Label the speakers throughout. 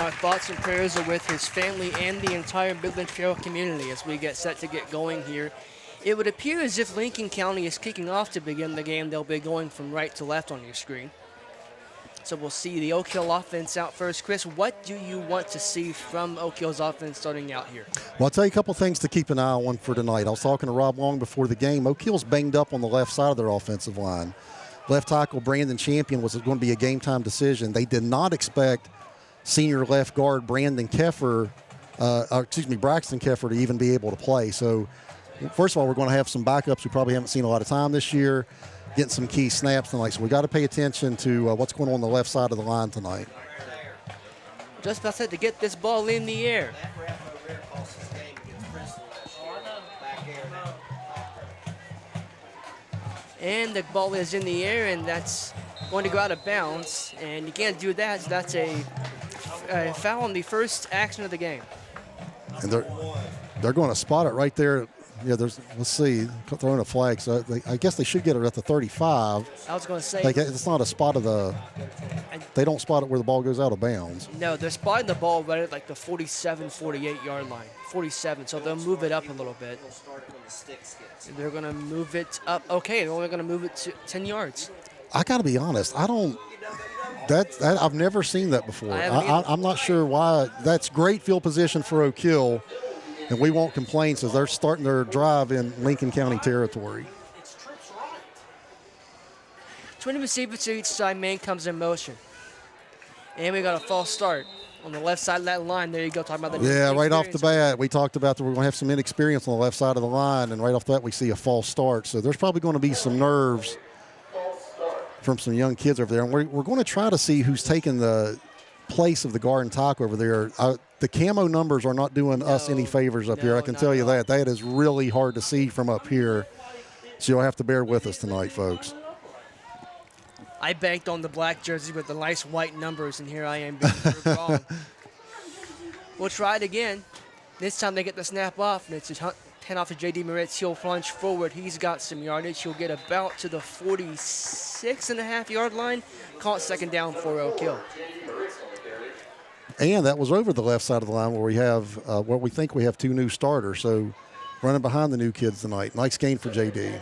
Speaker 1: our thoughts and prayers are with his family and the entire Midland Trail community as we get set to get going here. It would appear as if Lincoln County is kicking off to begin the game. They'll be going from right to left on your screen. So we'll see the Oak Hill offense out first. Chris, what do you want to see from Oak Hill's offense starting out here?
Speaker 2: Well, I'll tell you a couple things to keep an eye on for tonight. I was talking to Rob Long before the game. Oak Hill's banged up on the left side of their offensive line. Left tackle Brandon Champion was going to be a game-time decision. They did not expect senior left guard Braxton Keffer to even be able to play. So, first of all, we're going to have some backups who probably haven't seen a lot of time this year, getting some key snaps tonight. So we got to pay attention to what's going on the left side of the line tonight.
Speaker 1: Just about said to get this ball in the air. And the ball is in the air, and that's going to go out of bounds. And you can't do that, so that's a foul on the first action of the game.
Speaker 2: And they're going to spot it right there. Yeah, let's see, throwing a flag. So I guess they should get it at the 35.
Speaker 1: I was going to say.
Speaker 2: It's not a spot of they don't spot it where the ball goes out of bounds.
Speaker 1: No, they're spotting the ball right at like the 47, 48 yard line. 47, so they'll move it up a little bit. They're going to move it up. Okay, they're only going to move it to 10 yards.
Speaker 2: I got to be honest. I've never seen that before. I'm not sure why. That's great field position for Oak Hill, and we won't complain since they're starting their drive in Lincoln County territory.
Speaker 1: 20 receivers to each side. Man comes in motion. And we got a false start on the left side of that line. There you go, talking about the
Speaker 2: right off the bat. We talked about that we're going to have some inexperience on the left side of the line, and right off the bat we see a false start. So there's probably going to be some nerves from some young kids over there. And we're going to try to see who's taking the place of the guard and tackle over there. The camo numbers are not doing us any favors up here. I can tell you that. That is really hard to see from up here. So you'll have to bear with us tonight, folks.
Speaker 1: I banked on the black jersey with the nice white numbers, and here I am being wrong. We'll try it again. This time they get the snap off, and it's a hand off to J.D. Moritz. He'll plunge forward. He's got some yardage. He'll get about to the 46.5-yard line. Call it second down for Oak Hill.
Speaker 2: And that was over the left side of the line where we have what we think we have two new starters. So running behind the new kids tonight. Nice gain for J.D.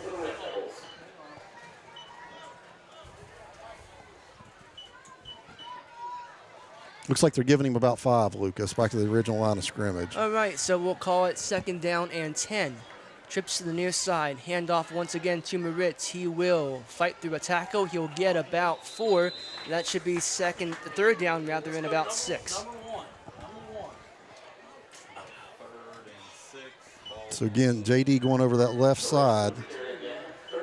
Speaker 2: Looks like they're giving him about 5, Lucas, back to the original line of scrimmage.
Speaker 1: All right, so we'll call it second down and 10. Trips to the near side. Handoff once again to Moritz. He will fight through a tackle. He'll get about 4. That should be third down rather, in about 6.
Speaker 2: So again, J.D. going over that left side.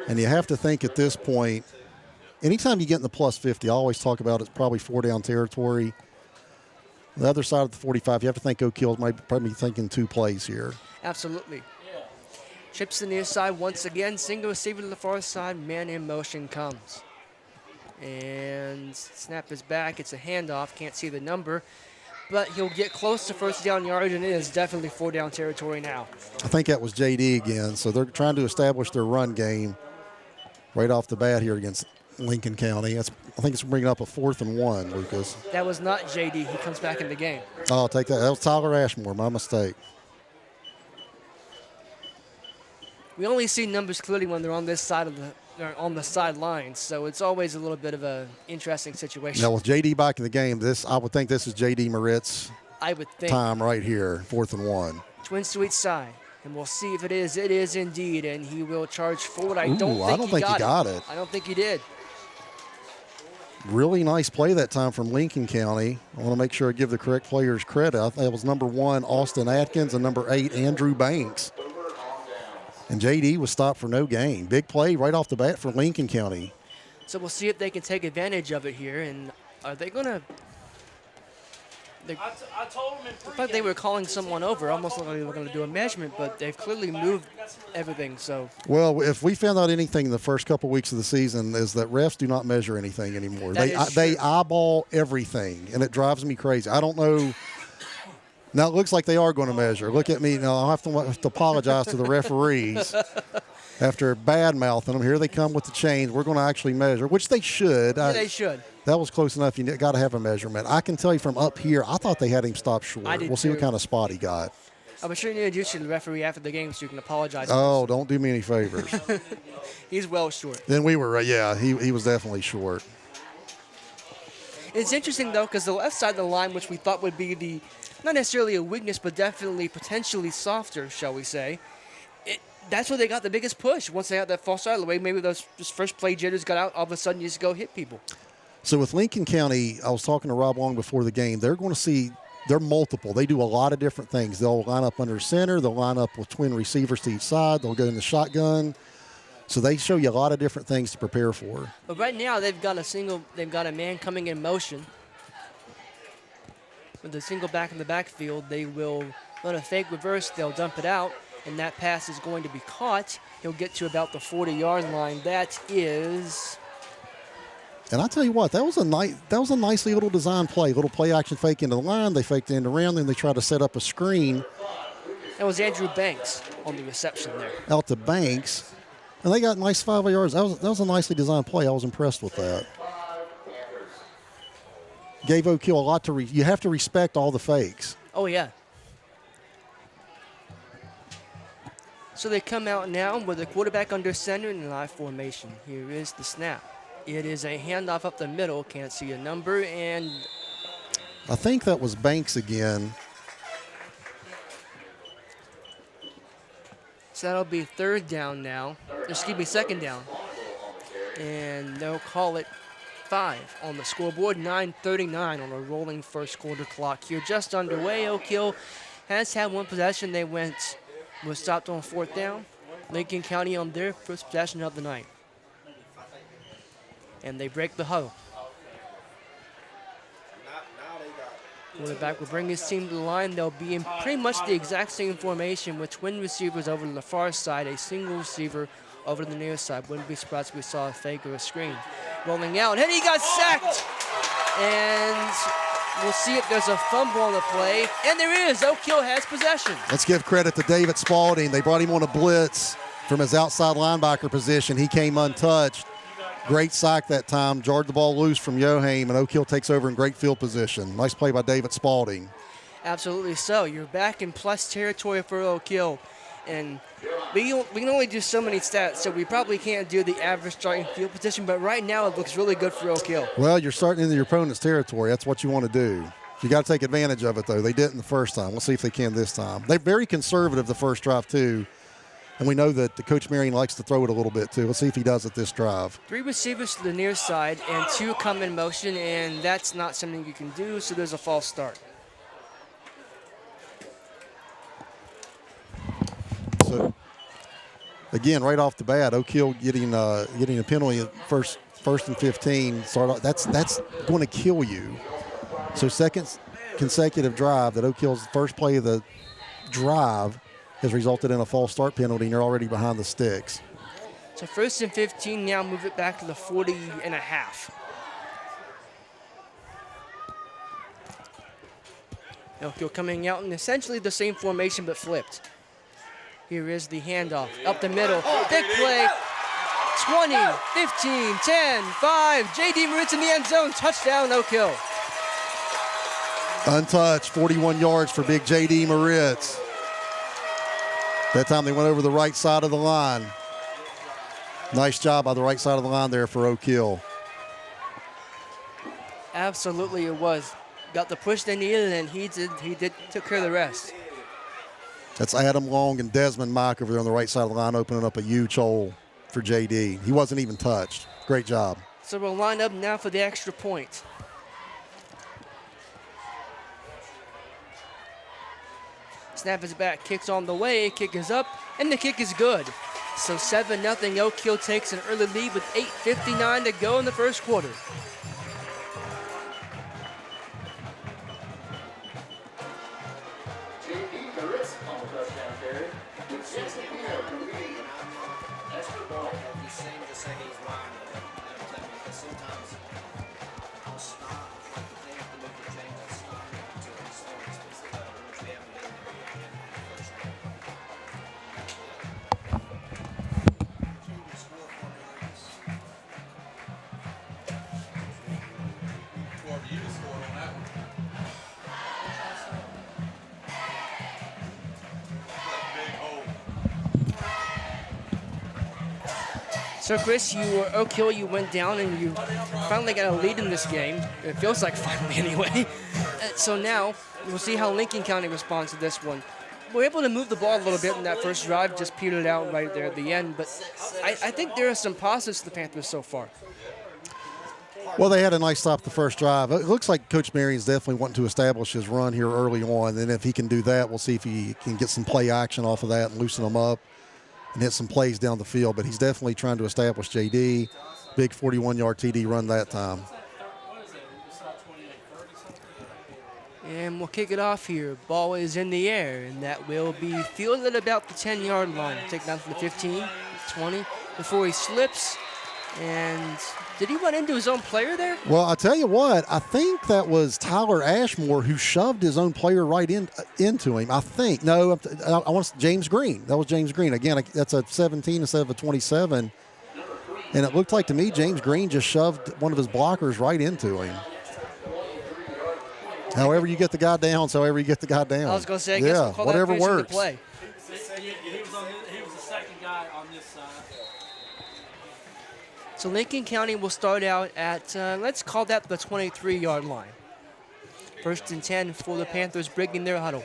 Speaker 2: And you have to think at this point, anytime you get in the plus 50, I always talk about it's probably 4-down territory. The other side of the 45, you have to think Oak Hill might probably be thinking 2 plays here.
Speaker 1: Absolutely. Trips to the near side once again. Single receiver to the far side. Man in motion comes. And snap is back. It's a handoff. Can't see the number. But he'll get close to first down yardage, and it is definitely 4-down territory now.
Speaker 2: I think that was J.D. again. So they're trying to establish their run game right off the bat here against Lincoln County. I think it's bringing up a 4th and 1, Lucas.
Speaker 1: That was not J.D. He comes back in the game.
Speaker 2: Oh, I'll take that. That was Tyler Ashmore, my mistake.
Speaker 1: We only see numbers clearly when they're on this side of on the sidelines, so it's always a little bit of an interesting situation.
Speaker 2: Now, with J.D. back in the game, I would think this is J.D. Moritz time right here, 4th and 1.
Speaker 1: Twins to each side, and we'll see if it is. It is indeed, and he will charge forward. I don't think he got it. I don't think he did.
Speaker 2: Really nice play that time from Lincoln County. I want to make sure I give the correct players credit. I think it was number 1, Austin Atkins, and number 8, Andrew Banks. And J.D. was stopped for no gain. Big play right off the bat for Lincoln County.
Speaker 1: So we'll see if they can take advantage of it here. And are they going to
Speaker 3: I told him in
Speaker 1: I thought they were calling someone over, almost like they were going to do a measurement, but they've clearly moved everything. So,
Speaker 2: well, if we found out anything in the first couple weeks of the season, is that refs do not measure anything anymore. They eyeball everything, and it drives me crazy. I don't know. Now it looks like they are going to measure. Look at me now. I'll have to apologize to the referees after bad mouthing them. Here they come with the chains. We're going to actually measure, which they should.
Speaker 1: Yeah, they should.
Speaker 2: That was close enough. You got to have a measurement. I can tell you from up here, I thought they had him stop short.
Speaker 1: I did
Speaker 2: We'll see what
Speaker 1: too.
Speaker 2: kind of spot he got.
Speaker 1: I'm sure you need to introduce you to the referee after the game so you can apologize.
Speaker 2: Oh, don't do me any favors.
Speaker 1: He's well short.
Speaker 2: Then we were, yeah, he was definitely short.
Speaker 1: It's interesting, though, because the left side of the line, which we thought would be the, not necessarily a weakness, but definitely potentially softer, shall we say, that's where they got the biggest push. Once they got that false start out of the way, maybe those just first play jitters got out, all of a sudden you just go hit people.
Speaker 2: So with Lincoln County, I was talking to Rob Long before the game, they're going to see, they're multiple. They do a lot of different things. They'll line up under center. They'll line up with twin receivers to each side. They'll go in the shotgun. So they show you a lot of different things to prepare for.
Speaker 1: But right now they've got a man coming in motion. With a single back in the backfield, they will run a fake reverse. They'll dump it out, and that pass is going to be caught. He'll get to about the 40-yard line. That is.
Speaker 2: And I tell you what, that was a nicely little design play, little play action fake into the line. They faked end around, then they tried to set up a screen.
Speaker 1: That was Andrew Banks on the reception there.
Speaker 2: Out to Banks, and they got nice 5 yards. That was a nicely designed play. I was impressed with that. Gave Oak Hill a lot to you have to respect all the fakes.
Speaker 1: Oh, yeah. So they come out now with the quarterback under center in live formation. Here is the snap. It is a handoff up the middle. Can't see a number, and
Speaker 2: I think that was Banks again.
Speaker 1: So that'll be third down now. Excuse me, second down. And they'll call it 5 on the scoreboard. 9:39 on a rolling first quarter clock here. Just underway. Oak Hill has had one possession. They was stopped on fourth down. Lincoln County on their first possession of the night. And they break the huddle. Quarterback will bring his team to the line. They'll be in pretty much the exact same formation with twin receivers over to the far side, a single receiver over to the near side. Wouldn't be surprised if we saw a fake or a screen. Rolling out, and he got sacked! And we'll see if there's a fumble on the play. And there is. Oak Hill has possession.
Speaker 2: Let's give credit to David Spalding. They brought him on a blitz from his outside linebacker position. He came untouched. Great sack that time. Jarred the ball loose from Yohame, and Oak Hill takes over in great field position. Nice play by David Spalding.
Speaker 1: Absolutely so. You're back in plus territory for Oak Hill. And we can only do so many stats, so we probably can't do the average starting field position, but right now it looks really good for Oak Hill.
Speaker 2: Well, you're starting into your opponent's territory. That's what you want to do. You got to take advantage of it, though. They didn't the first time. We'll see if they can this time. They're very conservative the first drive, too. And we know that the Coach Marion likes to throw it a little bit, too. We'll see if he does it this drive.
Speaker 1: 3 receivers to the near side and 2 come in motion, and that's not something you can do, so there's a false start.
Speaker 2: So, again, right off the bat, Oak Hill getting a penalty at first and 15. That's going to kill you. So second consecutive drive that Oak Hill's first play of the drive has resulted in a false start penalty, and you're already behind the sticks.
Speaker 1: So first and 15, now move it back to the 40.5. Oak Hill coming out in essentially the same formation but flipped. Here is the handoff up the middle. Big play. 20, 15, 10, 5. J.D. Moritz in the end zone. Touchdown, Oak Hill.
Speaker 2: Untouched, 41 yards for big J.D. Moritz. That time they went over the right side of the line. Nice job by the right side of the line there for Oak Hill.
Speaker 1: Absolutely it was. Got the push they needed, and he took care of the rest.
Speaker 2: That's Adam Long and Desmond Mock over there on the right side of the line, opening up a huge hole for J.D. He wasn't even touched. Great job.
Speaker 1: So we'll line up now for the extra point. Snap is back, kicks on the way, kick is up, and the kick is good. So 7-0, Oak Hill takes an early lead with 8:59 to go in the first quarter. So, Chris, Oak Hill, you went down and you finally got a lead in this game. It feels like finally anyway. So now we'll see how Lincoln County responds to this one. We're able to move the ball a little bit in that first drive, just petered out right there at the end. But I think there are some positives to the Panthers so far.
Speaker 2: Well, they had a nice stop the first drive. It looks like Coach Marion's definitely wanting to establish his run here early on. And if he can do that, we'll see if he can get some play action off of that and loosen them up and hit some plays down the field. But he's definitely trying to establish JD. Big 41-yard TD run that time.
Speaker 1: And we'll kick it off here. Ball is in the air, and that will be fielded about the 10-yard line. Take down to the 15, 20, before he slips. And did he run into his own player there?
Speaker 2: Well, I tell you what, I think that was Tyler Ashmore who shoved his own player right into him. I think. No, I want James Green. That was James Green. Again, that's a 17 instead of a 27. And it looked like to me James Green just shoved one of his blockers right into him. However you get the guy down, however you get the guy down.
Speaker 1: I was going to say, I guess we'll call
Speaker 2: whatever
Speaker 1: that finishing
Speaker 2: works.
Speaker 1: The play.
Speaker 3: He was the second guy on this side.
Speaker 1: So Lincoln County will start out at, let's call that the 23-yard line. 1st and 10 for the Panthers breaking their huddle.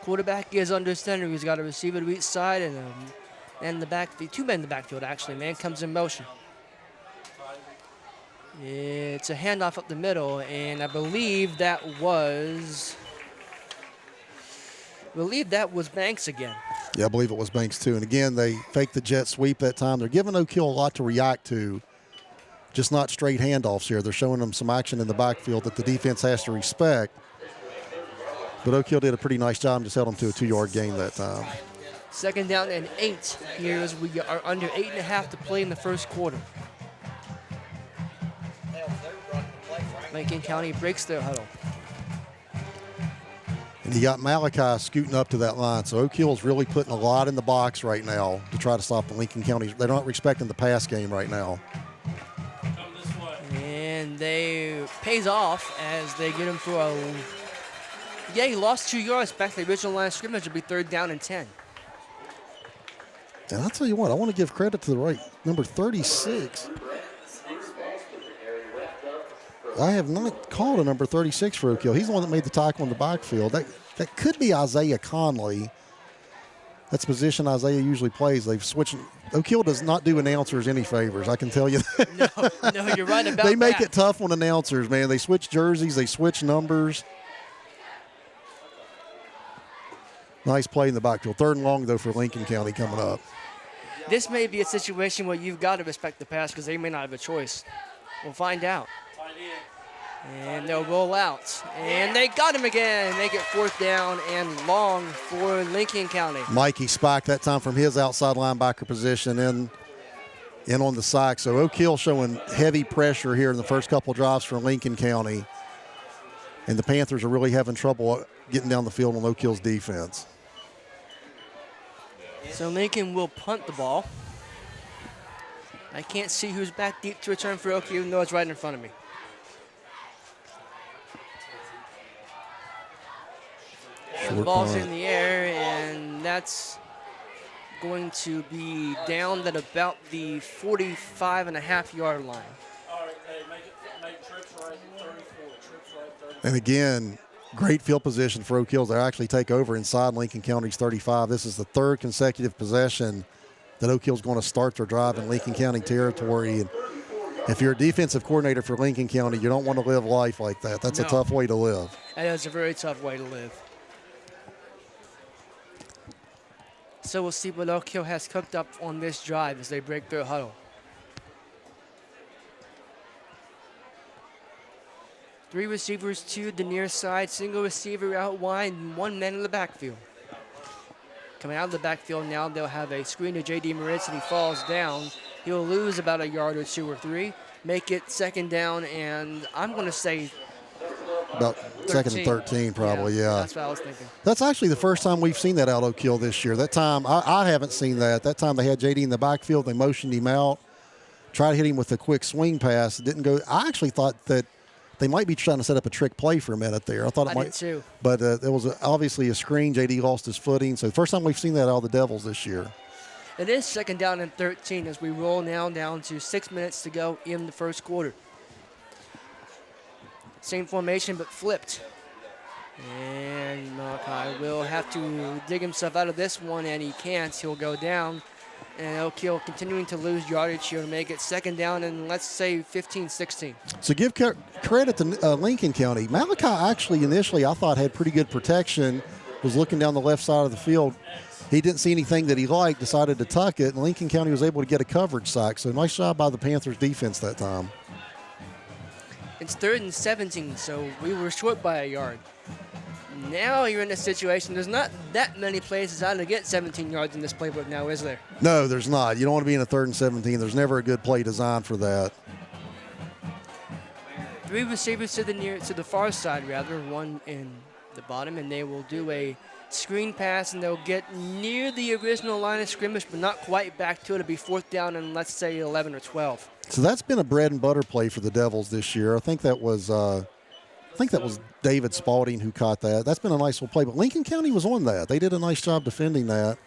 Speaker 1: Quarterback is under center. He's got a receiver to each side and the back, two men in the backfield actually. Man comes in motion. It's a handoff up the middle, and I believe that was Banks again.
Speaker 2: Yeah, I believe it was Banks too. And again, they faked the jet sweep that time. They're giving Oak Hill a lot to react to, just not straight handoffs here. They're showing them some action in the backfield that the defense has to respect. But Oak Hill did a pretty nice job and just held them to a 2-yard gain that time.
Speaker 1: 2nd down and 8 here as we are under 8.5 to play in the first quarter. Lincoln County breaks their huddle.
Speaker 2: And you got Malachi scooting up to that line. So Oak Hill's really putting a lot in the box right now to try to stop the Lincoln County. They're not respecting the pass game right now.
Speaker 1: And they pays off as they get him for a... Yeah, he lost 2 yards back to the original line of scrimmage. It'll be 3rd down and 10.
Speaker 2: And I'll tell you what, I want to give credit to the right number 36. I have not called a number 36 for Oak Hill. He's the one that made the tackle in the backfield. That could be Isaiah Conley. That's the position Isaiah usually plays. They've switched. Oak Hill does not do announcers any favors, I can tell you that.
Speaker 1: No, you're right about that.
Speaker 2: They make it tough on announcers, man. They switch jerseys. They switch numbers. Nice play in the backfield. 3rd and long, though, for Lincoln County coming up.
Speaker 1: This may be a situation where you've got to respect the pass because they may not have a choice. We'll find out. And they'll roll out. And they got him again. Make it 4th down and long for Lincoln County.
Speaker 2: Mikey Spike that time from his outside linebacker position in on the sack. So Oak Hill showing heavy pressure here in the first couple drives for Lincoln County. And the Panthers are really having trouble getting down the field on Oak Hill's defense.
Speaker 1: So Lincoln will punt the ball. I can't see who's back deep to return for Oak Hill, even though it's right in front of me. The ball's in the air, and that's going to be down at about the 45.5-yard line.
Speaker 3: Make trips right 34. Trips right 34.
Speaker 2: And again, great field position for Oak Hill. They actually take over inside Lincoln County's 35. This is the 3rd consecutive possession that Oak Hill's going to start their drive in Lincoln County territory. And if you're a defensive coordinator for Lincoln County, you don't want to live life like that. That's a tough way to live.
Speaker 1: That is a very tough way to live. So we'll see what Oak Hill has cooked up on this drive as they break their huddle. 3 receivers to the near side, single receiver out wide, and 1 man in the backfield. Coming out of the backfield now, they'll have a screen to J.D. Moritz, and he falls down. He'll lose about a yard or 2 or 3, make it 2nd down, and I'm going to say
Speaker 2: about 2nd and 13 probably, yeah.
Speaker 1: That's what I was thinking.
Speaker 2: That's actually the first time we've seen that out Oak Hill this year. That time, I haven't seen that. That time they had J.D. in the backfield. They motioned him out, tried to hit him with a quick swing pass. It didn't go. I actually thought that they might be trying to set up a trick play for a minute there. I thought it
Speaker 1: I
Speaker 2: might
Speaker 1: did too.
Speaker 2: But it was obviously a screen. JD lost his footing. So the first time we've seen that out of the Devils this year.
Speaker 1: It is 2nd down and 13 as we roll now down to 6 minutes to go in the first quarter. Same formation but flipped. And Malachi will have to dig himself out of this one, and he can't. He'll go down. And Oak Hill continuing to lose yardage here to make it 2nd down and let's say 15-16.
Speaker 2: So give credit to Lincoln County. Malachi actually initially I thought had pretty good protection, was looking down the left side of the field. He didn't see anything that he liked, decided to tuck it, and Lincoln County was able to get a coverage sack. So nice job by the Panthers defense that time.
Speaker 1: It's 3rd and 17, so we were short by a yard. Now you're in a situation, there's not that many places out to get 17 yards in this playbook now, is there?
Speaker 2: No, there's not. You don't want to be in a 3rd and 17. There's never a good play designed for that.
Speaker 1: 3 receivers to the far side, rather, 1 in the bottom, and they will do a screen pass, and they'll get near the original line of scrimmage, but not quite back to it. It'll be 4th down and let's say 11 or 12.
Speaker 2: So that's been a bread and butter play for the Devils this year. I think that was David Spalding who caught that. That's been a nice little play, but Lincoln County was on that. They did a nice job defending that.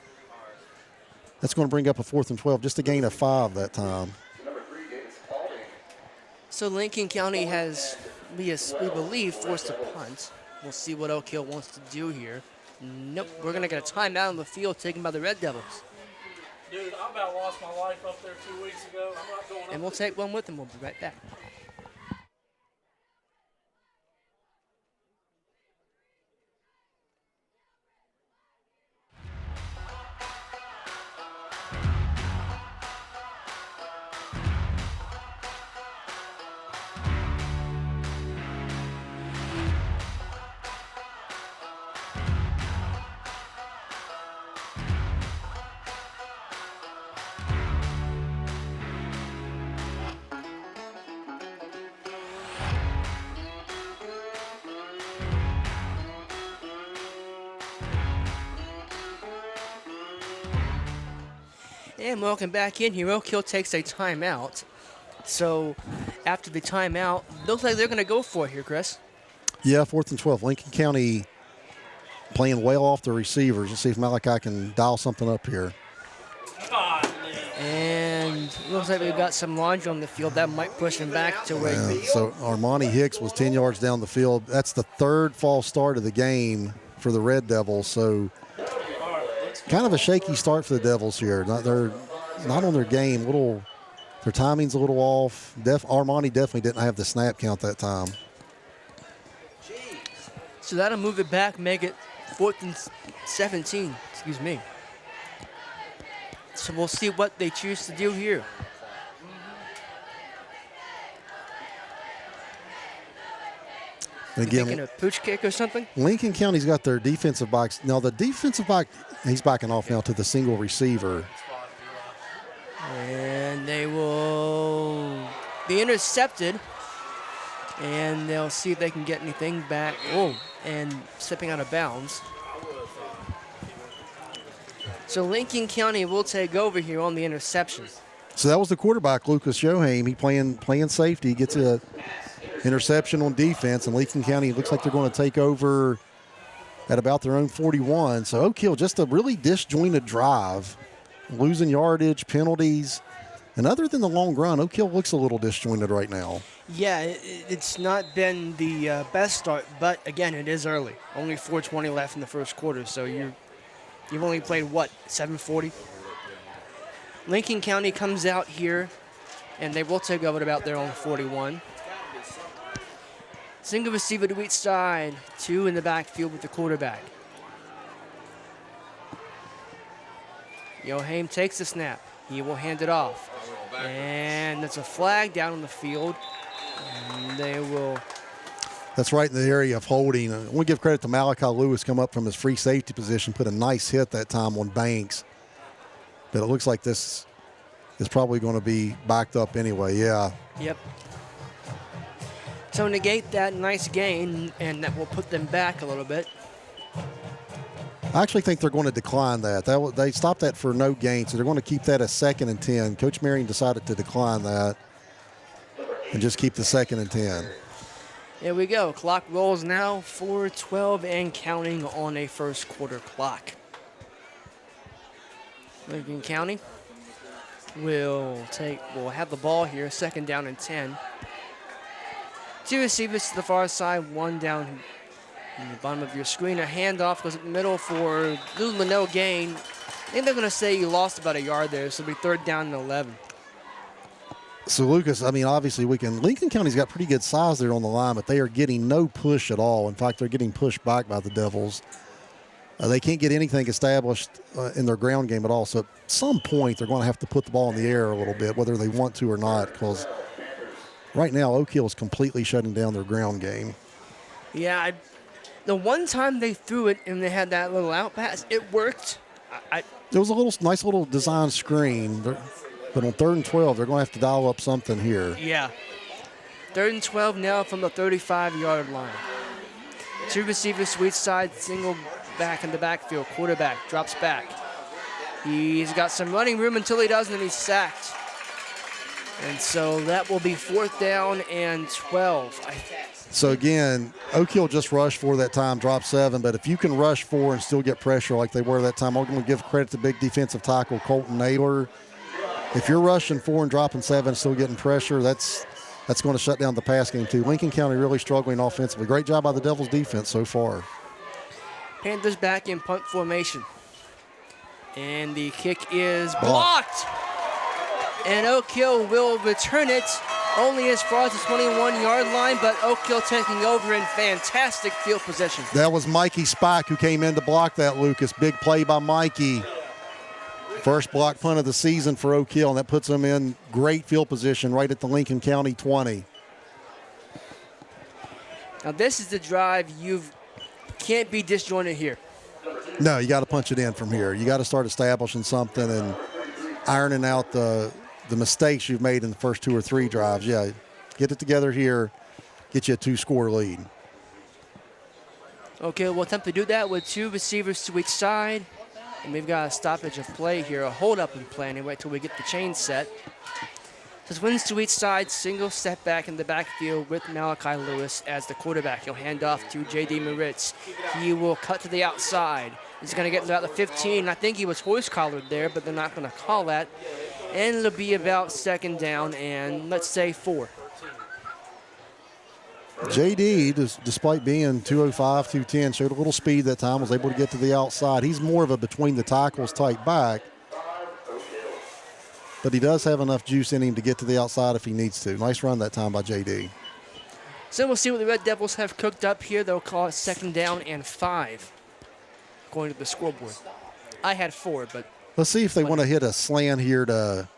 Speaker 2: That's going to bring up a 4th and 12, just a gain of 5 that time.
Speaker 1: So Lincoln County has, we believe, forced a punt. We'll see what Oak Hill wants to do here. Nope, we're going to get a timeout on the field taken by the Red Devils.
Speaker 3: Dude, I about lost my life up there 2 weeks ago. I'm not going up
Speaker 1: And we'll take one with them. We'll be right back. And welcome back in here. Oak Hill takes a timeout. So after the timeout, looks like they're going to go for it here, Chris.
Speaker 2: Yeah, 4th and 12. Lincoln County playing well off the receivers. Let's see if Malachi can dial something up here.
Speaker 1: And looks like we've got some laundry on the field. That might push him back to where.
Speaker 2: So Armani Hicks was 10 yards down the field. That's the 3rd false start of the game for the Red Devils. So kind of a shaky start for the Devils here. They're not on their game. Their timing's a little off. Armani definitely didn't have the snap count that time.
Speaker 1: So that'll move it back, make it 4th and 17. Excuse me. So we'll see what they choose to do here.
Speaker 2: Again,
Speaker 1: thinking a pooch kick or something?
Speaker 2: Lincoln County's got their defensive backs. Now, the defensive back, he's backing off now to the single receiver.
Speaker 1: And they will be intercepted. And they'll see if they can get anything back. Oh, and stepping out of bounds. So Lincoln County will take over here on the interception.
Speaker 2: So that was the quarterback, Lucas Joheim. He playing safety, gets a interception on defense, and Lincoln County looks like they're going to take over at about their own 41. So Oak Hill, just a really disjointed drive, losing yardage, penalties. And other than the long run, Oak Hill looks a little disjointed right now.
Speaker 1: Yeah, it's not been the best start, but again, it is early. Only 4:20 left in the first quarter, so you've only played, what, 7:40? Lincoln County comes out here, and they will take over at about their own 41. Single receiver to each side, 2 in the backfield with the quarterback. Joheim takes the snap. He will hand it off. And it's a flag down on the field. And they will.
Speaker 2: That's right in the area of holding. I want to give credit to Malachi Lewis, come up from his free safety position, put a nice hit that time on Banks. But it looks like this is probably going to be backed up anyway, yeah.
Speaker 1: Yep. So negate that nice gain, and that will put them back a little bit.
Speaker 2: I actually think they're going to decline that. They stopped that for no gain, so they're going to keep that as 2nd and 10. Coach Marion decided to decline that and just keep the 2nd and 10.
Speaker 1: Here we go. Clock rolls now, 4:12 and counting on a first quarter clock. Lincoln County will have the ball here, 2nd down and 10. 2 receivers to the far side, 1 down in the bottom of your screen. A handoff goes in the middle for little to no gain. I think they're going to say he lost about a yard there, so it'll be 3rd down and 11.
Speaker 2: So, Lucas, I mean, obviously Lincoln County's got pretty good size there on the line, but they are getting no push at all. In fact, they're getting pushed back by the Devils. They can't get anything established in their ground game at all. So at some point, they're going to have to put the ball in the air a little bit, whether they want to or not, because right now Oak Hill is completely shutting down their ground game.
Speaker 1: Yeah, the one time they threw it and they had that little out pass, it worked.
Speaker 2: It was a nice little design screen. But on 3rd and 12, they're going to have to dial up something here.
Speaker 1: Yeah. 3rd and 12 now from the 35-yard line. 2 receivers, sweet side, single back in the backfield. Quarterback drops back. He's got some running room until he doesn't, and he's sacked. And so that will be 4th down and 12.
Speaker 2: So, again, Oak Hill just rushed 4 that time, dropped 7. But if you can rush 4 and still get pressure like they were that time, I'm going to give credit to big defensive tackle Colton Naylor. If you're rushing 4 and dropping 7 and still getting pressure, that's going to shut down the pass game too. Lincoln County really struggling offensively. Great job by the Devils defense so far.
Speaker 1: Panthers back in punt formation. And the kick is blocked. And Oak Hill will return it only as far as the 21-yard line, but Oak Hill taking over in fantastic field position.
Speaker 2: That was Mikey Spike who came in to block that, Lucas. Big play by Mikey. First block punt of the season for Oak Hill, and that puts them in great field position right at the Lincoln County 20.
Speaker 1: Now this is the drive you can't be disjointed here.
Speaker 2: No, you got to punch it in from here. You got to start establishing something and ironing out the mistakes you've made in the first 2 or 3 drives. Yeah, get it together here, get you a 2-score lead.
Speaker 1: Okay, we'll attempt to do that with 2 receivers to each side. And we've got a stoppage of play here, a hold-up in play, and wait till we get the chain set. So wins to each side, single step back in the backfield with Malachi Lewis as the quarterback. He'll hand off to J.D. Moritz. He will cut to the outside. He's going to get about the 15. I think he was horse-collared there, but they're not going to call that. And it'll be about 2nd down and, let's say, 4.
Speaker 2: JD, despite being 205, 210, showed a little speed that time, was able to get to the outside. He's more of a between the tackles type back, but he does have enough juice in him to get to the outside if he needs to. Nice run that time by JD.
Speaker 1: So we'll see what the Red Devils have cooked up here. They'll call it 2nd down and 5, according to the scoreboard. I had 4, but
Speaker 2: let's see if they want to hit a slant here to.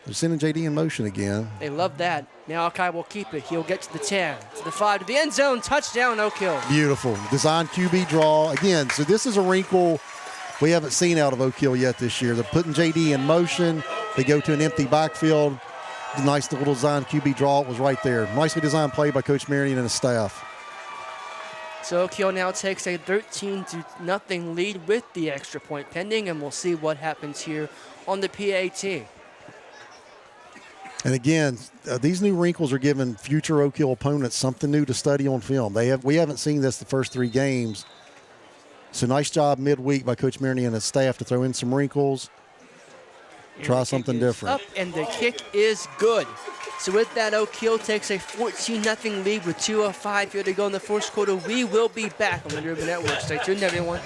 Speaker 2: They're sending JD in motion again.
Speaker 1: They love that. Now Malachi will keep it. He'll get to the 10, to the 5, to the end zone. Touchdown, Oak Hill.
Speaker 2: Beautiful. Design QB draw. Again, so this is a wrinkle we haven't seen out of Oak Hill yet this year. They're putting JD in motion. They go to an empty backfield. The nice little design QB draw was right there. Nicely designed play by Coach Marion and his staff.
Speaker 1: So Oak Hill now takes a 13-0 lead with the extra point pending, and we'll see what happens here on the PAT.
Speaker 2: And again, these new wrinkles are giving future Oak Hill opponents something new to study on film. We haven't seen this the first 3 games. So nice job midweek by Coach Marion and his staff to throw in some wrinkles, try something different.
Speaker 1: Up, and the kick is good. So with that, Oak Hill takes a 14-0 lead with 2:05 here to go in the first quarter. We will be back on the River Network. Stay tuned, everyone.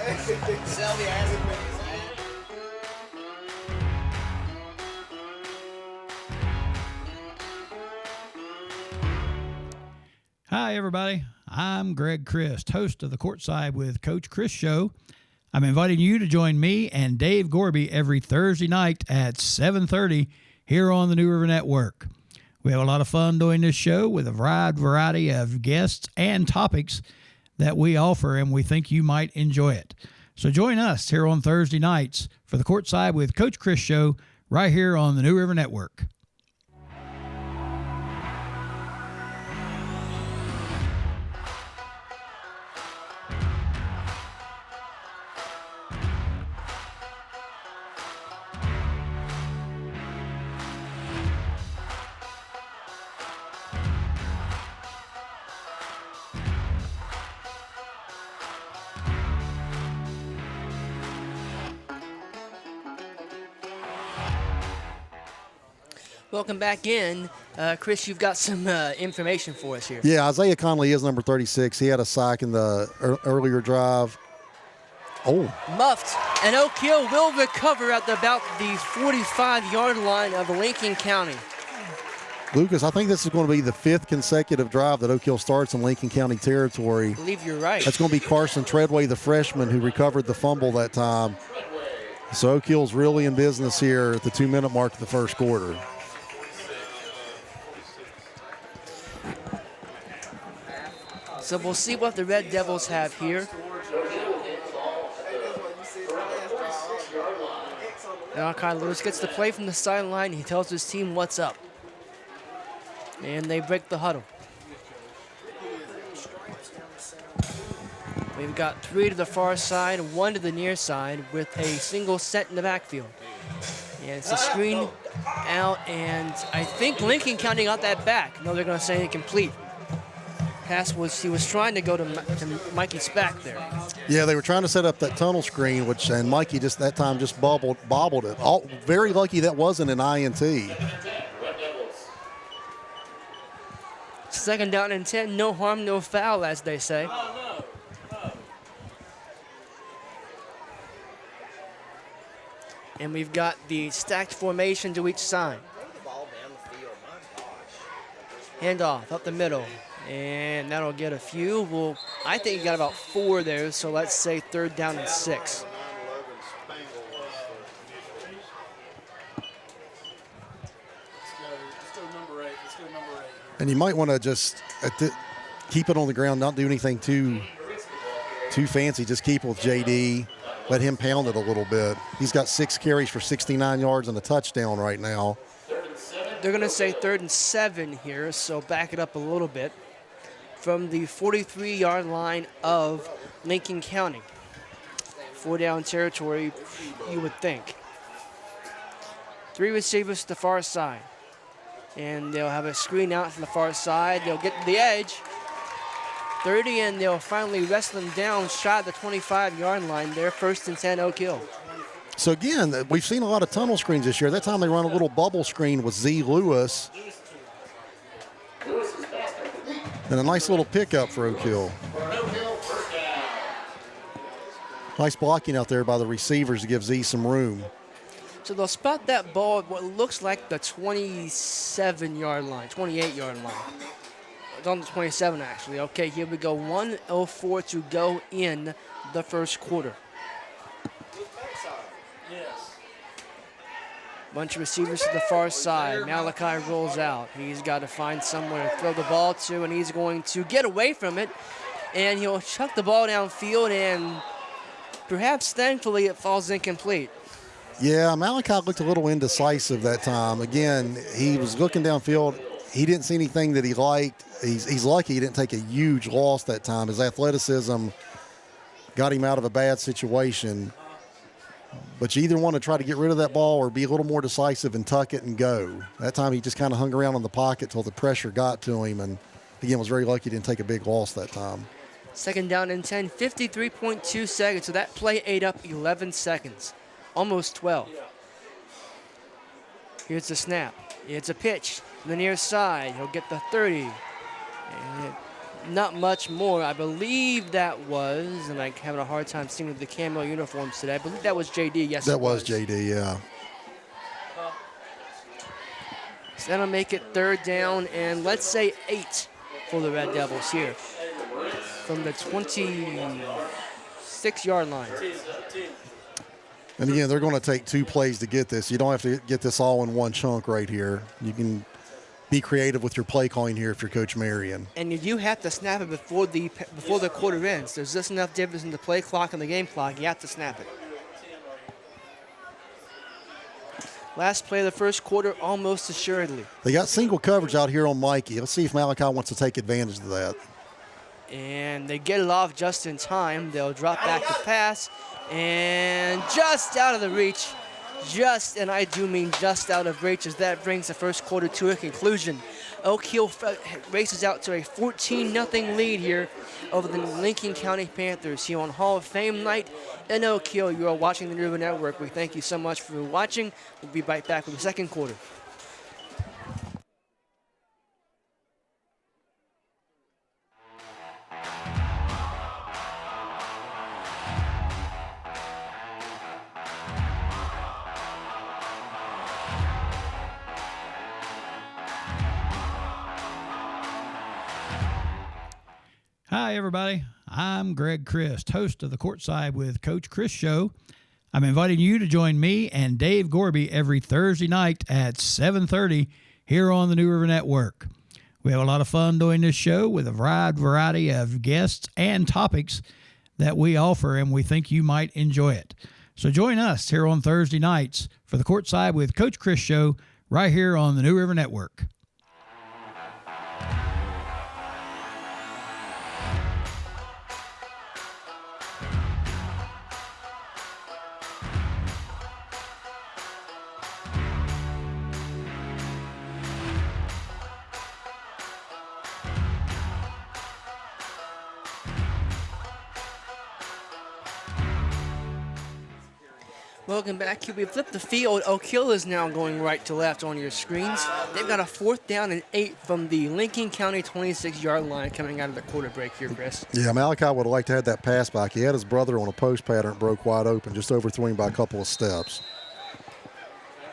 Speaker 4: Hi, everybody. I'm Greg Christ, host of the Courtside with Coach Chris show. I'm inviting you to join me and Dave Gorby every Thursday night at 7:30 here on the New River Network. We have a lot of fun doing this show with a wide variety of guests and topics that we offer, and we think you might enjoy it. So join us here on Thursday nights for the Courtside with Coach Chris show right here on the New River Network.
Speaker 1: Welcome back in. Chris, you've got some information for us here.
Speaker 2: Yeah, Isaiah Conley is number 36. He had a sack in the earlier drive. Oh,
Speaker 1: Muffed, and Oak Hill will recover at about the 45-yard line of Lincoln County.
Speaker 2: Lucas, I think this is going to be the 5th consecutive drive that Oak Hill starts in Lincoln County territory.
Speaker 1: I believe you're right.
Speaker 2: That's going to be Carson Treadway, the freshman, who recovered the fumble that time. So Oak Hill's really in business here at the 2-minute mark of the first quarter.
Speaker 1: So we'll see what the Red Devils have here. Malachi Lewis gets the play from the sideline. He tells his team what's up. And they break the huddle. We've got 3 to the far side, 1 to the near side with a single set in the backfield. And it's a screen out, and I think Lincoln County got that back. No, they're going to say incomplete. Pass was, he was trying to go to Mikey Spack there.
Speaker 2: Yeah, they were trying to set up that tunnel screen, and Mikey just that time just bobbled it. Very lucky that wasn't an INT.
Speaker 1: Second down and 10, no harm, no foul, as they say. And we've got the stacked formation to each side. Handoff up the middle. And that'll get a few. Well, I think you got about 4 there, so let's say 3rd down and 6.
Speaker 2: And you might want to just keep it on the ground, not do anything too fancy. Just keep it with JD. Let him pound it a little bit. He's got 6 carries for 69 yards and a touchdown right now.
Speaker 1: They're going to say 3rd and 7 here, so back it up a little bit. From the 43-yard line of Lincoln County. 4-down territory, you would think. 3 receivers to the far side. And they'll have a screen out to the far side. They'll get to the edge. 30, and they'll finally wrestle them down shy of the 25-yard line. They're 1st and 10, Oak Hill.
Speaker 2: So again, we've seen a lot of tunnel screens this year. That time they run a little bubble screen with Z. Lewis. And a nice little pickup for Oak Hill. Nice blocking out there by the receivers to give Z some room.
Speaker 1: So they'll spot that ball at what looks like the 27-yard line, 28-yard line. It's on the 27, actually. Okay, here we go. 1:04 to go in the first quarter. Bunch of receivers to the far side. Malachi rolls out. He's got to find somewhere to throw the ball to, and he's going to get away from it. And he'll chuck the ball downfield, and perhaps thankfully it falls incomplete.
Speaker 2: Yeah, Malachi looked a little indecisive that time. Again, he was looking downfield. He didn't see anything that he liked. He's lucky he didn't take a huge loss that time. His athleticism got him out of a bad situation. But you either want to try to get rid of that ball or be a little more decisive and tuck it and go. That time he just kind of hung around in the pocket till the pressure got to him, and again was very lucky he didn't take a big loss that time.
Speaker 1: 2nd down and 10, 53.2 seconds. So that play ate up 11 seconds, almost 12. Here's the snap. It's a pitch to the near side. He'll get the 30. And not much more. I believe that was, and I'm having a hard time seeing with the camo uniforms today. I believe that was JD. Yes,
Speaker 2: that was JD, yeah.
Speaker 1: So that'll make it 3rd down and let's say 8 for the Red Devils here from the 26-yard line.
Speaker 2: And again, they're going to take 2 plays to get this. You don't have to get this all in one chunk right here. You can be creative with your play calling here if you're Coach Marion.
Speaker 1: And you do have to snap it before the quarter ends. There's just enough difference in the play clock and the game clock. You have to snap it. Last play of the first quarter, almost assuredly.
Speaker 2: They got single coverage out here on Mikey. Let's see if Malachi wants to take advantage of that.
Speaker 1: And they get it off just in time. They'll drop back to pass. And just out of the reach. Just, and I do mean just out of reach, as that brings the first quarter to a conclusion. Oak Hill races out to a 14-0 lead here over the Lincoln County Panthers here on Hall of Fame night in Oak Hill. You are watching the River Network. We thank you so much for watching. We'll be right back with the second quarter.
Speaker 4: Hi, everybody. I'm Greg Christ, host of the Courtside with Coach Chris show. I'm inviting you to join me and Dave Gorby every Thursday night at 7:30 here on the New River Network. We have a lot of fun doing this show with a wide variety of guests and topics that we offer, and we think you might enjoy it. So join us here on Thursday nights for the Courtside with Coach Chris show right here on the New River Network.
Speaker 1: Welcome back. We flipped the field. Oak Hill is now going right to left on your screens. They've got a 4th down and 8 from the Lincoln County 26-yard line coming out of the quarter break here, Chris.
Speaker 2: Yeah, Malachi would have liked to have that pass back. He had his brother on a post pattern, it broke wide open, just overthrew him by a couple of steps.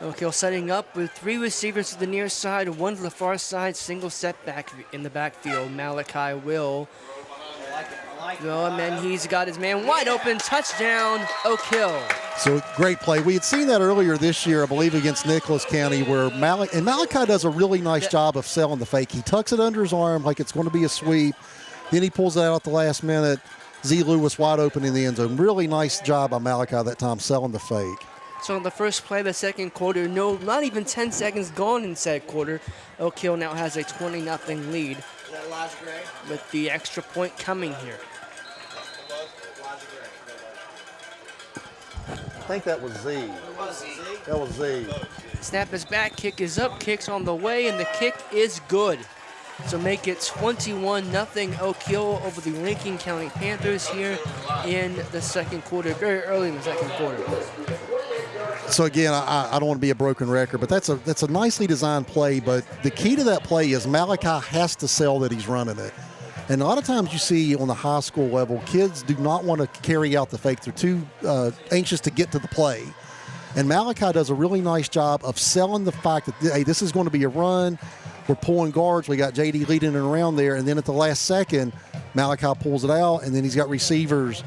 Speaker 1: Oak Hill setting up with 3 receivers to the near side, 1 to the far side, single setback in the backfield. Malachi will go, and then he's got his man wide open. Touchdown, Oak Hill.
Speaker 2: So great play. We had seen that earlier this year, I believe, against Nicholas County, where Malachi does a really nice job of selling the fake. He tucks it under his arm like it's going to be a sweep. Then he pulls it out at the last minute. Z. Lewis wide open in the end zone. Really nice job by Malachi that time selling the fake.
Speaker 1: So on the first play of the second quarter, not even 10 seconds gone in said quarter, Oak Hill now has a 20-0 lead with the extra point coming here.
Speaker 2: I think that was Z. That was Z.
Speaker 1: Snap is back, kick is up, kick's on the way, and the kick is good. So make it 21-0 Oak Hill over the Lincoln County Panthers here in the second quarter, very early in the second quarter.
Speaker 2: So again, I don't want to be a broken record, but that's a nicely designed play. But the key to that play is Malachi has to sell that he's running it. And a lot of times you see on the high school level, kids do not want to carry out the fake. They're too anxious to get to the play. And Malachi does a really nice job of selling the fact that, hey, this is going to be a run. We're pulling guards. We got JD leading it around there. And then at the last second, Malachi pulls it out, and then he's got receivers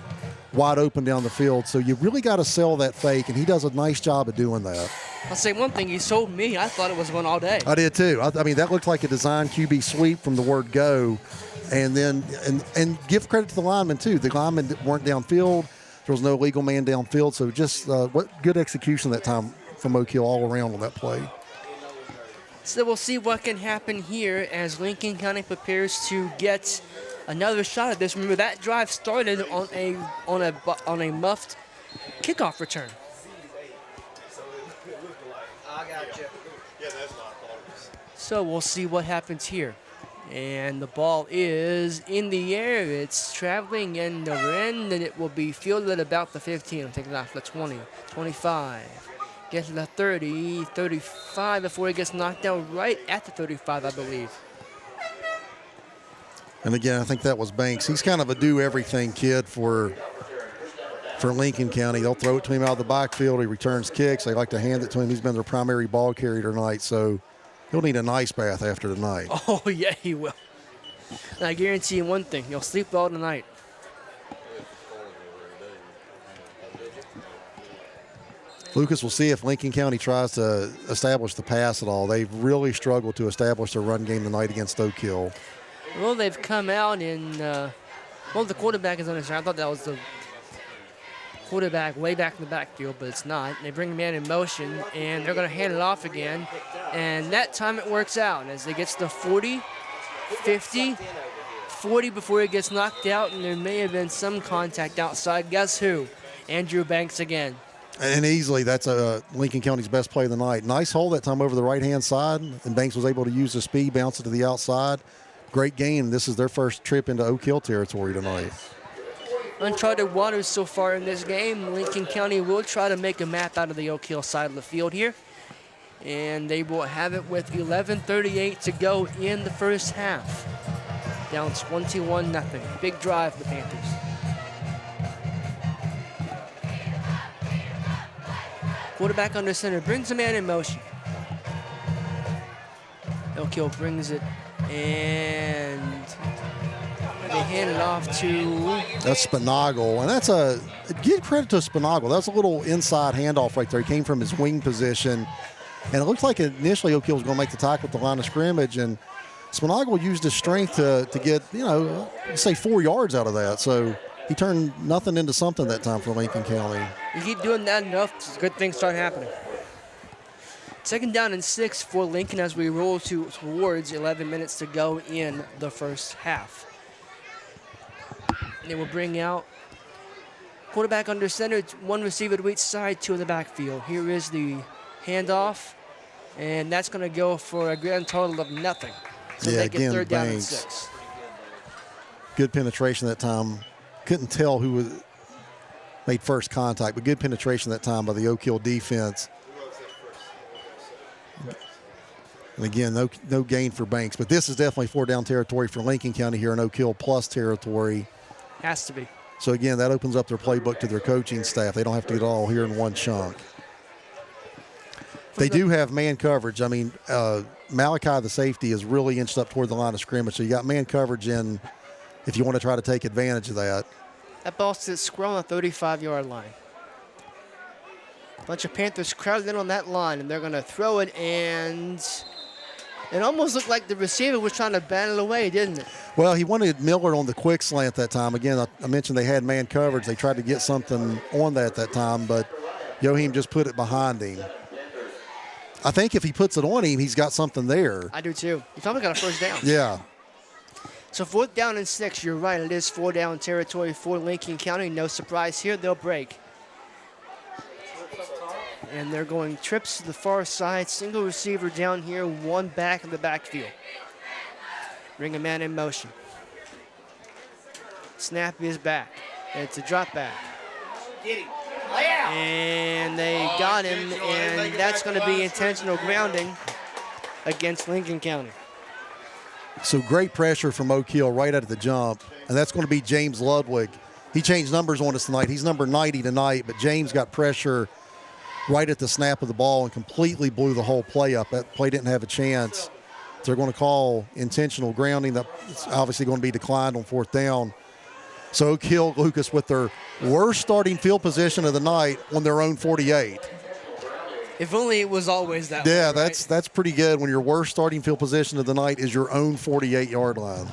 Speaker 2: wide open down the field. So you really got to sell that fake, and he does a nice job of doing that.
Speaker 1: I'll say one thing, he sold me. I thought it was one all day.
Speaker 2: I did too. I mean, that looked like a design QB sweep from the word go. And then, and give credit to the linemen too. The linemen weren't downfield. There was no legal man downfield. So just what good execution that time from Oak Hill all around on that play.
Speaker 1: So we'll see what can happen here as Lincoln County prepares to get another shot at this. Remember, that drive started on a muffed kickoff return.
Speaker 5: I got you.
Speaker 1: So we'll see what happens here. And the ball is in the air. It's traveling end over end, and it will be fielded about the 15. I'm taking it off the 20, 25. Gets to the 30, 35 before it gets knocked down right at the 35, I believe.
Speaker 2: And again, I think that was Banks. He's kind of a do-everything kid for Lincoln County. They'll throw it to him out of the backfield. He returns kicks. They like to hand it to him. He's been their primary ball carrier tonight, so he'll need an ice bath after tonight.
Speaker 1: Oh, yeah, he will. And I guarantee you one thing. He'll sleep well tonight.
Speaker 2: Lucas, we'll see if Lincoln County tries to establish the pass at all. They've really struggled to establish their run game tonight against Oak Hill.
Speaker 1: Well, they've come out and, the quarterback is under. I thought that was the quarterback way back in the backfield, but it's not. They bring the man in motion, and they're going to hand it off again. And that time it works out as it gets to 40, 50, 40 before it gets knocked out, and there may have been some contact outside. Guess who? Andrew Banks again.
Speaker 2: And easily, that's Lincoln County's best play of the night. Nice hole that time over the right-hand side, and Banks was able to use the speed, bounce it to the outside. Great game. This is their first trip into Oak Hill territory tonight.
Speaker 1: Uncharted waters so far in this game. Lincoln County will try to make a map out of the Oak Hill side of the field here. And they will have it with 11:38 to go in the first half. Down 21-0. Big drive for the Panthers. Quarterback under center brings the man in motion. Oak Hill brings it, and They hand it off to
Speaker 2: That's Spinagle, and that's give credit to Spinagle. That's a little inside handoff right there. He came from his wing position, and it looked like initially Oak Hill was going to make the tackle at the line of scrimmage, and Spinagle used his strength to get, say 4 yards out of that. So he turned nothing into something that time for Lincoln County.
Speaker 1: You keep doing that enough, good things start happening. 2nd down and 6 for Lincoln as we roll towards 11 minutes to go in the first half. They will bring out quarterback under center, 1 receiver to each side, 2 in the backfield. Here is the handoff, and that's going to go for a grand total of nothing. So
Speaker 2: Yeah,
Speaker 1: they get
Speaker 2: again,
Speaker 1: 3rd down and
Speaker 2: Banks.
Speaker 1: 6.
Speaker 2: Good penetration that time. Couldn't tell who made first contact, but good penetration that time by the Oak Hill defense. And again, no gain for Banks, but this is definitely 4 down territory for Lincoln County here in Oak Hill plus territory.
Speaker 1: Has to be.
Speaker 2: So again, that opens up their playbook to their coaching staff. They don't have to get it all here in one chunk. They do have man coverage. I mean, Malachi, the safety, is really inched up toward the line of scrimmage. So you got man coverage in if you want to try to take advantage of that.
Speaker 1: That ball sits square on the 35-yard line. A bunch of Panthers crowded in on that line, and they're going to throw it, and it almost looked like the receiver was trying to bat it away, didn't it?
Speaker 2: Well, he wanted Miller on the quick slant that time. Again, I mentioned they had man coverage. They tried to get something on that time, but Yoheem just put it behind him. I think if he puts it on him, he's got something there.
Speaker 1: I do too. He's almost got a first down.
Speaker 2: Yeah.
Speaker 1: So 4th down and 6, you're right. It is 4 down territory for Lincoln County. No surprise here. They'll break. And they're going trips to the far side. Single receiver down here, 1 back in the backfield. Bring a man in motion. Snap is back. It's a drop back.
Speaker 3: Get him.
Speaker 1: And they got him, and that's going to be intentional grounding against Lincoln County.
Speaker 2: So great pressure from Oak Hill right out of the jump, and that's going to be James Ludwig. He changed numbers on us tonight. He's number 90 tonight, but James got pressure right at the snap of the ball and completely blew the whole play up. That play didn't have a chance. They're going to call intentional grounding. That's obviously going to be declined on 4th down. So Oak Hill, Lucas, with their worst starting field position of the night on their own 48.
Speaker 1: If only it was always that
Speaker 2: Yeah,
Speaker 1: way, right?
Speaker 2: that's pretty good when your worst starting field position of the night is your own 48-yard line.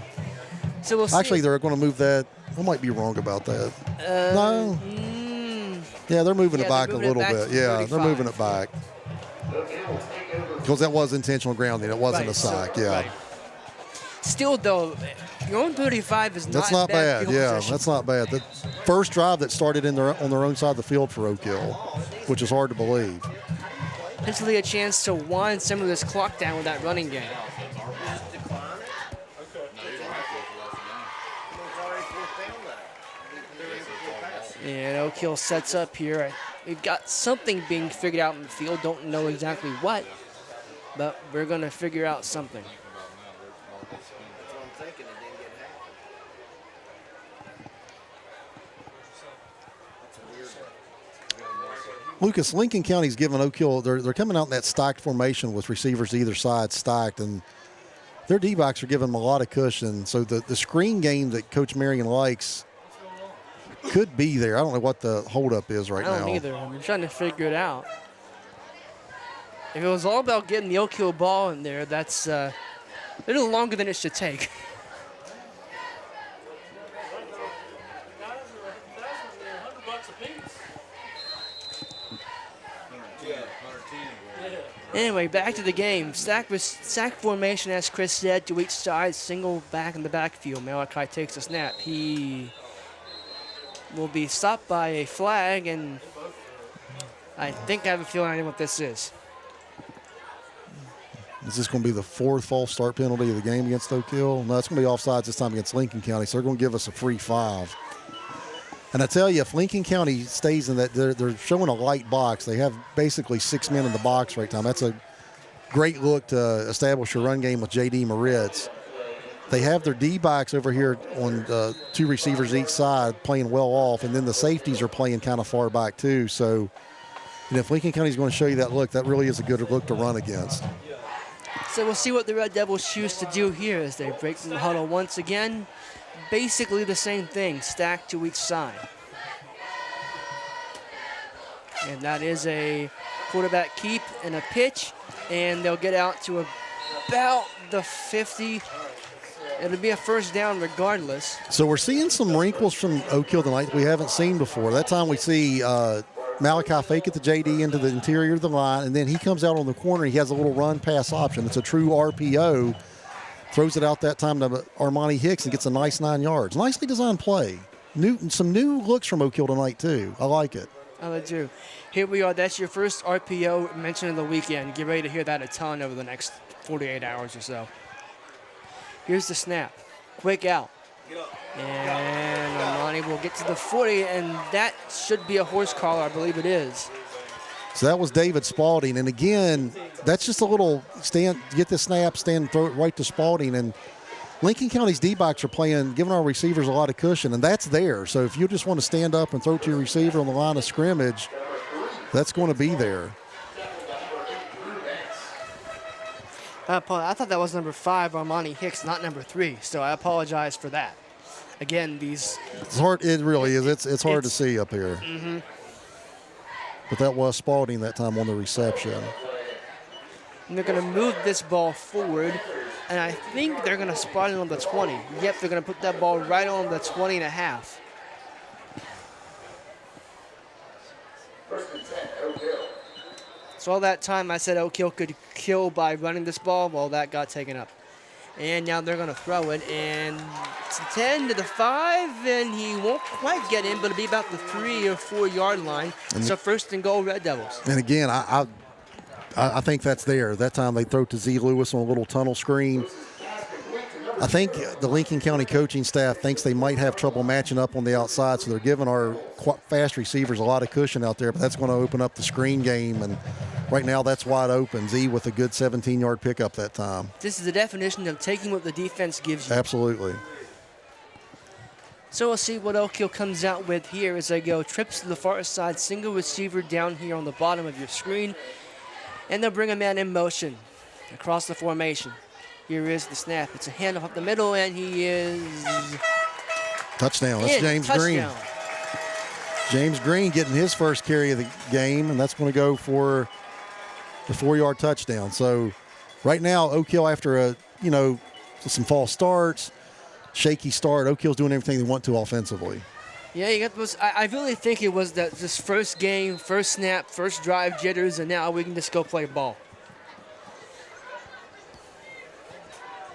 Speaker 1: So we'll see.
Speaker 2: Actually, they're going to move that. I might be wrong about that. No. Yeah, they're moving it back a little bit. Yeah, they're moving it back. Because that was intentional grounding. It wasn't a sack. Yeah.
Speaker 1: Right. Still, though, your own 35 is
Speaker 2: That's not bad.
Speaker 1: field
Speaker 2: Yeah,
Speaker 1: position.
Speaker 2: that's not bad. The first drive that started on their own side of the field for Oak Hill, which is hard to believe.
Speaker 1: Potentially a chance to wind some of this clock down with that running game. And Oak Hill sets up here. We've got something being figured out in the field. Don't know exactly what, but we're going to figure out something.
Speaker 2: Lucas, Lincoln County's given Oak Hill, they're coming out in that stacked formation with receivers either side stacked, and their D-backs are giving them a lot of cushion. So the screen game that Coach Marion likes could be there. I don't know what the holdup is right now.
Speaker 1: I don't either. I'm trying to figure it out. If it was all about getting the Oak Hill ball in there, that's a little longer than it should take. Anyway, back to the game. Sack formation, as Chris said, to each side. Single back in the backfield. Malachi takes a snap. He will be stopped by a flag, and I think I have a feeling I know what this is.
Speaker 2: Is this going to be the 4th false start penalty of the game against Oak Hill? No, it's going to be offsides this time against Lincoln County, so they're going to give us a free 5. And I tell you, if Lincoln County stays in that, they're showing a light box. They have basically 6 men in the box right now. That's a great look to establish a run game with J.D. Moritz. They have their D-backs over here on 2 receivers each side playing well off, and then the safeties are playing kind of far back too. So, and if Lincoln County is going to show you that look, that really is a good look to run against.
Speaker 1: So we'll see what the Red Devils choose to do here as they break from the huddle once again. basically the same thing, stacked to each side. And that is a quarterback keep and a pitch, and they'll get out to about the 50. It'll be a first down regardless.
Speaker 2: So we're seeing some wrinkles from Oak Hill tonight we haven't seen before. That time we see Malachi fake it to JD into the interior of the line, and then he comes out on the corner. He has a little run-pass option. It's a true RPO. Throws it out that time to Armani Hicks and gets a nice 9 yards. Nicely designed play. Some new looks from Oak Hill tonight, too. I like it.
Speaker 1: I do. Here we are. That's your first RPO mentioned of the weekend. Get ready to hear that a ton over the next 48 hours or so. Here's the snap. Quick out. And Armani will get to the 40, and that should be a horse collar. I believe it is.
Speaker 2: So that was David Spalding. And again, that's just a little stand, get the snap, stand, throw it right to Spalding. And Lincoln County's D-backs are giving our receivers a lot of cushion, and that's there. So if you just want to stand up and throw to your receiver on the line of scrimmage, that's going to be there.
Speaker 1: I thought that was number 5, Armani Hicks, not number 3. So I apologize for that. Again, these.
Speaker 2: It's hard. It really is. It's hard to see up here.
Speaker 1: Mm-hmm.
Speaker 2: But that was Spalding that time on the reception.
Speaker 1: And they're going to move this ball forward, and I think they're going to spot it on the 20. Yep, they're going to put that ball right on the 20 and a half. So all that time I said Oak Hill could kill by running this ball, well, that got taken up. And now they're going to throw it, and it's 10 to the 5, and he won't quite get in, but it'll be about the 3 or 4 yard line. So first and goal, Red Devils.
Speaker 2: And again, I think that's there. That time they throw to Z. Lewis on a little tunnel screen. I think the Lincoln County coaching staff thinks they might have trouble matching up on the outside, so they're giving our fast receivers a lot of cushion out there, but that's going to open up the screen game, and right now that's wide open. Z with a good 17-yard pickup that time.
Speaker 1: This is the definition of taking what the defense gives you.
Speaker 2: Absolutely.
Speaker 1: So we'll see what Oak Hill comes out with here as they go trips to the far side, single receiver down here on the bottom of your screen, and they'll bring a man in motion across the formation. Here is the snap. It's a handoff up the middle, and he is
Speaker 2: touchdown. That's James Green. James Green getting his first carry of the game, and that's going to go for the 4-yard touchdown. So right now, Oak Hill, after some false starts, shaky start, Oak Hill's doing everything they want to offensively.
Speaker 1: Yeah, you got those. I really think it was that this first game, first snap, first drive jitters, and now we can just go play ball.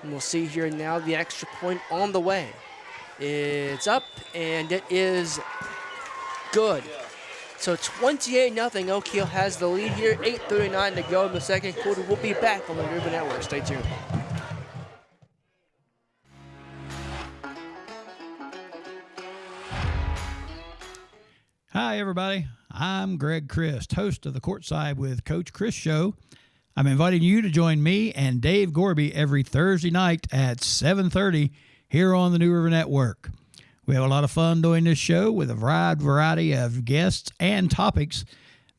Speaker 1: And we'll see here now the extra point on the way. It's up, and it is good. So 28-0, Oak Hill has the lead here. 8:39 to go in the second quarter. We'll be back on the River Network. Stay tuned.
Speaker 4: Hi, everybody. I'm Greg Christ, host of the Courtside with Coach Chris show. I'm inviting you to join me and Dave Gorby every Thursday night at 7:30 here on the New River Network. We have a lot of fun doing this show with a wide variety of guests and topics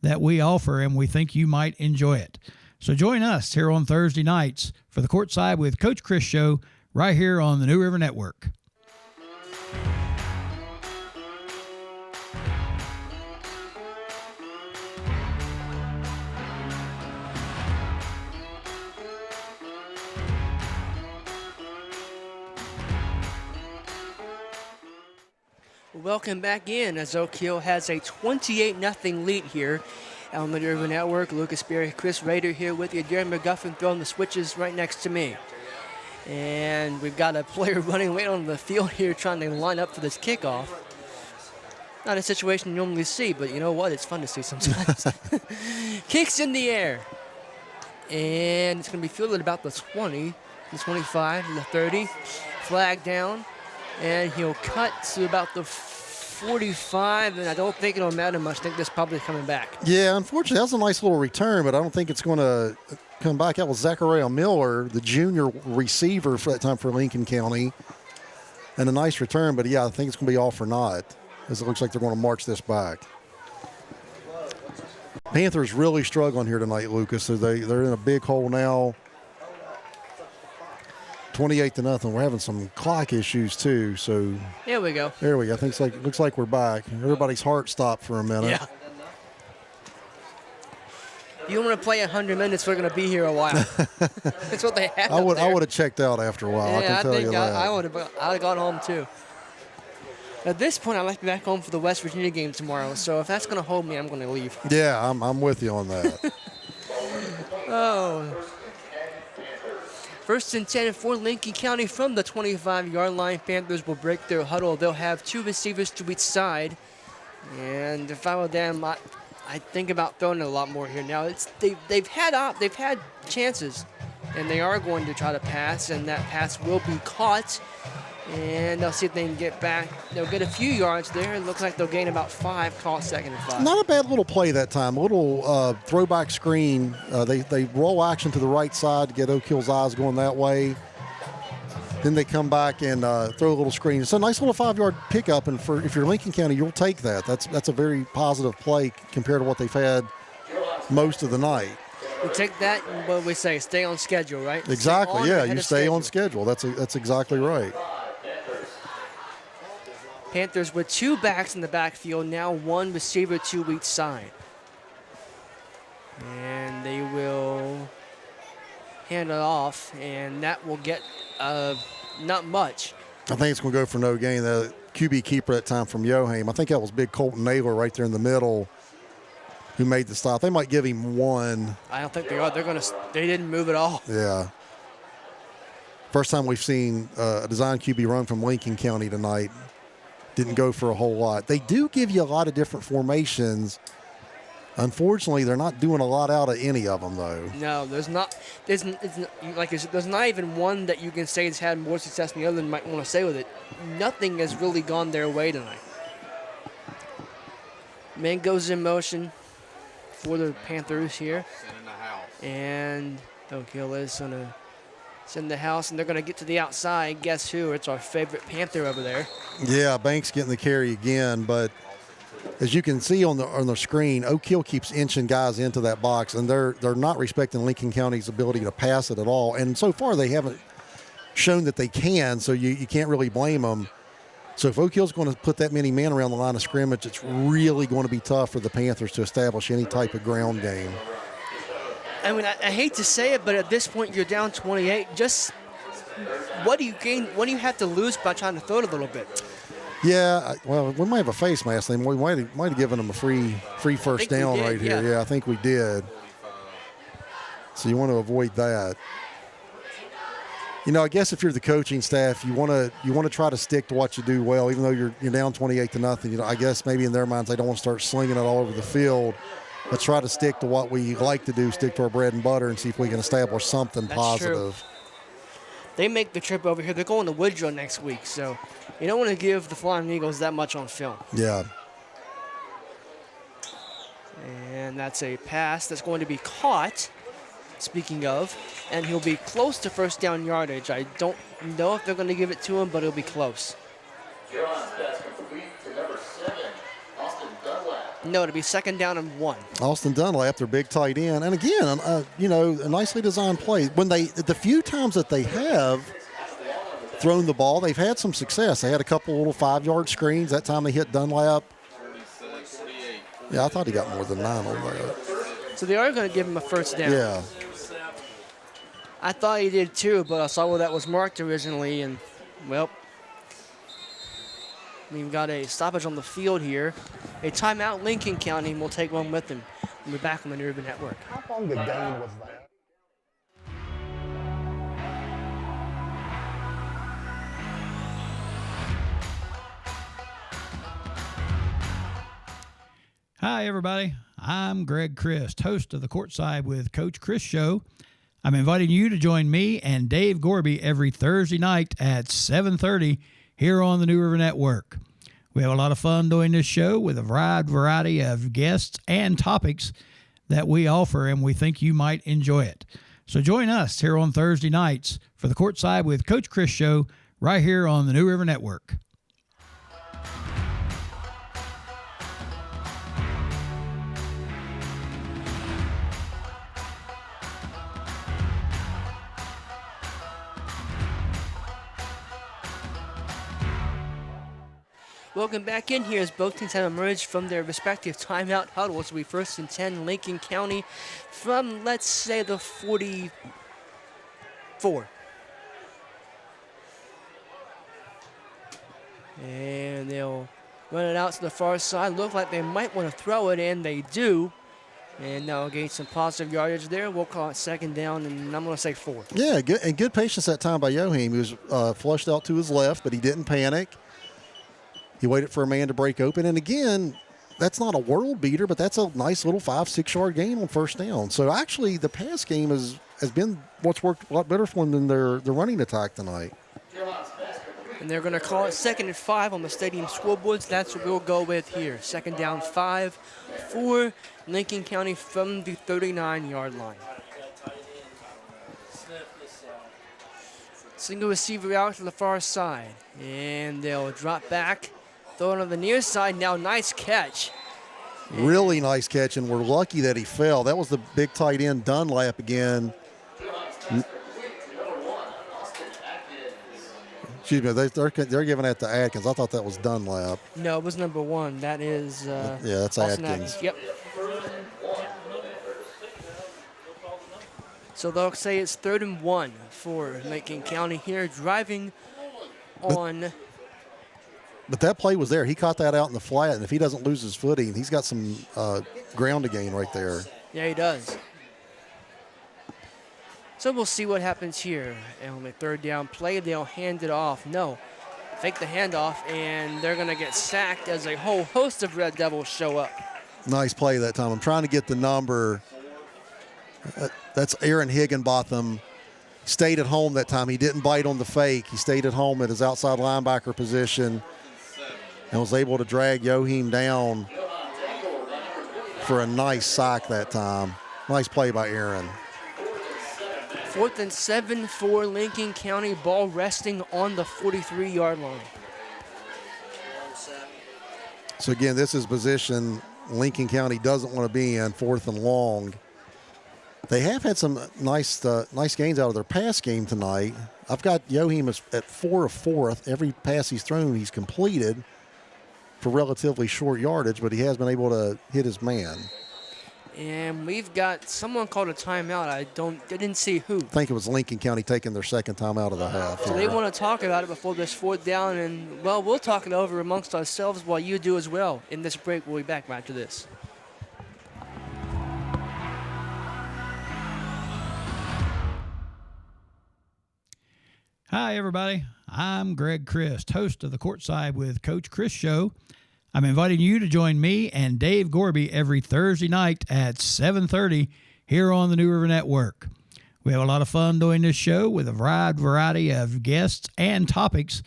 Speaker 4: that we offer, and we think you might enjoy it. So join us here on Thursday nights for the Courtside with Coach Chris show right here on the New River Network.
Speaker 1: Welcome back in as Oak Hill has a 28-0 lead here on the New River Network. Lucas Berry, Chris Rader here with you. Darren McGuffin throwing the switches right next to me. And we've got a player running late on the field here trying to line up for this kickoff. Not a situation you normally see, but you know what? It's fun to see sometimes. Kicks in the air. And it's going to be fielded about the 20, the 25, and the 30. Flag down. And he'll cut to about the 45, and I don't think it'll matter much. I think this probably coming back.
Speaker 2: Yeah, unfortunately, that was a nice little return, but I don't think it's going to come back. That was Zachariah Miller, the junior receiver for that time for Lincoln County. And a nice return, but yeah, I think it's going to be all for naught, as it looks like they're going to march this back. Panthers really struggling here tonight, Lucas. So they're in a big hole now. 28-0. We're having some clock issues too. So
Speaker 1: There we go.
Speaker 2: there we go. I think looks like we're back. Everybody's heart stopped for a minute.
Speaker 1: Yeah. If you want to play 100 minutes, we're going to be here a while. That's what they had.
Speaker 2: I would
Speaker 1: up there.
Speaker 2: have checked out after a while. I
Speaker 1: Yeah,
Speaker 2: can
Speaker 1: I
Speaker 2: tell you
Speaker 1: think
Speaker 2: that.
Speaker 1: I would have gone home too. At this point, I'd like to be back home for the West Virginia game tomorrow. So if that's going to hold me, I'm going to leave.
Speaker 2: Yeah, I'm with you on that.
Speaker 1: Oh. First and 10 for Lincoln County from the 25-yard line. Panthers will break their huddle. They'll have two receivers to each side. And if I were them, I'd think about throwing it a lot more here. Now they've had chances, and they are going to try to pass, and that pass will be caught. And they'll see if they can get back. They'll get a few yards there. It looks like they'll gain about 5, call it 2nd and 5.
Speaker 2: Not a bad little play that time. A little throwback screen. They roll action to the right side to get Oak Hill's eyes going that way. Then they come back and throw a little screen. It's a nice little 5-yard pickup, and if you're Lincoln County, you'll take that. That's a very positive play compared to what they've had most of the night.
Speaker 1: We take that, and what do we say? Stay on schedule, right?
Speaker 2: Exactly.
Speaker 1: Stay on
Speaker 2: Yeah,
Speaker 1: ahead
Speaker 2: you
Speaker 1: of
Speaker 2: stay on schedule. That's exactly right.
Speaker 1: Panthers with 2 backs in the backfield, now 1 receiver to each side. And they will hand it off, and that will get not much.
Speaker 2: I think it's going to go for no gain. The QB keeper that time from Yoham, I think that was big Colton Naylor right there in the middle who made the stop. They might give him 1.
Speaker 1: I don't think they are. They didn't move at all.
Speaker 2: Yeah. First time we've seen a design QB run from Lincoln County tonight. Didn't go for a whole lot. They do give you a lot of different formations. Unfortunately, they're not doing a lot out of any of them, though.
Speaker 1: No, there's not. There's not even one that you can say has had more success than the other than you might want to say with it. Nothing has really gone their way tonight. Man goes in motion for the Panthers here. And Oak Hill is going to send the house, and they're going to get to the outside. Guess who? It's our favorite Panther over there.
Speaker 2: Yeah, Banks getting the carry again, but as you can see on the screen, Oak Hill keeps inching guys into that box, and they're not respecting Lincoln County's ability to pass it at all. And so far, they haven't shown that they can, so you can't really blame them. So if Oak Hill's going to put that many men around the line of scrimmage, it's really going to be tough for the Panthers to establish any type of ground game.
Speaker 1: I mean, I hate to say it, but at this point, you're down 28. Just what do you gain? What do you have to lose by trying to throw it a little bit?
Speaker 2: Yeah, well, we might have a face mask thing. We might have given them a free first down right here. Yeah, I think we did. So you want to avoid that. You know, I guess if you're the coaching staff, you want to try to stick to what you do well, even though you're down 28-0. You know, I guess maybe in their minds they don't want to start slinging it all over the field. Let's try to stick to what we like to do, stick to our bread and butter, and see if we can establish something positive.
Speaker 1: True. They make the trip over here. They're going to Woodrow next week, so you don't want to give the Flying Eagles that much on film.
Speaker 2: Yeah.
Speaker 1: And that's a pass that's going to be caught, speaking of, and he'll be close to first down yardage. I don't know if they're going to give it to him, but it'll be close. No, it'll be 2nd down and 1.
Speaker 2: Austin Dunlap, their big tight end. And again, a nicely designed play. The few times that they have thrown the ball, they've had some success. They had a couple little 5-yard screens. That time they hit Dunlap. Yeah, I thought he got more than 9 on that.
Speaker 1: So they are going to give him a first down.
Speaker 2: Yeah.
Speaker 1: I thought he did too, but I saw where that was marked originally, and, well, we've got a stoppage on the field here. A timeout, Lincoln County, and we'll take one with them. We'll be back on the New Urban Network.
Speaker 2: How long the game was that?
Speaker 4: Hi, everybody. I'm Greg Christ, host of the Courtside with Coach Chris show. I'm inviting you to join me and Dave Gorby every Thursday night at 7:30 here on the New River Network. We have a lot of fun doing this show with a wide variety of guests and topics that we offer, and we think you might enjoy it. So join us here on Thursday nights for the Courtside with Coach Chris show right here on the New River Network.
Speaker 1: Welcome back in here as both teams have emerged from their respective timeout huddles. We first and 10 Lincoln County from, let's say, the 44. And they'll run it out to the far side. Look like they might want to throw it in. They do. And now gain some positive yardage there. We'll call it second down, and I'm going to say 4.
Speaker 2: Yeah, good patience that time by Yoheim. He was flushed out to his left, but he didn't panic. He waited for a man to break open. And again, that's not a world beater, but that's a nice little 5-6 yard gain on first down. So actually the pass game has been what's worked a lot better for them than their running attack tonight.
Speaker 1: And they're going to call it second and 5 on the stadium scoreboards. That's what we'll go with here. Second down 5 for Lincoln County from the 39-yard line. Single receiver out to the far side. And they'll drop back. Throw it on the near side. Now nice catch.
Speaker 2: Really nice catch, and we're lucky that he fell. That was the big tight end Dunlap again. Excuse me, they're giving that to Atkins. I thought that was Dunlap.
Speaker 1: No, it was number 1. That is
Speaker 2: Yeah, that's
Speaker 1: Austin
Speaker 2: Atkins.
Speaker 1: Yep. So they'll say it's 3rd and 1 for Lincoln County here, driving on.
Speaker 2: But that play was there. He caught that out in the flat, and if he doesn't lose his footing, he's got some ground to gain right there.
Speaker 1: Yeah, he does. So we'll see what happens here. And on the 3rd down play, they'll hand it off. No, fake the handoff, and they're going to get sacked as a whole host of Red Devils show up.
Speaker 2: Nice play that time. I'm trying to get the number. That's Aaron Higginbotham. Stayed at home that time. He didn't bite on the fake. He stayed at home at his outside linebacker position and was able to drag Yoheim down for a nice sack that time. Nice play by Aaron.
Speaker 1: 4th and 7 for Lincoln County. Ball resting on the 43-yard line.
Speaker 2: So again, this is position Lincoln County doesn't want to be in, 4th and long. They have had some nice gains out of their pass game tonight. I've got Yoheim at 4 of 4. Every pass he's thrown, he's completed for relatively short yardage, but he has been able to hit his man.
Speaker 1: And we've got someone called a timeout. I didn't see who.
Speaker 2: I think it was Lincoln County taking their second time out of the half.
Speaker 1: So they want to talk about it before this 4th down, and, well, we'll talk it over amongst ourselves while you do as well. In this break, we'll be back right after this.
Speaker 4: Hi, everybody. I'm Greg Christ, host of the Courtside with Coach Chris show. I'm inviting you to join me and Dave Gorby every Thursday night at 7:30 here on the New River Network. We have a lot of fun doing this show with a wide variety of guests and topics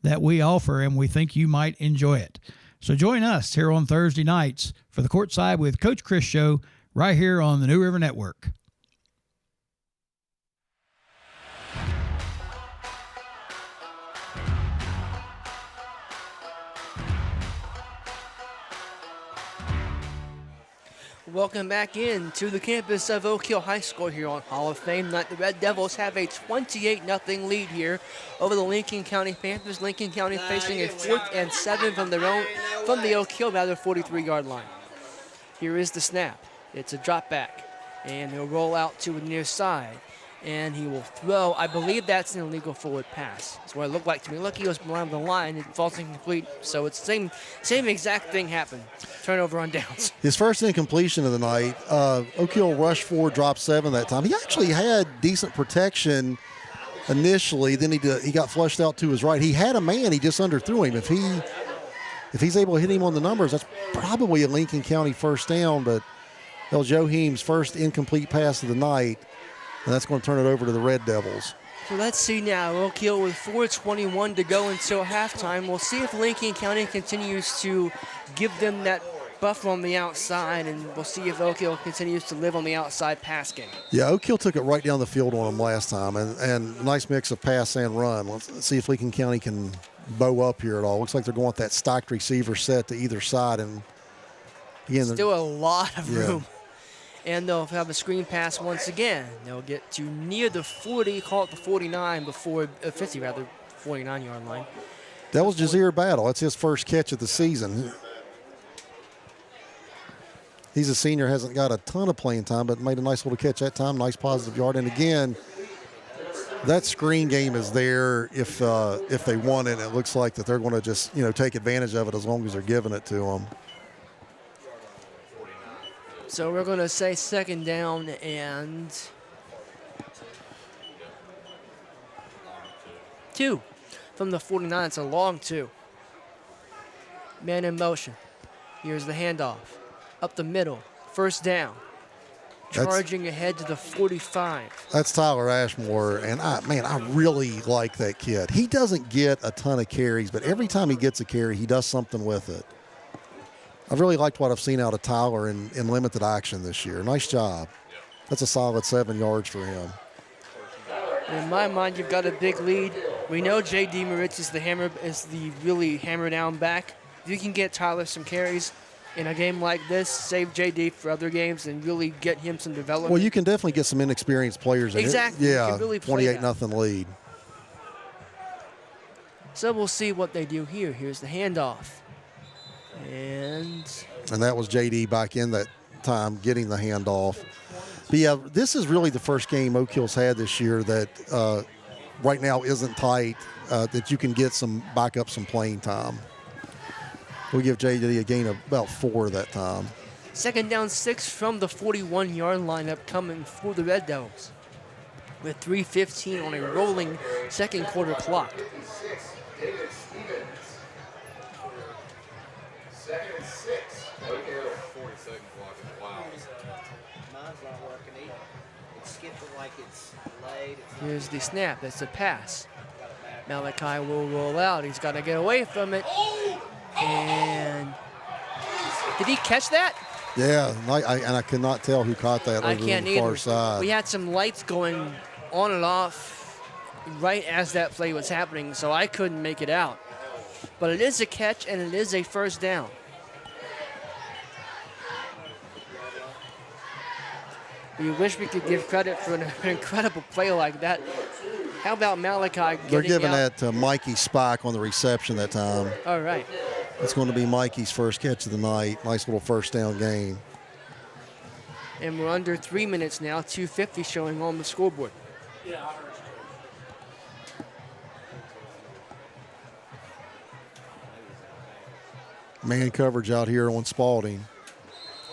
Speaker 4: that we offer, and we think you might enjoy it. So join us here on Thursday nights for the Courtside with Coach Chris show right here on the New River Network.
Speaker 1: Welcome back in to the campus of Oak Hill High School here on Hall of Fame night. The Red Devils have a 28-0 lead here over the Lincoln County Panthers. Lincoln County facing a 4th and 7 from the Oak Hill 43-yard line. Here is the snap. It's a drop back, and he'll roll out to the near side, and he will throw. I believe that's an illegal forward pass. That's what it looked like to me. Look, he was behind the line. It falls incomplete. So it's the same exact thing happened. Turnover on downs.
Speaker 2: His first incompletion of the night. Oak Hill rushed forward, dropped 7 that time. He actually had decent protection initially. Then he got flushed out to his right. He had a man. He just underthrew him. If he's able to hit him on the numbers, that's probably a Lincoln County first down. But that was Yoheim's first incomplete pass of the night. And that's going to turn it over to the Red Devils.
Speaker 1: So let's see now. Oak Hill with 4:21 to go until halftime. We'll see if Lincoln County continues to give them that buffer on the outside, and we'll see if Oak Hill continues to live on the outside pass game.
Speaker 2: Yeah, Oak Hill took it right down the field on them last time, and nice mix of pass and run. Let's see if Lincoln County can bow up here at all. Looks like they're going with that stacked receiver set to either side, and again,
Speaker 1: still a lot of room. And they'll have a screen pass once again. They'll get to near the 40, call it the 49 before 50 rather, 49-yard line.
Speaker 2: That was Jazeer Battle. That's his first catch of the season. He's a senior, hasn't got a ton of playing time, but made a nice little catch that time. Nice positive yard. And again, that screen game is there if they want it. It looks like that they're going to just take advantage of it as long as they're giving it to them.
Speaker 1: So we're going to say second down and 2 from the 49. It's a long 2. Man in motion. Here's the handoff. Up the middle. First down. Charging ahead to the 45.
Speaker 2: That's Tyler Ashmore, and I really like that kid. He doesn't get a ton of carries, but every time he gets a carry, he does something with it. I've really liked what I've seen out of Tyler in limited action this year. Nice job. That's a solid 7 yards for him.
Speaker 1: In my mind, you've got a big lead. We know J.D. Moritz is the really hammer down back. If you can get Tyler some carries in a game like this, save J.D. for other games and really get him some development.
Speaker 2: Well, you can definitely get some inexperienced players in it.
Speaker 1: Exactly.
Speaker 2: Yeah,
Speaker 1: you can really play
Speaker 2: 28-0 lead.
Speaker 1: So we'll see what they do here. Here's the handoff. And
Speaker 2: that was J.D. back in that time getting the handoff. But yeah, this is really the first game Oak Hill's had this year that right now isn't tight, that you can get some playing time. We'll give J.D. a gain of about 4 that time.
Speaker 1: second down 6 from the 41-yard line upcoming for the Red Devils with 3:15 on a rolling second quarter clock. Here's the snap. That's a pass. Malachi will roll out. He's got to get away from it. And did he catch that?
Speaker 2: Yeah, I could not tell who caught that over on the far side.
Speaker 1: We had some lights going on and off right as that play was happening, so I couldn't make it out. But it is a catch, and it is a first down. We wish we could give credit for an incredible play like that. How about Malachi
Speaker 2: They're giving
Speaker 1: out?
Speaker 2: that to Mikey Spike on the reception that time.
Speaker 1: All right.
Speaker 2: It's going to be Mikey's first catch of the night. Nice little first down gain.
Speaker 1: And we're under 3 minutes now, 2:50 showing on the scoreboard.
Speaker 3: Yeah, I heard you.
Speaker 2: Man coverage out here on Spalding.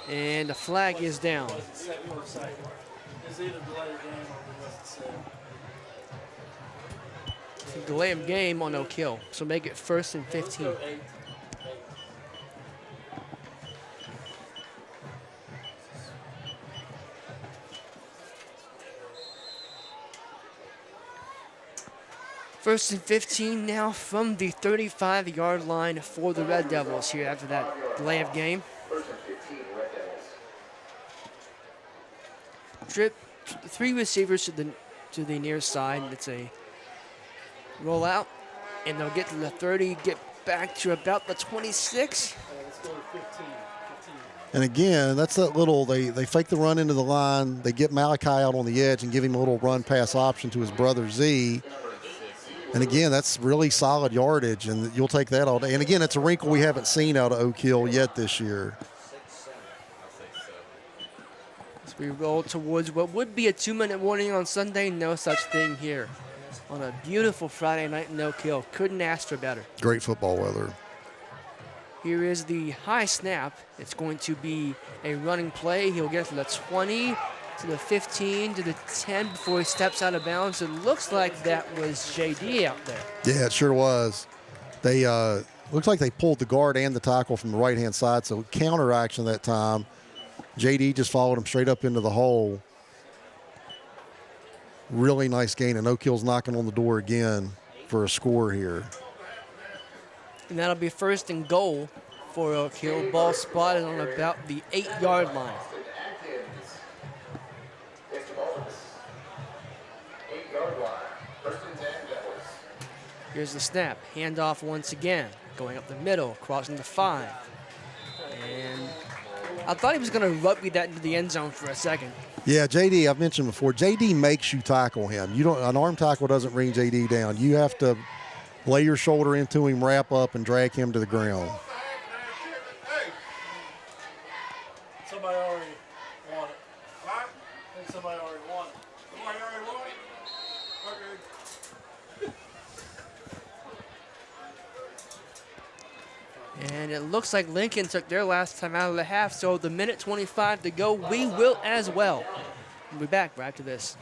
Speaker 1: And the flag is down.
Speaker 3: It's either delay of game or we wasn't set.
Speaker 1: Delay of game on Oak Hill, so make it 1st and 15. First and 15 now from the 35-yard line for the Red Devils here after that delay of game. Trip, 3 receivers to the near side. It's a rollout, and they'll get to the 30, get back to about the 26.
Speaker 3: Let's go to 15.
Speaker 2: And again, that's that little, they fake the run into the line. They get Malachi out on the edge and give him a little run pass option to his brother Z. And again, that's really solid yardage, and you'll take that all day. And again, it's a wrinkle we haven't seen out of Oak Hill yet this year.
Speaker 1: As we roll towards what would be a 2-minute warning on Sunday, no such thing here. On a beautiful Friday night in Oak Hill. Couldn't ask for better.
Speaker 2: Great football weather.
Speaker 1: Here is the high snap. It's going to be a running play. He'll get from the 20 to the 15 to the 10 before he steps out of bounds. It looks like that was J.D. out there.
Speaker 2: Yeah, it sure was. They looks like they pulled the guard and the tackle from the right-hand side, so counter action that time. J.D. just followed him straight up into the hole. Really nice gain, and Oak Hill's knocking on the door again for a score here.
Speaker 1: And that'll be 1st and goal for Oak Hill. Ball spotted on about the 8-yard line. Here's the snap. Handoff once again. Going up the middle, crossing the 5. And I thought he was going to rugby that into the end zone for a second.
Speaker 2: Yeah, J.D., I've mentioned before, J.D. makes you tackle him. An arm tackle doesn't bring J.D. down. You have to lay your shoulder into him, wrap up, and drag him to the ground.
Speaker 3: Somebody already won it. I think somebody already won it. Somebody already won it? Okay.
Speaker 1: And it looks like Lincoln took their last time out of the half, so the minute 25 to go, we will as well. We'll be back right after this.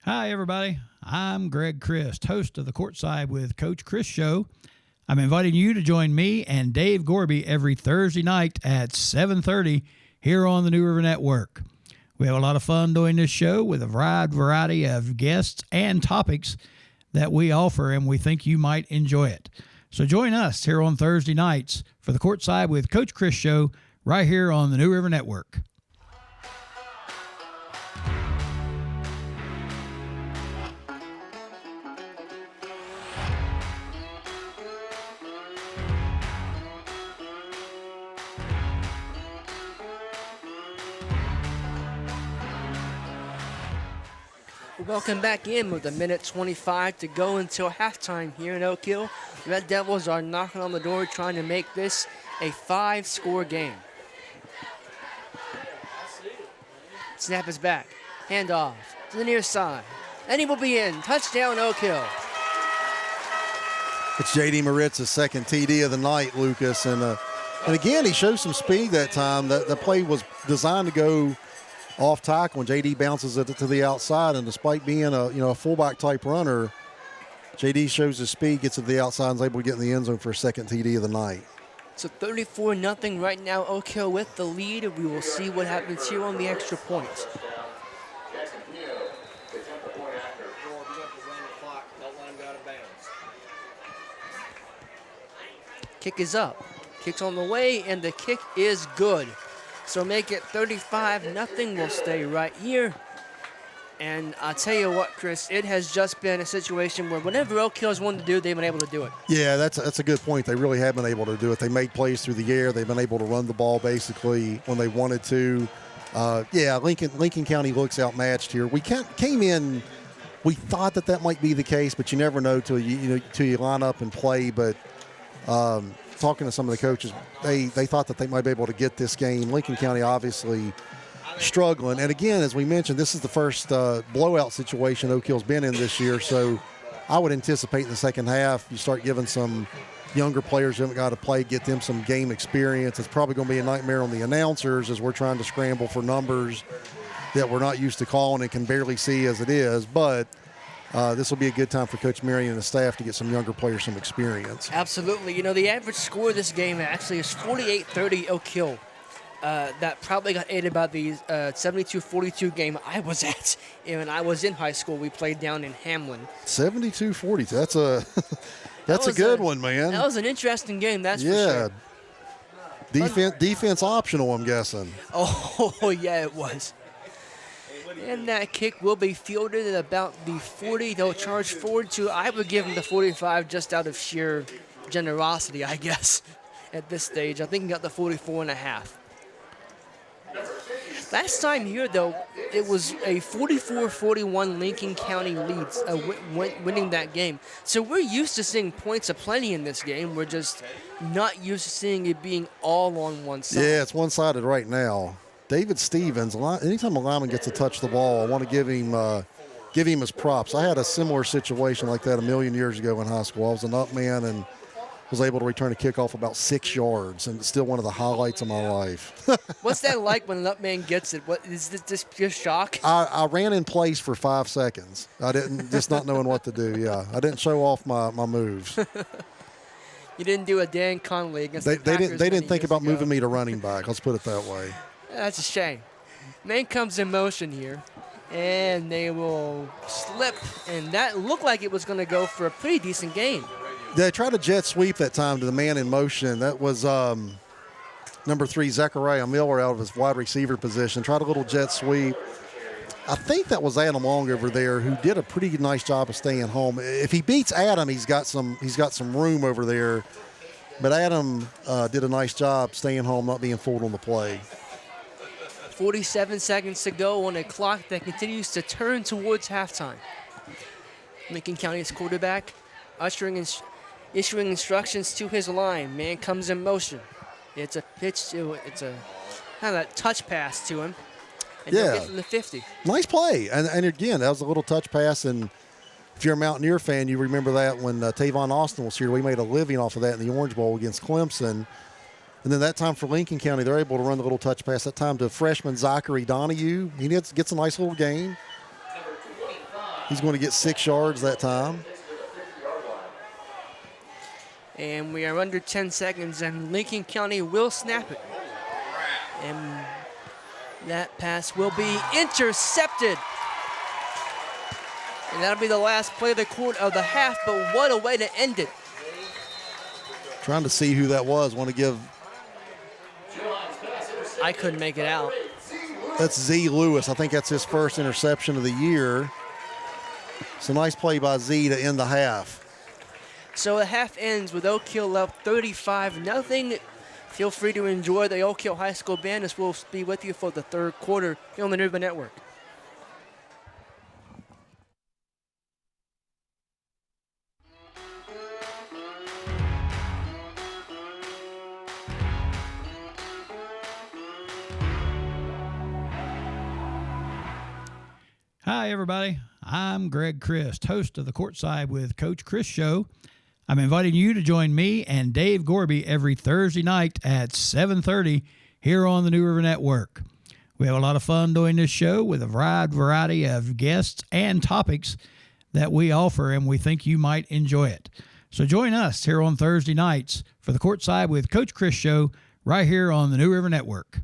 Speaker 4: Hi, everybody. I'm Greg Christ, host of the Courtside with Coach Chris show. I'm inviting you to join me and Dave Gorby every Thursday night at 7:30 here on the New River Network. We have a lot of fun doing this show with a wide variety of guests and topics that we offer, and we think you might enjoy it. So join us here on Thursday nights for the Courtside with Coach Chris show right here on the New River Network.
Speaker 1: Welcome back in with a minute 25 to go until halftime here in Oak Hill. Red Devils are knocking on the door trying to make this a 5-score game. Snap is back. Handoff to the near side. And he will be in. Touchdown Oak Hill.
Speaker 2: It's J.D. Maritz's second TD of the night, Lucas. And again, he shows some speed that time. The play was designed to go off tackle, and J.D. bounces it to the outside. And despite being a fullback type runner, J.D. shows his speed, gets it to the outside, and is able to get in the end zone for a second TD of the night.
Speaker 1: So 34-0 right now. Oak Hill with the lead. We will see what happens here on the extra point. Kick is up. Kick's on the way, and the kick is good. So make it 35-0. We'll stay right here. And I'll tell you what, Chris, it has just been a situation where whenever Oak Hill's wanted to do, they've been able to do it.
Speaker 2: Yeah, that's a good point. They really have been able to do it. They made plays through the air. They've been able to run the ball basically when they wanted to. Lincoln County looks outmatched here. We came in, we thought that might be the case, but you never know till you line up and play. But talking to some of the coaches, they thought that they might be able to get this game. Lincoln County obviously struggling. And again, as we mentioned, this is the first blowout situation Oak Hill's been in this year. So I would anticipate in the second half you start giving some younger players who haven't got to play, get them some game experience. It's probably going to be a nightmare on the announcers as we're trying to scramble for numbers that we're not used to calling and can barely see as it is. But this will be a good time for Coach Marion and the staff to get some younger players some experience.
Speaker 1: Absolutely. The average score of this game actually is 48-30 Oak Hill. That probably got aided by the 72-42 game I was at. When I was in high school, we played down in Hamlin.
Speaker 2: 72-42. That's a good one, man.
Speaker 1: That was an interesting game, that's for sure.
Speaker 2: Defense optional, I'm guessing.
Speaker 1: Oh, yeah, it was. And that kick will be fielded at about the 40. They'll charge forward to, I would give them the 45 just out of sheer generosity, I guess, at this stage. I think he got the 44.5. Last time here, though, it was a 44-41 Lincoln County leads, winning that game. So we're used to seeing points aplenty in this game. We're just not used to seeing it being all on one side.
Speaker 2: Yeah, it's one-sided right now. David Stevens, anytime a lineman gets to touch the ball, I want to give him his props. I had a similar situation like that a million years ago in high school. I was an up man and was able to return a kickoff about 6 yards, and it's still one of the highlights of my life.
Speaker 1: What's that like when an up man gets it? What is this, just pure shock?
Speaker 2: I ran in place for 5 seconds. I didn't, just not knowing what to do, yeah. I didn't show off my moves.
Speaker 1: You didn't do a Dan Connolly against the Packers.
Speaker 2: They didn't think about moving me to running back. Let's put it that way.
Speaker 1: That's a shame. Man comes in motion here, and they will slip, and that looked like it was going to go for a pretty decent gain.
Speaker 2: They tried a jet sweep that time to the man in motion. That was number 3, Zechariah Miller, out of his wide receiver position. Tried a little jet sweep. I think that was Adam Long over there, who did a pretty nice job of staying home. If he beats Adam, he's got some room over there. But Adam did a nice job staying home, not being fooled on the play.
Speaker 1: 47 seconds to go on a clock that continues to turn towards halftime. Lincoln County's quarterback issuing instructions to his line. Man comes in motion. It's a pitch. It's a kind of a touch pass to him. And
Speaker 2: Yeah.
Speaker 1: they'll get to the 50.
Speaker 2: Nice play. And again, that was a little touch pass. And if you're a Mountaineer fan, you remember that when Tavon Austin was here. We made a living off of that in the Orange Bowl against Clemson. And then that time for Lincoln County, they're able to run the little touch pass. That time to freshman Zachary Donahue. He gets a nice little gain. He's going to get 6 yards that time.
Speaker 1: And we are under 10 seconds, and Lincoln County will snap it. And that pass will be intercepted. And that'll be the last play of the half, but what a way to end it.
Speaker 2: Trying to see who that was. Want to give.
Speaker 1: I couldn't make it out.
Speaker 2: That's Z Lewis. I think that's his first interception of the year. So nice play by Z to end the half.
Speaker 1: So the half ends with Oak Hill up 35-0. Feel free to enjoy the Oak Hill High School band as we'll be with you for the third quarter here on the River Network.
Speaker 4: Hi, everybody. I'm Greg Christ, host of the Courtside with Coach Chris show. I'm inviting you to join me and Dave Gorby every Thursday night at 7:30 here on the New River Network. We have a lot of fun doing this show with a wide variety of guests and topics that we offer, and we think you might enjoy it. So join us here on Thursday nights for the Courtside with Coach Chris show right here on the New River Network.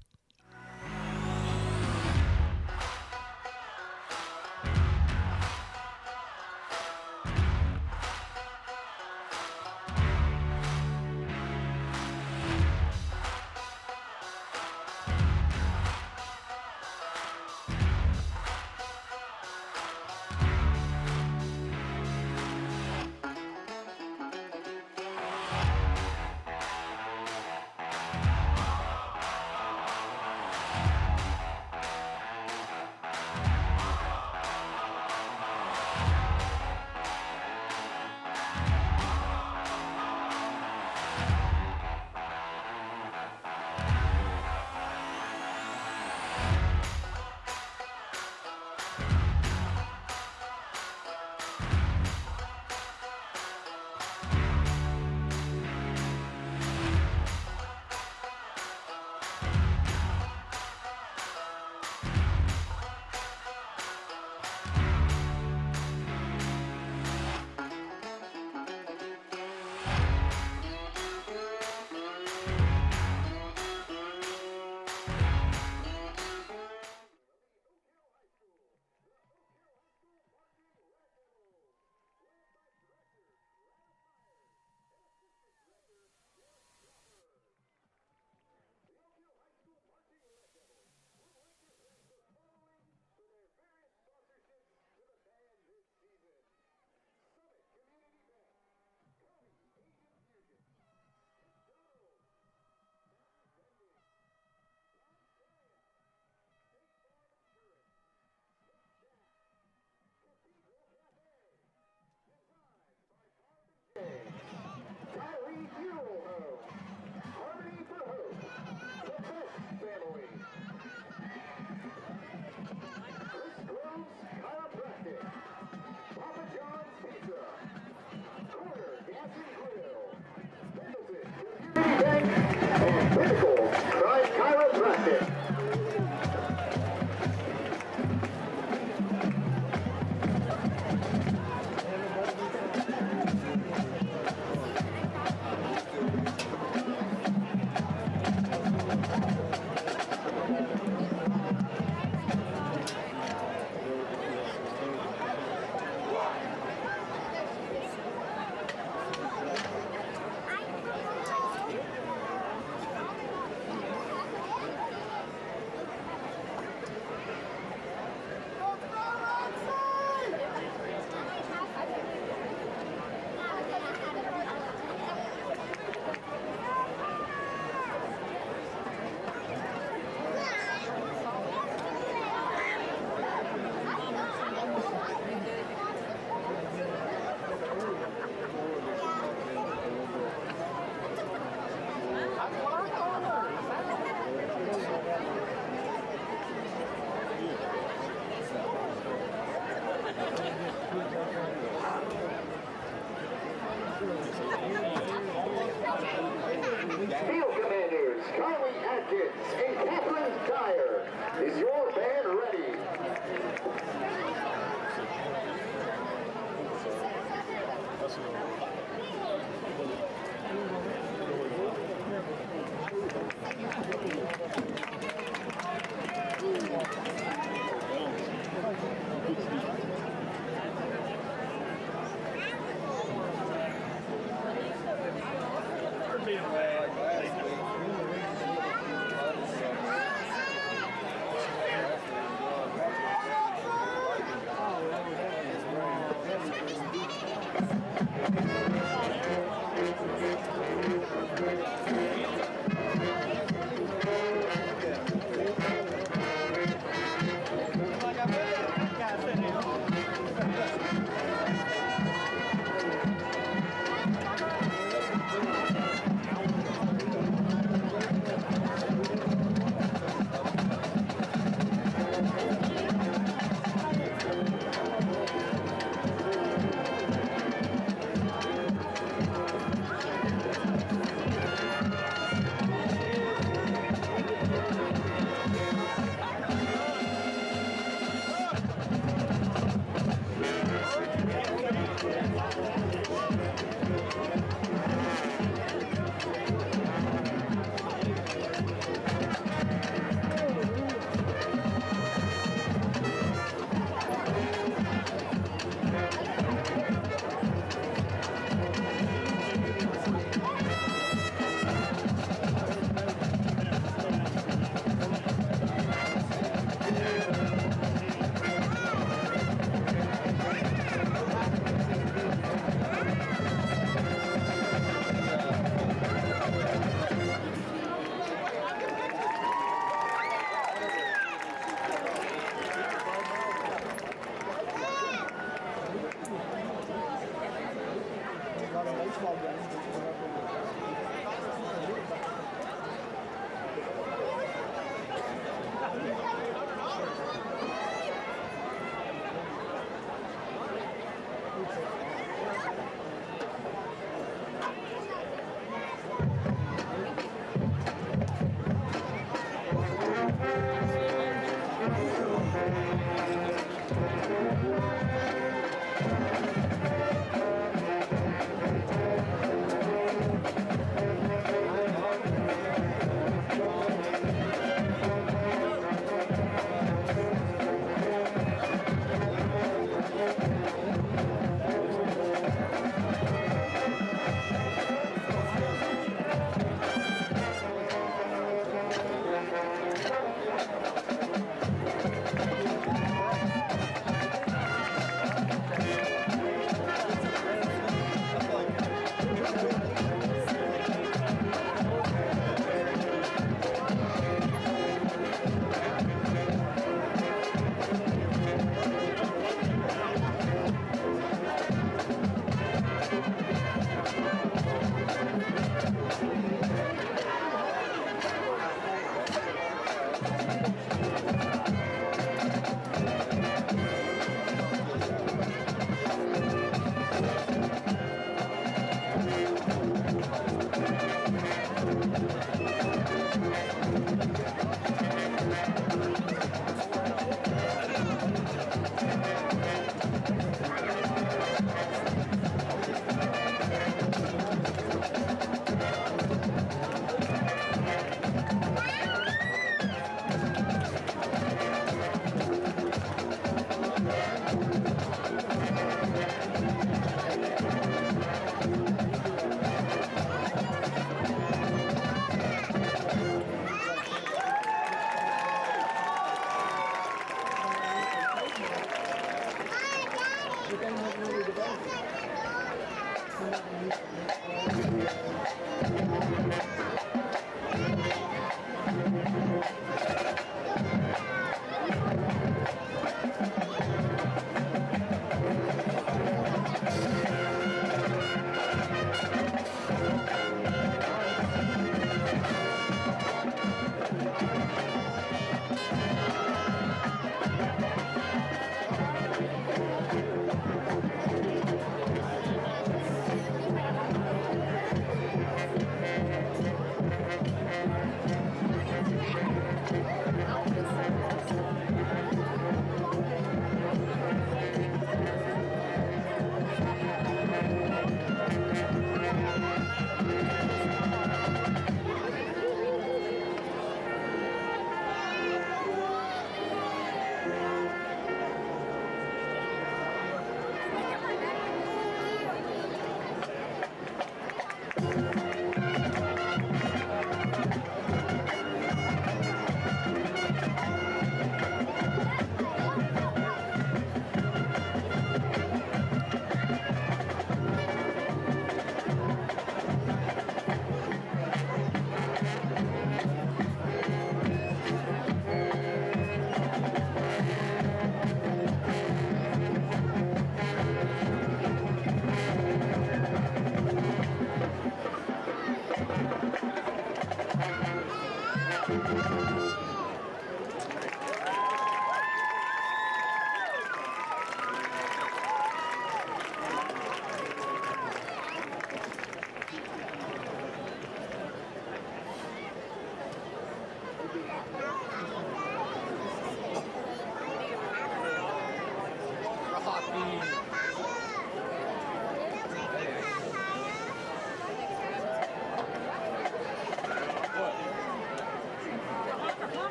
Speaker 5: Is your band ready?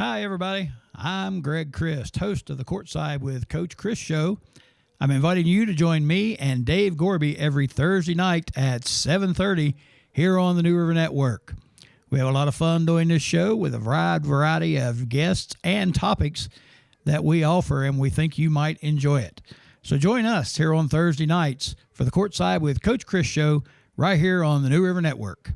Speaker 4: Hi, everybody. I'm Greg Christ, host of the Courtside with Coach Chris show. I'm inviting you to join me and Dave Gorby every Thursday night at 7:30 here on the New River Network. We have a lot of fun doing this show with a wide variety of guests and topics that we offer, and we think you might enjoy it. So join us here on Thursday nights for the Courtside with Coach Chris show right here on the New River Network.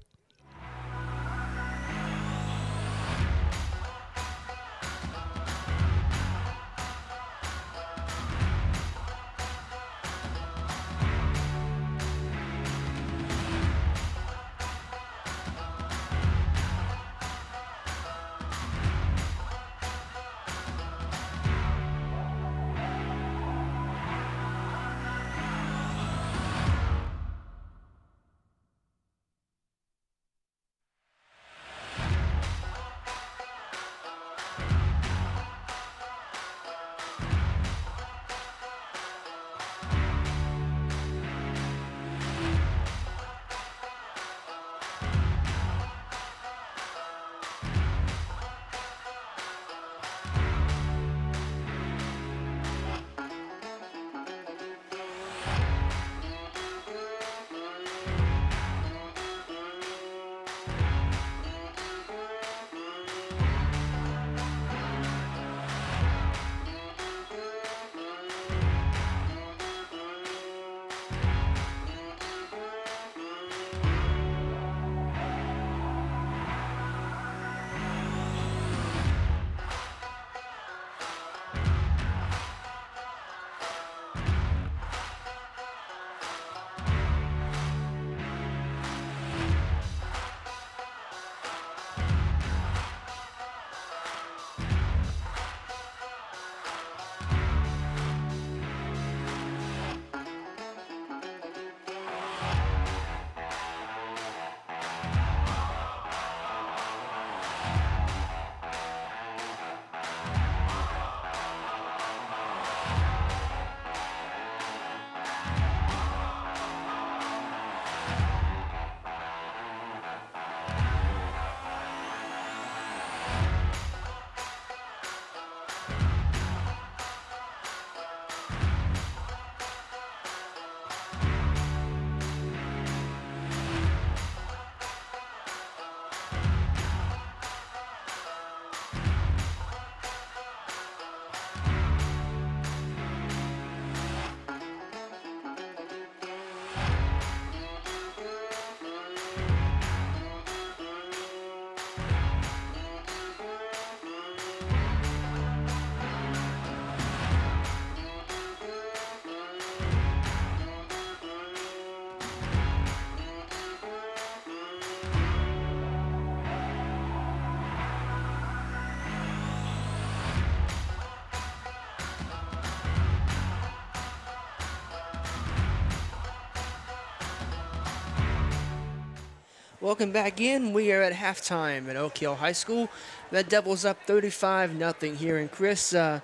Speaker 1: Welcome back in. We are at halftime at Oak Hill High School. The Devils up 35-0 here. And Chris, I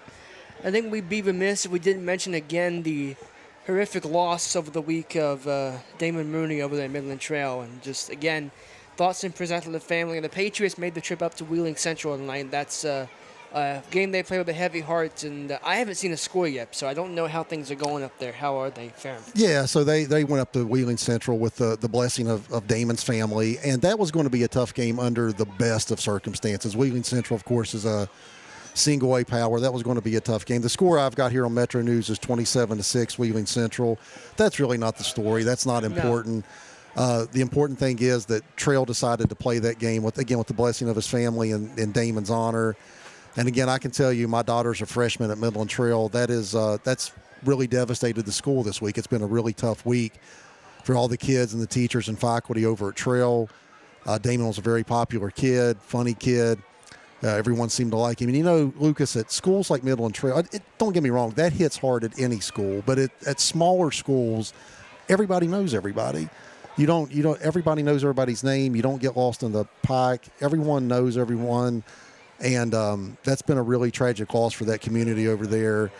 Speaker 1: think we'd be remiss if we didn't mention again the horrific loss over the week of Damon Mooney over there at Midland Trail. And just, again, thoughts and prayers out to the family. And the Patriots made the trip up to Wheeling Central tonight. That's a game they play with a heavy heart, and I haven't seen a score yet, so I don't know how things are going up there. How are they faring?
Speaker 2: Yeah, so they went up to Wheeling Central with the blessing of Damon's family, and that was going to be a tough game under the best of circumstances. Wheeling Central, of course, is a single-A power. That was going to be a tough game. The score I've got here on Metro News is 27-6, Wheeling Central. That's really not the story. That's not important. No. The important thing is that Trail decided to play that game with the blessing of his family and in Damon's honor. And again, I can tell you, my daughter's a freshman at Midland Trail. That's really devastated the school this week. It's been a really tough week for all the kids and the teachers and faculty over at Trail. Damon was a very popular kid, funny kid. Everyone seemed to like him. And you know, Lucas, at schools like Midland Trail, don't get me wrong, that hits hard at any school. But at smaller schools, everybody knows everybody. You don't. Everybody knows everybody's name. You don't get lost in the pike. Everyone knows everyone. And that's been a really tragic loss for that community over there.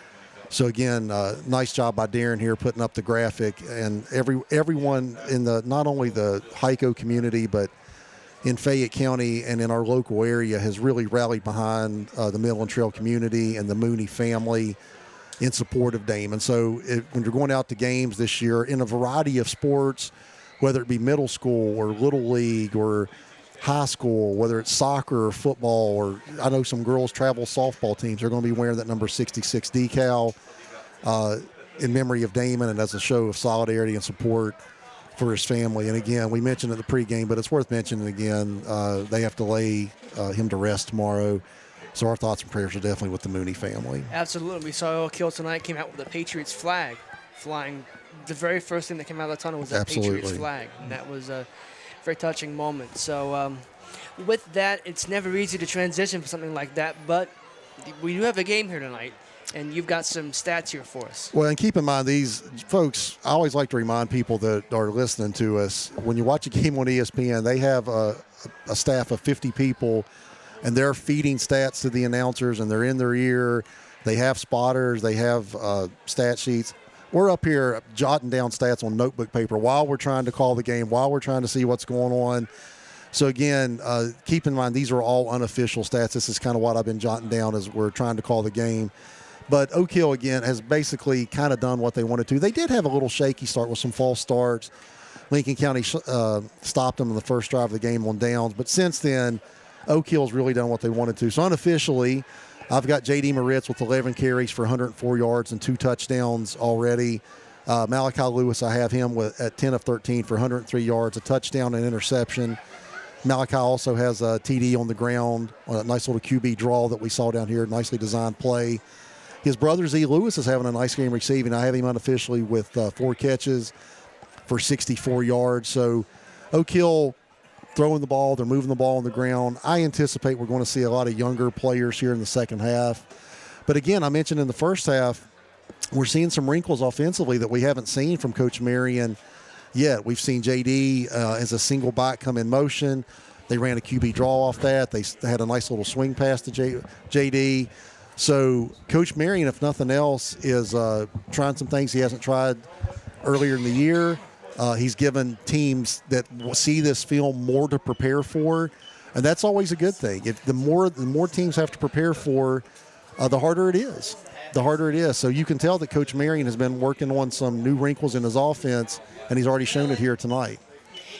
Speaker 2: So again, nice job by Darren here putting up the graphic, and everyone in not only the HICO community, but in Fayette County and in our local area has really rallied behind the Midland Trail community and the Mooney family in support of Damon. So when you're going out to games this year in a variety of sports, whether it be middle school or little league or high school, whether it's soccer or football, or I know some girls travel softball teams, they're going to be wearing that number 66 decal in memory of Damon and as a show of solidarity and support for his family. And again, we mentioned at the pregame, but it's worth mentioning again, they have to lay him to rest tomorrow. So our thoughts and prayers are definitely with the Mooney family.
Speaker 1: Absolutely. We saw Oak Hill tonight came out with the Patriots flag flying. The very first thing that came out of the tunnel was that Patriots flag. And that was a very touching moment. So with that, it's never easy to transition for something like that. But we do have a game here tonight. And you've got some stats here for us.
Speaker 2: Well, and keep in mind, these folks, I always like to remind people that are listening to us, when you watch a game on ESPN, they have a staff of 50 people, and they're feeding stats to the announcers, and they're in their ear. They have spotters. They have stat sheets. We're up here jotting down stats on notebook paper while we're trying to call the game, while we're trying to see what's going on. So, again, keep in mind, these are all unofficial stats. This is kind of what I've been jotting down as we're trying to call the game. But Oak Hill, again, has basically kind of done what they wanted to. They did have a little shaky start with some false starts. Lincoln County stopped them in the first drive of the game on downs. But since then, Oak Hill's really done what they wanted to. So unofficially, I've got J.D. Moritz with 11 carries for 104 yards and 2 touchdowns already. Malachi Lewis, I have him at 10 of 13 for 103 yards, a touchdown and interception. Malachi also has a TD on the ground, a nice little QB draw that we saw down here, nicely designed play. His brother, Z. Lewis, is having a nice game receiving. I have him unofficially with 4 catches for 64 yards. So Oak Hill throwing the ball, they're moving the ball on the ground. I anticipate we're going to see a lot of younger players here in the second half. But again, I mentioned in the first half, we're seeing some wrinkles offensively that we haven't seen from Coach Marion yet. We've seen J.D. As a single back come in motion. They ran a QB draw off that. They had a nice little swing pass to J.D. So Coach Marion, if nothing else, is trying some things he hasn't tried earlier in the year. He's given teams that see this film more to prepare for, and that's always a good thing. If the more teams have to prepare for, the harder it is. The harder it is. So you can tell that Coach Marion has been working on some new wrinkles in his offense, and he's already shown it here tonight.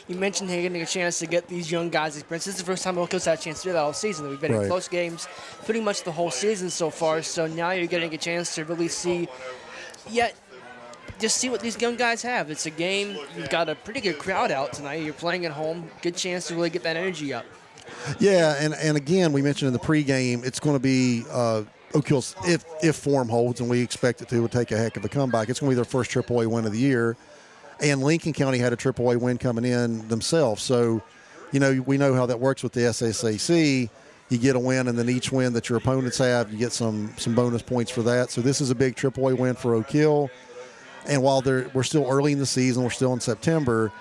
Speaker 1: You mentioned getting a chance to get these young guys experience. This is the first time Oak Hill's had a chance to do that all season. We've been in close games pretty much the whole season so far, so now you're getting a chance to really see, just see what these young guys have. It's a game. You've got a pretty good crowd out tonight. You're playing at home. Good chance to really get that energy up.
Speaker 2: Yeah, and again, we mentioned in the pregame, it's going to be Oak Hill's, if form holds, and we expect it to, would take a heck of a comeback. It's going to be their first AAA win of the year. And Lincoln County had a AAA win coming in themselves. So, we know how that works with the SSAC. You get a win, and then each win that your opponents have, you get some bonus points for that. So this is a big AAA win for Oak Hill. And while we're still early in the season, we're still in September,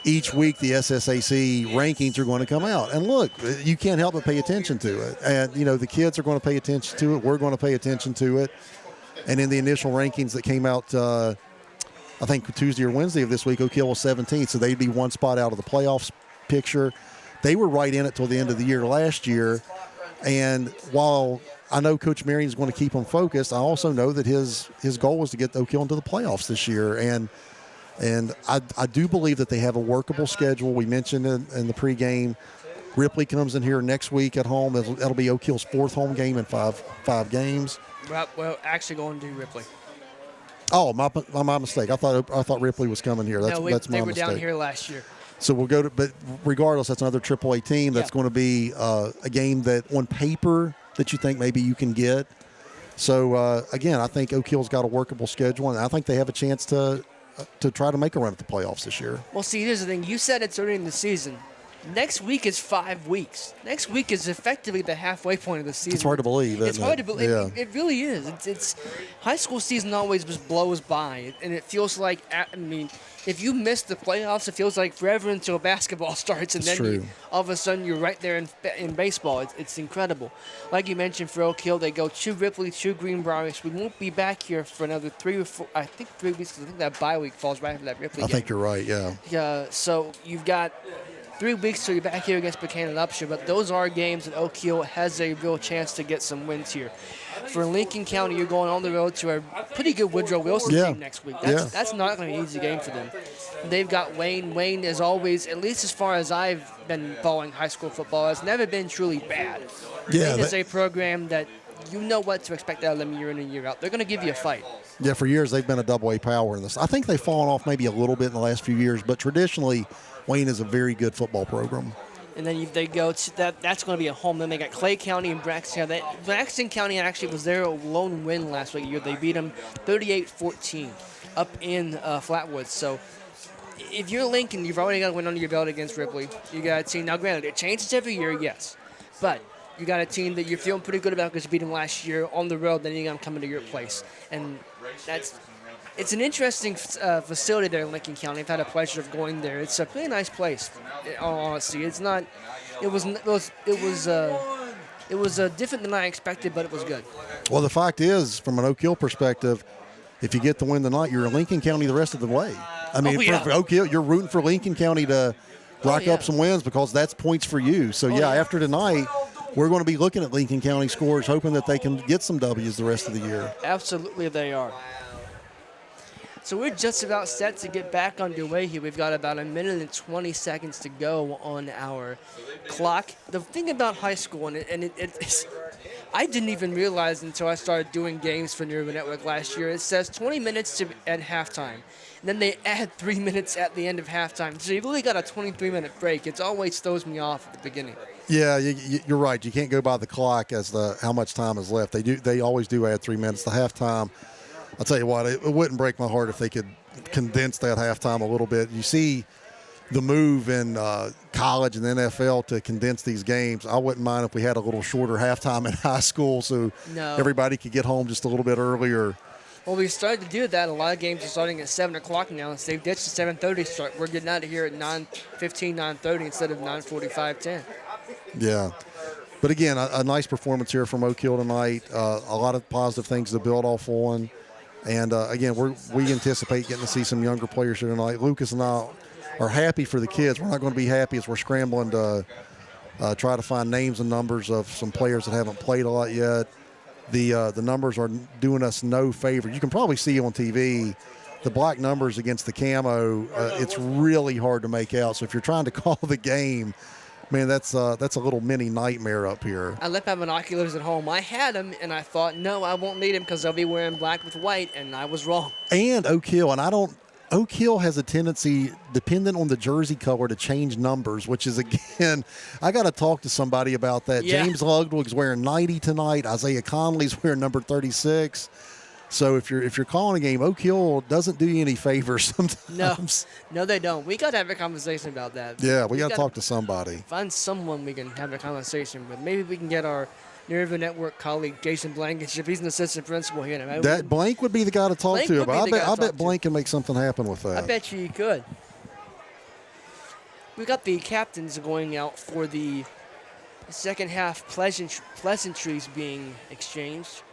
Speaker 2: each week the SSAC rankings are going to come out. And look, you can't help but pay attention to it. And, the kids are going to pay attention to it. We're going to pay attention to it. And in the initial rankings that came out, I think Tuesday or Wednesday of this week, Oak Hill was 17th, so they'd be one spot out of the playoffs picture. They were right in it till the end of the year last year. And while I know Coach Marion is going to keep them focused, I also know that his goal was to get Oak Hill into the playoffs this year. And I do believe that they have a workable schedule. We mentioned in the pregame, Ripley comes in here next week at home. That'll be Oak Hill's 4th home game in five games.
Speaker 1: Well, actually going to Ripley.
Speaker 2: Oh, my mistake. I thought Ripley was coming here. That's my mistake.
Speaker 1: They were down here last year.
Speaker 2: So we'll go to, but regardless, that's another AAA team. That's going to be a game that on paper that you think maybe you can get. So again, I think Oak Hill's got a workable schedule, and I think they have a chance to try to make a run at the playoffs this year.
Speaker 1: Well, see, here's the thing. You said it's early in the season. Next week is 5 weeks. Next week is effectively the halfway point of the season.
Speaker 2: It's hard to believe, isn't it?
Speaker 1: It's hard to believe.
Speaker 2: Yeah.
Speaker 1: It really is. It's high school season always just blows by, and it feels like, if you miss the playoffs, it feels like forever until basketball starts, and then all of a sudden you're right there in baseball. It's incredible. Like you mentioned, for Oak Hill, they go to Ripley, to Greenbrier. We won't be back here for another 3 or 4, I think 3 weeks, because I think that bye week falls right after that Ripley game.
Speaker 2: I think you're right, yeah.
Speaker 1: Yeah, so you've got 3 weeks till you're back here against Buchanan Upshur, but those are games that Oak Hill has a real chance to get some wins here. For Lincoln County, you're going on the road to a pretty good Woodrow Wilson team next week. That's not going to be an easy game for them. They've got Wayne. Wayne is always, at least as far as I've been following high school football, has never been truly bad.
Speaker 2: Yeah,
Speaker 1: Wayne is a program that you know what to expect out of them year in and year out. They're going to give you a fight.
Speaker 2: Yeah, for years they've been a double-A power in this. I think they've fallen off maybe a little bit in the last few years, but traditionally Wayne is a very good football program.
Speaker 1: And then they go to that's going to be a home. Then they got Clay County and Braxton County. Braxton County actually was their lone win last week. They beat them 38-14 up in Flatwoods. So if you're Lincoln, you've already got a win under your belt against Ripley. You got a team. Now, granted, it changes every year, yes. But you got a team that you're feeling pretty good about because you beat them last year on the road. Then you got them coming to your place. And it's an interesting facility there in Lincoln County. I've had a pleasure of going there. It's a pretty nice place. In all honesty, it's not. It was different than I expected, but it was good.
Speaker 2: Well, the fact is, from an Oak Hill perspective, if you get the win tonight, you're in Lincoln County the rest of the way. I mean, for Oak Hill, you're rooting for Lincoln County to rack up some wins because that's points for you. So after tonight, we're going to be looking at Lincoln County scores, hoping that they can get some W's the rest of the year.
Speaker 1: Absolutely, they are. So we're just about set to get back underway here. We've got about 1 minute and 20 seconds to go on our clock. The thing about high school, it's, I didn't even realize until I started doing games for Nerva Network last year, it says 20 minutes at halftime. And then they add 3 minutes at the end of halftime. So you've really got a 23-minute break. It always throws me off at the beginning.
Speaker 2: Yeah, you're right. You can't go by the clock as how much time is left. They always do add 3 minutes to halftime. I'll tell you what, it wouldn't break my heart if they could condense that halftime a little bit. You see the move in college and the NFL to condense these games. I wouldn't mind if we had a little shorter halftime in high school so everybody could get home just a little bit earlier.
Speaker 1: Well, we started to do that. A lot of games are starting at 7 o'clock now. So they've ditched the 7:30 start. We're getting out of here at 9:15, 9:30 instead of 9:45, 10.
Speaker 2: Yeah. But again, a nice performance here from Oak Hill tonight. A lot of positive things to build off on. And, again, we anticipate getting to see some younger players here tonight. Lucas and I are happy for the kids. We're not going to be happy as we're scrambling to try to find names and numbers of some players that haven't played a lot yet. The numbers are doing us no favor. You can probably see on TV the black numbers against the camo. It's really hard to make out. So if you're trying to call the game, man, that's a little mini nightmare up here.
Speaker 1: I left my binoculars at home. I had them, and I thought, no, I won't need them because they'll be wearing black with white, and I was wrong.
Speaker 2: And Oak Hill, Oak Hill has a tendency, dependent on the jersey color, to change numbers, which is, again, I got to talk to somebody about that.
Speaker 1: Yeah.
Speaker 2: James Ludwig's wearing 90 tonight. Isaiah Conley's wearing number 36. So if you're calling a game, Oak Hill doesn't do you any favors sometimes.
Speaker 1: No, they don't. We got to have a conversation about that.
Speaker 2: Yeah, we got to talk to somebody.
Speaker 1: Find someone we can have a conversation with. Maybe we can get our Nerva Network colleague, Jason Blankenship. He's an assistant principal here.
Speaker 2: That Blank would be the guy to talk to. But I bet Blank can make something happen with that.
Speaker 1: I bet you he could. We got the captains going out for the second half pleasantries being exchanged.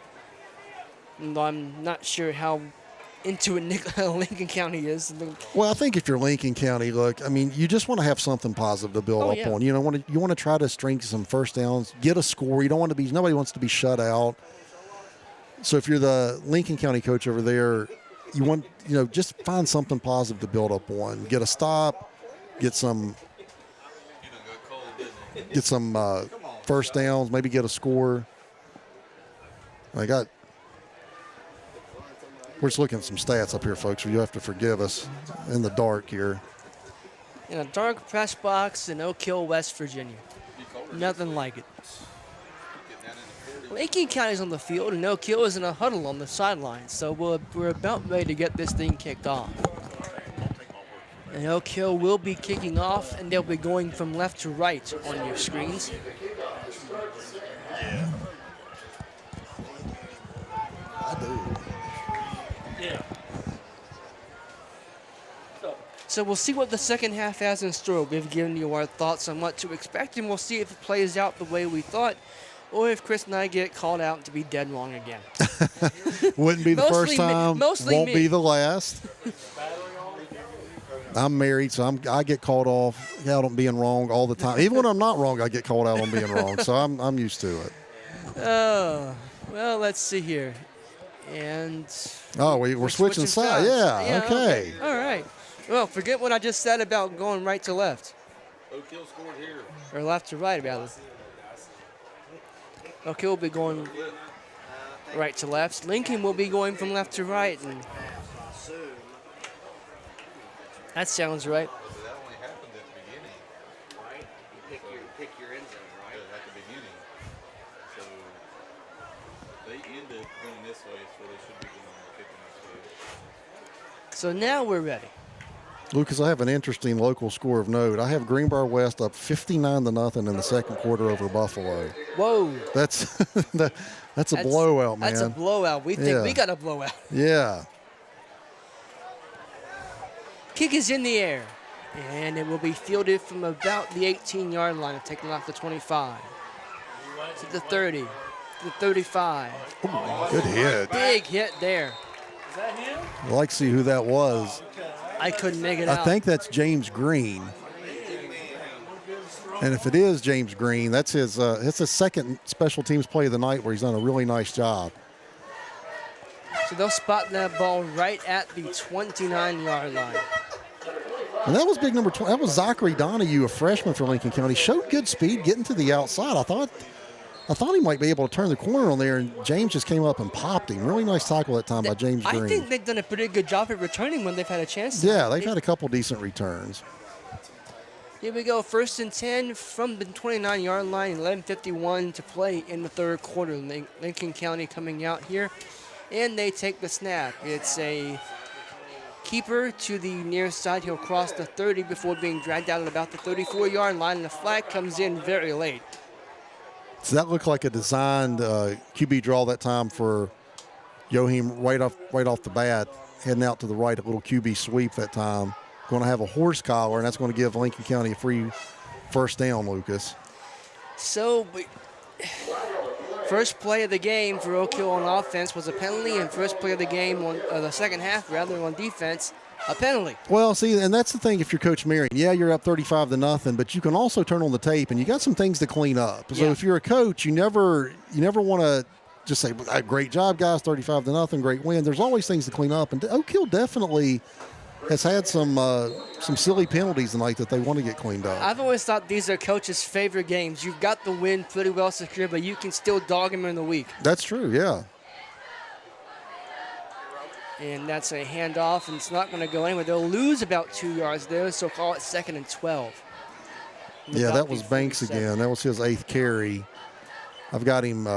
Speaker 1: I'm not sure how into it Lincoln County is.
Speaker 2: Well, I think if you're Lincoln County, look, I mean, you just want to have something positive to build up on. You know, you want to try to string some first downs, get a score. You don't want to be. Nobody wants to be shut out. So if you're the Lincoln County coach over there, you want just find something positive to build up on. Get a stop, get some first downs, maybe get a score. We're just looking at some stats up here, folks, so you have to forgive us in the dark here.
Speaker 1: In a dark press box in Oak Hill, West Virginia. Nothing like it. Lincoln County's on the field, and Oak Hill is in a huddle on the sidelines, so we're about ready to get this thing kicked off. And Oak Hill will be kicking off, and they'll be going from left to right on your screens.
Speaker 2: I do.
Speaker 1: Yeah. So we'll see what the second half has in store. We've given you our thoughts on what to expect, and we'll see if it plays out the way we thought, or if Chris and I get called out to be dead wrong again.
Speaker 2: Wouldn't be the first time.
Speaker 1: Mostly
Speaker 2: won't
Speaker 1: me.
Speaker 2: be the last. I'm married, so I get called out on being wrong all the time. Even when I'm not wrong, I get called out on being wrong. So I'm used to it.
Speaker 1: Oh, well, let's see here. And
Speaker 2: Oh, we're switching sides. Yeah, okay.
Speaker 1: All right. Well, forget what I just said about going right to left.
Speaker 3: Oak Hill scored here.
Speaker 1: Or left to right, rather. Okay, we'll be going right to left. Lincoln will be going from left to right. And that sounds right.
Speaker 3: That only happened at the beginning.
Speaker 1: Right? You pick your end zone, right?
Speaker 3: At the beginning. So they ended going this way, so they should be kicking this way.
Speaker 1: So now we're ready.
Speaker 2: Lucas, I have an interesting local score of note. I have Greenbrier West up 59-0 in the second quarter over Buffalo.
Speaker 1: Whoa.
Speaker 2: That's that's a blowout, man.
Speaker 1: That's a blowout. We think we got a blowout.
Speaker 2: Yeah.
Speaker 1: Kick is in the air, and it will be fielded from about the 18-yard line and taken off the 25. To the 30, to the 35.
Speaker 2: Good hit.
Speaker 1: Big hit there.
Speaker 3: Is that him?
Speaker 2: I'd like to see who that was.
Speaker 1: I couldn't make it out.
Speaker 2: I think that's James Green. And if it is James Green, that's his second special teams play of the night where he's done a really nice job.
Speaker 1: So they'll spot that ball right at the 29-yard line.
Speaker 2: And that was big number 20. That was Zachary Donahue, a freshman for Lincoln County. Showed good speed getting to the outside. I thought he might be able to turn the corner on there, and James just came up and popped him. Really nice tackle that time by James Green.
Speaker 1: I think they've done a pretty good job at returning when they've had a chance to.
Speaker 2: Yeah, they've had a couple decent returns.
Speaker 1: Here we go, 1st and 10 from the 29-yard line, 11:51 to play in the third quarter. Lincoln County coming out here, and they take the snap. It's a keeper to the near side. He'll cross the 30 before being dragged out at about the 34-yard line, and the flag comes in very late.
Speaker 2: So that looked like a designed QB draw that time for Yoheem right off the bat, heading out to the right, a little QB sweep that time. Going to have a horse collar, and that's going to give Lincoln County a free first down, Lucas.
Speaker 1: So, first play of the game for Oak Hill on offense was a penalty, and first play of the game on the second half, rather, on defense, a penalty. Well,
Speaker 2: see, and that's the thing if you're Coach Marion. Yeah, you're up 35-0, but you can also turn on the tape, and you got some things to clean up. So if you're a coach, you never want to just say, great job, guys, 35-0, great win. There's always things to clean up, and Oak Hill definitely has had some silly penalties tonight that they want to get cleaned up.
Speaker 1: I've always thought these are coaches' favorite games. You've got the win pretty well secured, but you can still dog them in the week.
Speaker 2: That's true, yeah.
Speaker 1: And that's a handoff, and it's not going to go anywhere. They'll lose about 2 yards there, so call it 2nd and 12.
Speaker 2: Yeah, that was Banks again. That was his 8th carry. I've got him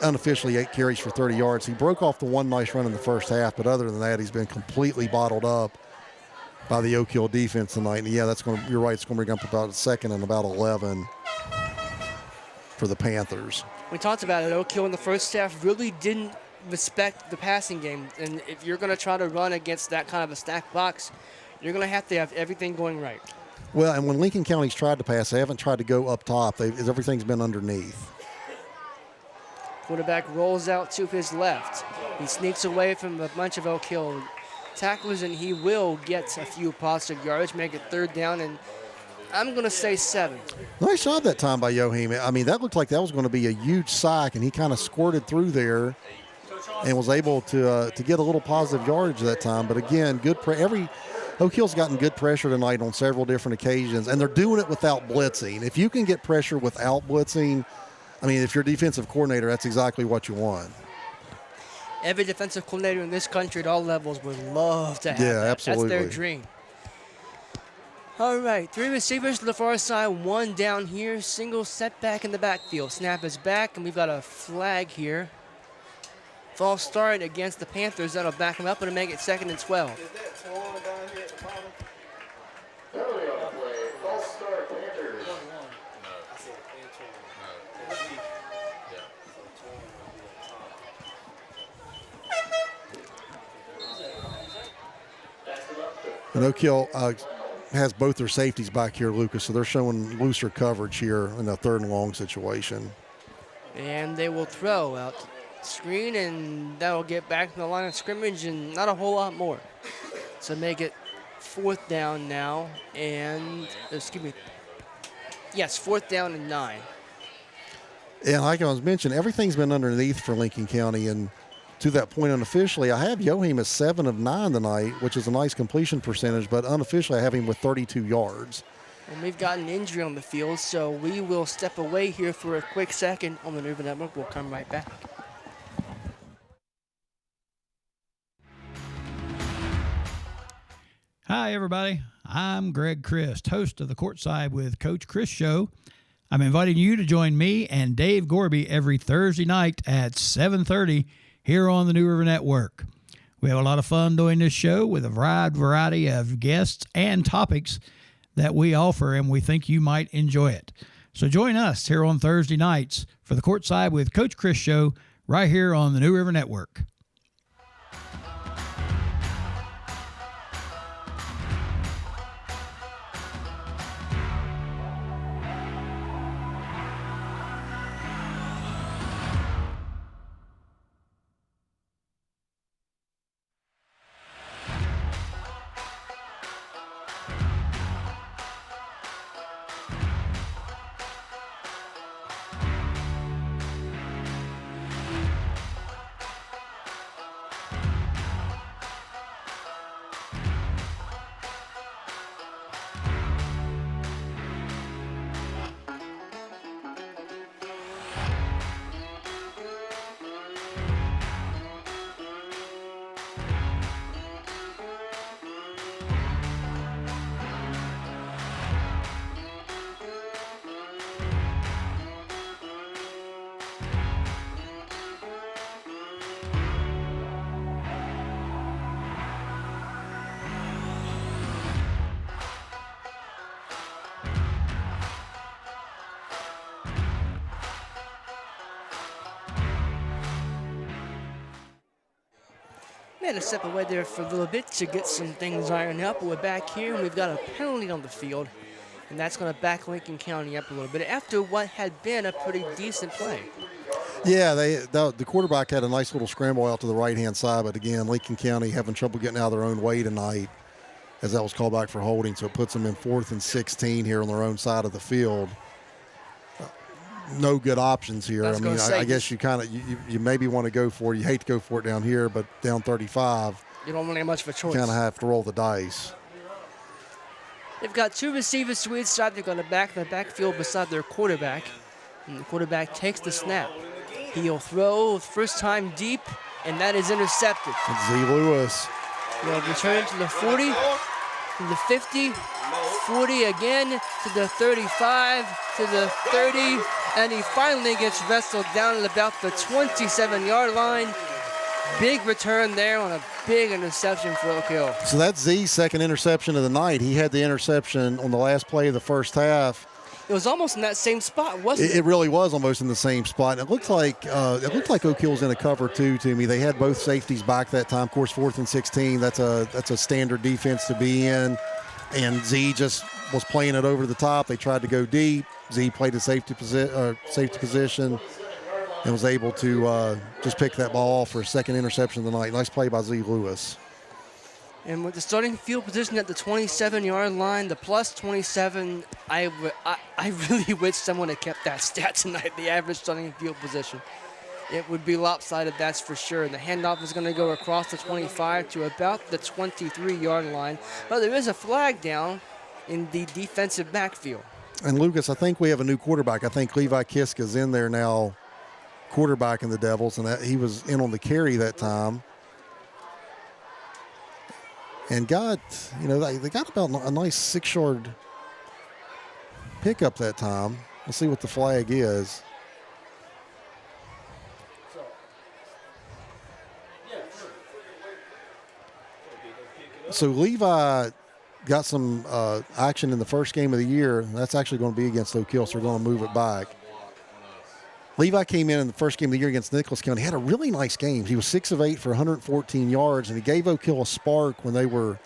Speaker 2: unofficially 8 carries for 30 yards. He broke off the one nice run in the first half, but other than that, he's been completely bottled up by the Oak Hill defense tonight. And yeah, you're right. It's going to bring up about 2nd and about 11 for the Panthers.
Speaker 1: We talked about it. Oak Hill in the first half really didn't respect the passing game. And if you're going to try to run against that kind of a stacked box, you're going to have everything going right.
Speaker 2: Well, and when Lincoln County's tried to pass, they haven't tried to go up top. Everything's been underneath.
Speaker 1: Quarterback rolls out to his left. He sneaks away from a bunch of Oak Hill tacklers, and he will get a few positive yards, make it 3rd down, and I'm going to say 7.
Speaker 2: Nice job that time by Yoheem. I mean, that looked like that was going to be a huge sack, and he kind of squirted through there and was able to get a little positive yardage that time. But again, Oak Hill's gotten good pressure tonight on several different occasions, and they're doing it without blitzing. If you can get pressure without blitzing, I mean, if you're a defensive coordinator, that's exactly what you want.
Speaker 1: Every defensive coordinator in this country at all levels would love to have that.
Speaker 2: Absolutely.
Speaker 1: That's their dream. All right, 3 receivers to the far side, 1 down here, single setback in the backfield. Snap is back, and we've got a flag here. False start against the Panthers. That'll back them up and make it 2nd and 12.
Speaker 3: Is that Torn down here at the bottom?
Speaker 2: And Oak Hill has both their safeties back here, Lucas, so they're showing looser coverage here in a 3rd and long situation.
Speaker 1: And they will throw out screen, and that'll get back to the line of scrimmage and not a whole lot more. So make it 4th down now, and excuse me. Yes, 4th down and 9.
Speaker 2: And like I was mentioning, everything's been underneath for Lincoln County. And to that point, unofficially, I have Yoheim as 7 of 9 tonight, which is a nice completion percentage. But unofficially, I have him with 32 yards.
Speaker 1: And we've got an injury on the field, so we will step away here for a quick second on the New River Network. We'll come right back.
Speaker 4: Hi, everybody. I'm Greg Christ, host of the Courtside with Coach Chris show. I'm inviting you to join me and Dave Gorby every Thursday night at 7:30 here on the New River Network. We have a lot of fun doing this show with a wide variety of guests and topics that we offer, and we think you might enjoy it. So join us here on Thursday nights for the Courtside with Coach Chris show right here on the New River Network.
Speaker 1: We had to step away there for a little bit to get some things ironed out, but we're back here and we've got a penalty on the field, and that's going to back Lincoln County up a little bit after what had been a pretty decent play.
Speaker 2: Yeah, the quarterback had a nice little scramble out to the right-hand side, but again, Lincoln County having trouble getting out of their own way tonight as that was called back for holding, so it puts them in 4th and 16 here on their own side of the field. No good options here. I mean, I guess you kind of you maybe want to go for it. You hate to go for it down here, but down 35,
Speaker 1: you don't really have much of a choice.
Speaker 2: You kind of have to roll the dice.
Speaker 1: They've got 2 receivers to each side. They're going to back the backfield beside their quarterback, and the quarterback takes the snap. He'll throw first time deep, and that is intercepted.
Speaker 2: It's Z. Lewis.
Speaker 1: He'll return to the 40, to the 50, 40 again, to the 35, to the 30, and he finally gets wrestled down at about the 27-yard line. Big return there on a big interception for Oak Hill.
Speaker 2: So that's Z's second interception of the night. He had the interception on the last play of the first half.
Speaker 1: It was almost in that same spot, wasn't it?
Speaker 2: It really was almost in the same spot. It looked like Oak Hill was in a cover two to me. They had both safeties back that time. Of course, 4th and 16. That's a standard defense to be in. And Z just was playing it over the top. They tried to go deep. Z played a safety position and was able to just pick that ball off for a second interception of the night. Nice play by Z. Lewis.
Speaker 1: And with the starting field position at the 27-yard line, the plus 27, I really wish someone had kept that stat tonight, the average starting field position. It would be lopsided, that's for sure. The handoff is going to go across the 25 to about the 23-yard line. But there is a flag down in the defensive backfield.
Speaker 2: And, Lucas, I think we have a new quarterback. I think Levi Kiska's in there now, quarterbacking the Devils, and he was in on the carry that time. And they got about a nice 6-yard pickup that time. We'll see what the flag is. So Levi got some action in the first game of the year. That's actually going to be against Oak Hill, so we're going to move it back. Levi came in the first game of the year against Nicholas County. He had a really nice game. He was 6 of 8 for 114 yards, and he gave Oak Hill a spark when they were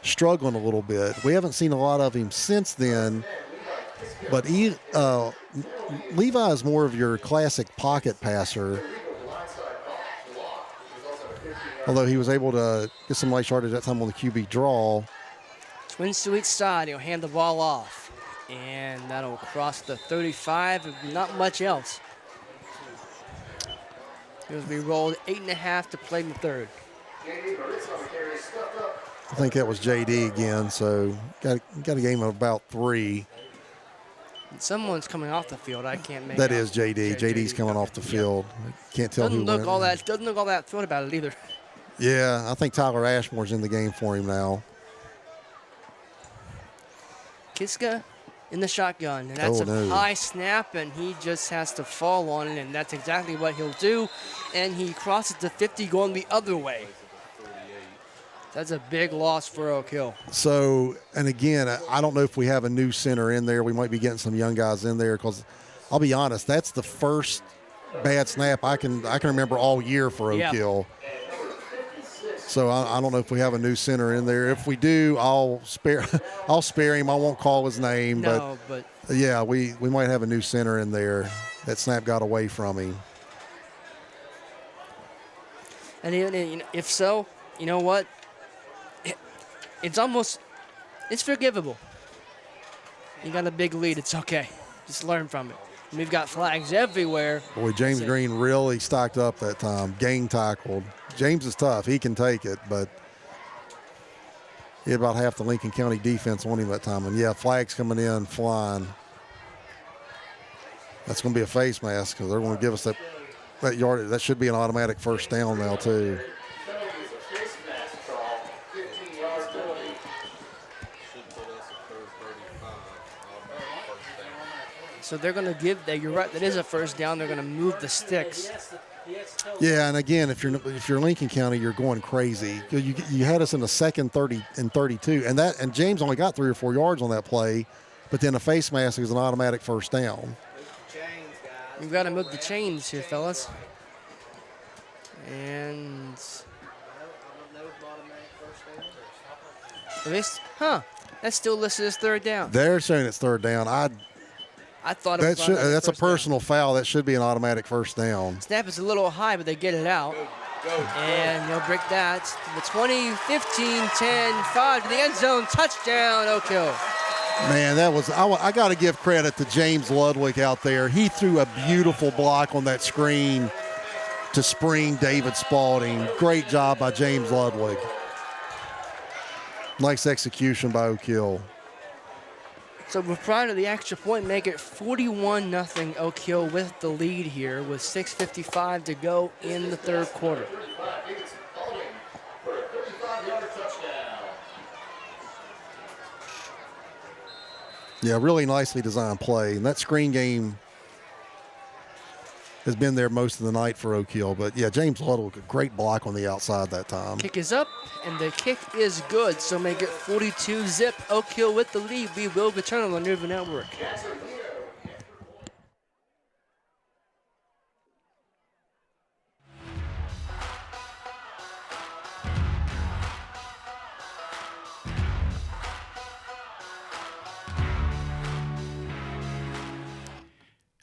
Speaker 2: struggling a little bit. We haven't seen a lot of him since then, but Levi is more of your classic pocket passer, although he was able to get some nice yardage that time on the QB draw.
Speaker 1: Twins to each side. He'll hand the ball off. And that'll cross the 35. Not much else. It was be rolled 8.5 to play in the third.
Speaker 2: I think that was JD again, so got a game of about 3.
Speaker 1: Someone's coming off the field. I can't make
Speaker 2: That
Speaker 1: out.
Speaker 2: is JD. JD's coming off the field. Can't tell
Speaker 1: Doesn't
Speaker 2: who
Speaker 1: look
Speaker 2: went.
Speaker 1: all that. Doesn't look all that thrilled about it either.
Speaker 2: Yeah, I think Tyler Ashmore's in the game for him now.
Speaker 1: Kiska in the shotgun, and that's
Speaker 2: no.
Speaker 1: a high snap, and he just has to fall on it, and that's exactly what he'll do. And he crosses the 50 going the other way. That's a big loss for Oak Hill.
Speaker 2: So, and again, I don't know if we have a new center in there. We might be getting some young guys in there because I'll be honest, that's the first bad snap I can remember all year for Oak Hill. So I don't know if we have a new center in there. If we do, I'll spare him. I won't call his name,
Speaker 1: but
Speaker 2: yeah, we might have a new center in there. That snap got away from him.
Speaker 1: And if so, you know what? It's forgivable. You got a big lead. It's okay. Just learn from it. And we've got flags everywhere.
Speaker 2: Boy, James Green really stocked up that time. Gang tackled. James is tough. He can take it, but he had about half the Lincoln County defense on him that time. And, yeah, flags coming in, flying. That's going to be a face mask because they're going to give us that yard. That should be an automatic first down now, too.
Speaker 1: So they're going to give that. You're right. That is a first down. They're going to move the sticks.
Speaker 2: Yeah, and again, if you're Lincoln County, you're going crazy. You had us in the second 30 and 32, and James only got 3 or 4 yards on that play, but then a face mask is an automatic first down.
Speaker 1: You've got to move the chains here, fellas. And that's still listed as third down.
Speaker 2: They're saying it's third down.
Speaker 1: I thought it was
Speaker 2: that's a personal foul. That should be an automatic first down.
Speaker 1: Snap is a little high, but they get it out. And they'll break that. The 20, 15, 10, 5 to the end zone. Touchdown, Oak Hill.
Speaker 2: Man, I got to give credit to James Ludwig out there. He threw a beautiful block on that screen to spring David Spalding. Great job by James Ludwig. Nice execution by Oak Hill.
Speaker 1: So prior to the extra point, make it 41-0 Oak Hill with the lead here with 6:55 to go in the third quarter.
Speaker 2: Yeah, really nicely designed play. And that screen game has been there most of the night for Oak Hill. But, yeah, James Ludwig, a great block on the outside that time.
Speaker 1: Kick is up, and the kick is good. So make it 42-zip. Oak Hill with the lead. We will return on the New River Network.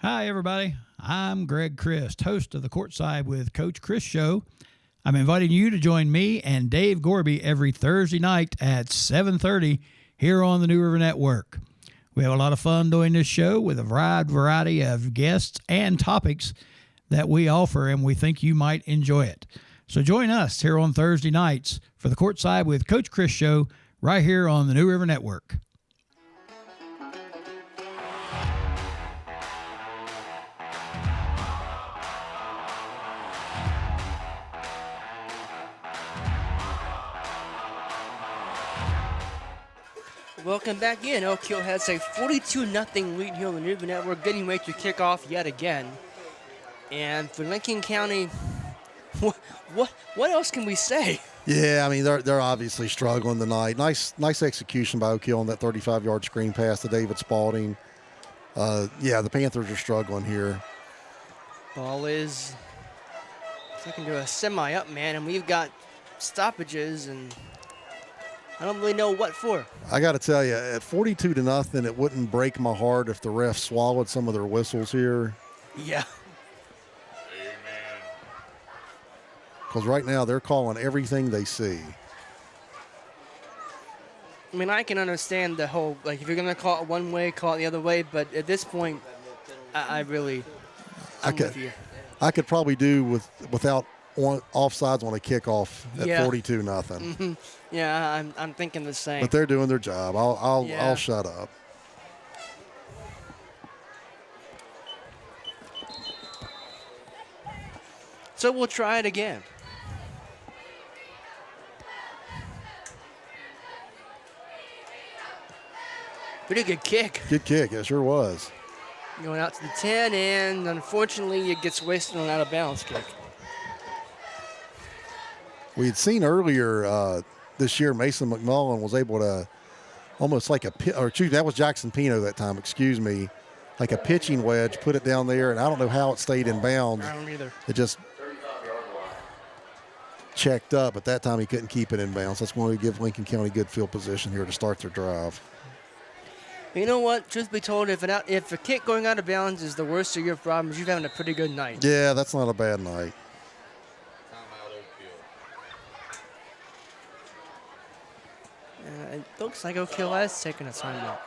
Speaker 4: Hi, everybody. I'm Greg Christ, host of the Courtside with Coach Chris show. I'm inviting you to join me and Dave Gorby every Thursday night at 7:30 here on the New River Network. We have a lot of fun doing this show with a wide variety of guests and topics that we offer, and we think you might enjoy it. So join us here on Thursday nights for the Courtside with Coach Chris show right here on the New River Network.
Speaker 1: Welcome back in. Oak Hill has a 42-0 lead here on the New River Network, getting ready to kick off yet again. And for Lincoln County, what else can we say?
Speaker 2: Yeah, I mean, they're obviously struggling tonight. Nice execution by Oak Hill on that 35-yard screen pass to David Spalding. Yeah, the Panthers are struggling here.
Speaker 1: Ball is taken to a semi-up man, and we've got stoppages, and I don't really know what for.
Speaker 2: I got to tell you, at 42-0, it wouldn't break my heart if the refs swallowed some of their whistles here.
Speaker 1: Yeah.
Speaker 2: Because right now they're calling everything they see.
Speaker 1: I mean, I can understand the whole, like, if you're going to call it one way, call it the other way, but at this point, I'm with you.
Speaker 2: I could probably do without offsides on a kickoff at
Speaker 1: Yeah.
Speaker 2: 42-0.
Speaker 1: Yeah, I'm thinking the same.
Speaker 2: But they're doing their job. I'll
Speaker 1: Yeah.
Speaker 2: shut up.
Speaker 1: So we'll try it again. Pretty good kick.
Speaker 2: Good kick. It sure was.
Speaker 1: Going out to the 10, and unfortunately it gets wasted on an out of bounds kick.
Speaker 2: We had seen earlier this year Mason McMullen was able to almost like that was Jackson Pino that time, excuse me, like a pitching wedge, put it down there, and I don't know how it stayed in bounds.
Speaker 1: I don't either.
Speaker 2: It just checked up. At that time, he couldn't keep it in bounds. That's why we give Lincoln County good field position here to start their drive.
Speaker 1: You know what? Truth be told, if a kick going out of bounds is the worst of your problems, you're having a pretty good night.
Speaker 2: Yeah, that's not a bad night.
Speaker 3: Timeout Oak Hill.
Speaker 1: It looks like Oak Hill has taken a timeout.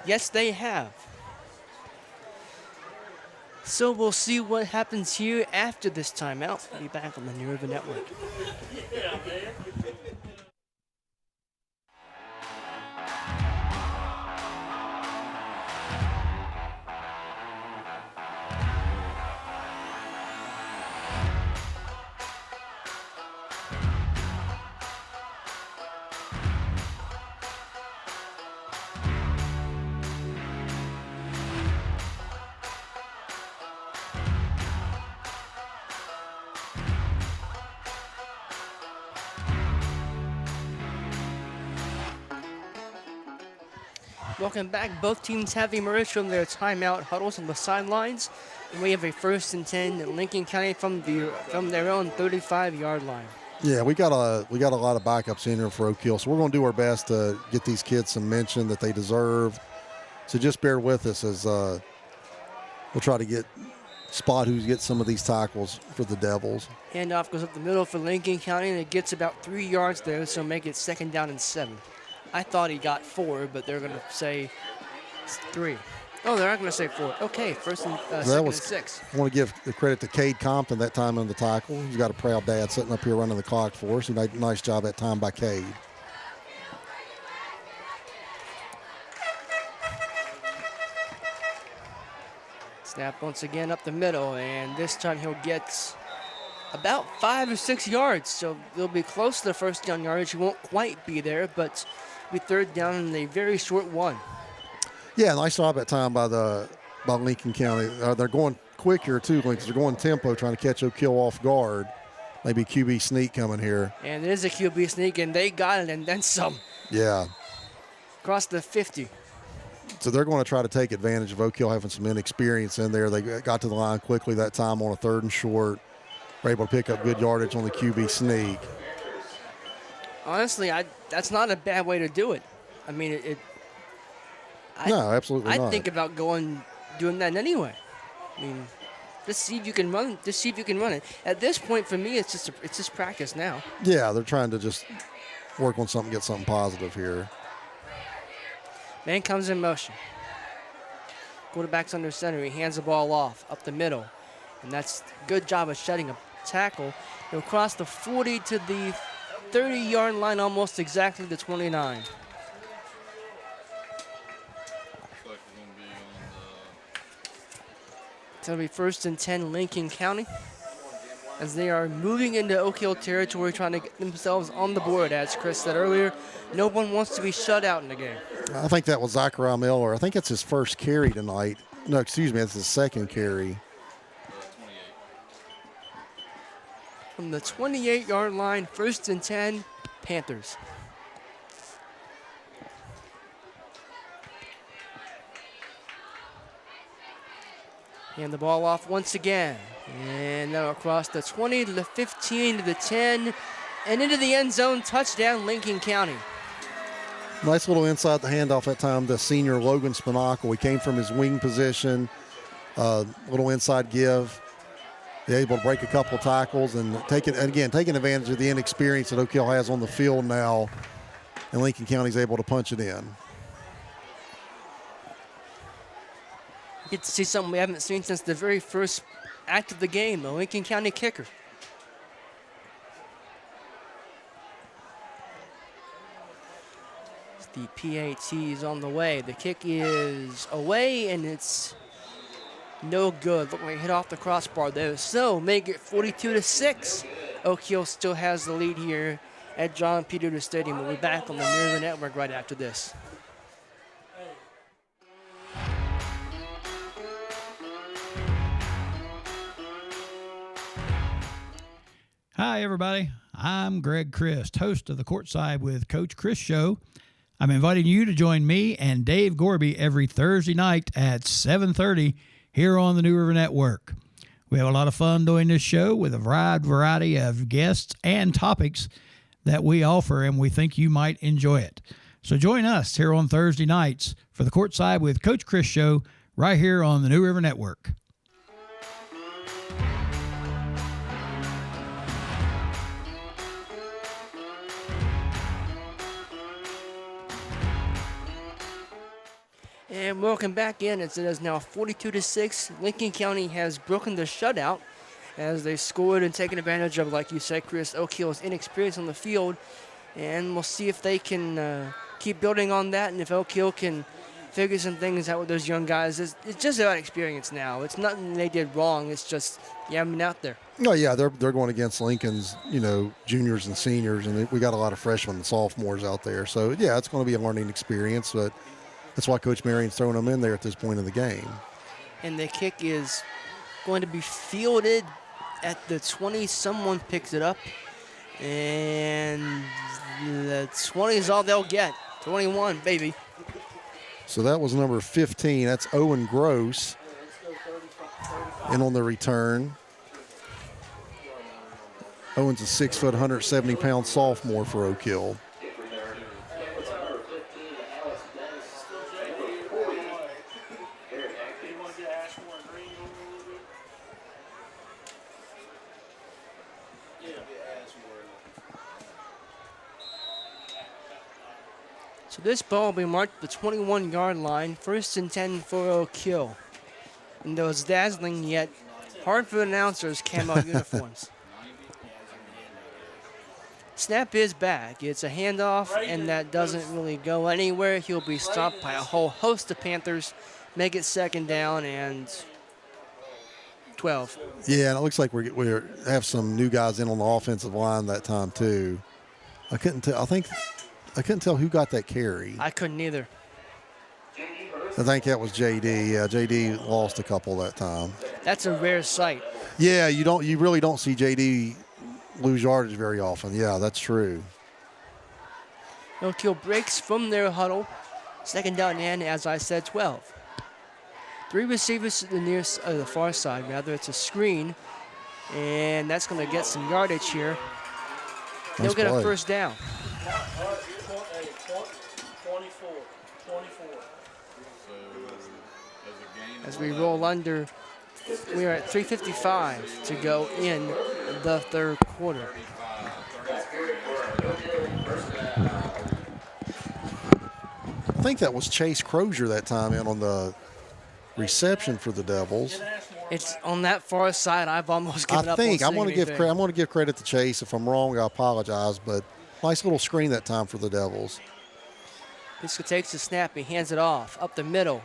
Speaker 1: Yes, they have. So we'll see what happens here after this timeout. We'll be back on the New River Network. Welcome back. Both teams have emerged from their timeout huddles on the sidelines, and we have a 1st and 10 in Lincoln County from their own 35-yard line.
Speaker 2: Yeah, we got a lot of backups in here for Oak Hill, so we're going to do our best to get these kids some mention that they deserve. So just bear with us as we'll try to spot who gets some of these tackles for the Devils.
Speaker 1: Handoff goes up the middle for Lincoln County, and it gets about 3 yards there, so make it 2nd down and 7. I thought he got 4, but they're going to say 3. Oh, they're not going to say 4. Okay, 1st and 2nd and 6.
Speaker 2: I want to give the credit to Cade Compton that time on the tackle. He's got a proud dad sitting up here running the clock for us. Nice job that time by Cade.
Speaker 1: Snap once again up the middle, and this time he'll get about 5 or 6 yards, so they'll be close to the 1st down yardage. He won't quite be there, but be 3rd down in a very short one.
Speaker 2: Yeah, nice job that time by Lincoln County. They're going quick here too, because they're going tempo, trying to catch Oak Hill off guard. Maybe QB sneak coming here.
Speaker 1: And it is a QB sneak, and they got it, and then some.
Speaker 2: Yeah.
Speaker 1: Across the 50.
Speaker 2: So they're going to try to take advantage of Oak Hill having some inexperience in there. They got to the line quickly that time on a 3rd and short. Were able to pick up good yardage on the QB sneak.
Speaker 1: Honestly, that's not a bad way to do it. I mean,
Speaker 2: No, absolutely not.
Speaker 1: I'd think about doing that anyway. I mean, just see if you can run. Just see if you can run it. At this point, for me, it's just practice now.
Speaker 2: Yeah, they're trying to just work on something, get something positive here.
Speaker 1: Man comes in motion. Quarterback's under center. He hands the ball off up the middle, and that's a good job of shedding a tackle. He'll cross the 40 to the 30-yard line, almost exactly the 29.
Speaker 3: Looks like we're going to be on
Speaker 1: It's going to be 1st and 10 Lincoln County, as they are moving into Oak Hill territory, trying to get themselves on the board. As Chris said earlier, no one wants to be shut out in the game.
Speaker 2: I think that was Zachariah Miller. I think it's his 1st carry tonight. No, excuse me, it's his 2nd carry.
Speaker 3: 28.
Speaker 1: From the 28-yard line, 1st and 10, Panthers. Hand the ball off once again. And now across the 20 to the 15 to the 10 and into the end zone. Touchdown, Lincoln County.
Speaker 2: Nice little inside the handoff that time to senior Logan Spinacle. He came from his wing position. Little inside give. Able to break a couple tackles and taking advantage of the inexperience that Oak Hill has on the field now. and Lincoln County's able to punch it in.
Speaker 1: Get to see something we haven't seen since the very first act of the game, the Lincoln County kicker. The PAT is on the way. The kick is away, and it's no good. Look like it hit off the crossbar there. So make it 42-6. Oak Hill still has the lead here at John Peters Stadium. We'll be back on the New River Network right after this.
Speaker 4: Hi, everybody. I'm Greg Christ, host of the Courtside with Coach Chris show. I'm inviting you to join me and Dave Gorby every Thursday night at 7:30 here on the New River Network. We have a lot of fun doing this show with a wide variety of guests and topics that we offer, and we think you might enjoy it. So join us here on Thursday nights for the Courtside with Coach Chris show right here on the New River Network.
Speaker 1: And welcome back in. It is now 42-6. Lincoln County has broken the shutout as they scored and taken advantage of, like you said, Chris, Oak Hill's inexperience on the field. And we'll see if they can keep building on that and if Oak Hill can figure some things out with those young guys. It's just about experience now. It's nothing they did wrong. It's just you haven't been out there.
Speaker 2: Oh, yeah, they're going against Lincoln's, juniors and seniors, and we got a lot of freshmen and sophomores out there. So, yeah, it's going to be a learning experience, but that's why Coach Marion's throwing them in there at this point in the game.
Speaker 1: And the kick is going to be fielded at the 20. Someone picks it up. And the 20 is all they'll get. 21, baby.
Speaker 2: So that was number 15. That's Owen Gross. And on the return, Owen's a 6 foot, 170-pound sophomore for Oak Hill.
Speaker 1: So this ball will be marked the 21-yard line, 1st and 10 for Oak Hill. In those dazzling yet hard-for announcers camo uniforms. Snap is back. It's a handoff, and that doesn't really go anywhere. He'll be stopped by a whole host of Panthers. Make it 2nd down and 12.
Speaker 2: Yeah, and it looks like we have some new guys in on the offensive line that time too. I couldn't tell who got that carry.
Speaker 1: I couldn't either.
Speaker 2: I think that was JD. Yeah, JD lost a couple that time.
Speaker 1: That's a rare sight.
Speaker 2: Yeah, you really don't see JD lose yardage very often. Yeah, that's true.
Speaker 1: Oak Hill breaks from their huddle. 2nd down and, as I said, 12. 3 receivers to the far side, rather. It's a screen, and that's going to get some yardage here. They'll get a 1st down.
Speaker 3: 24.
Speaker 1: As we roll under, we are at 3:55 to go in the 3rd quarter.
Speaker 2: I think that was Chase Crozier that time in on the reception for the Devils.
Speaker 1: It's on that far side. I've almost given up on seeing
Speaker 2: I want to give credit to Chase. If I'm wrong, I apologize, but nice little screen that time for the Devils.
Speaker 1: This takes the snap. He hands it off up the middle.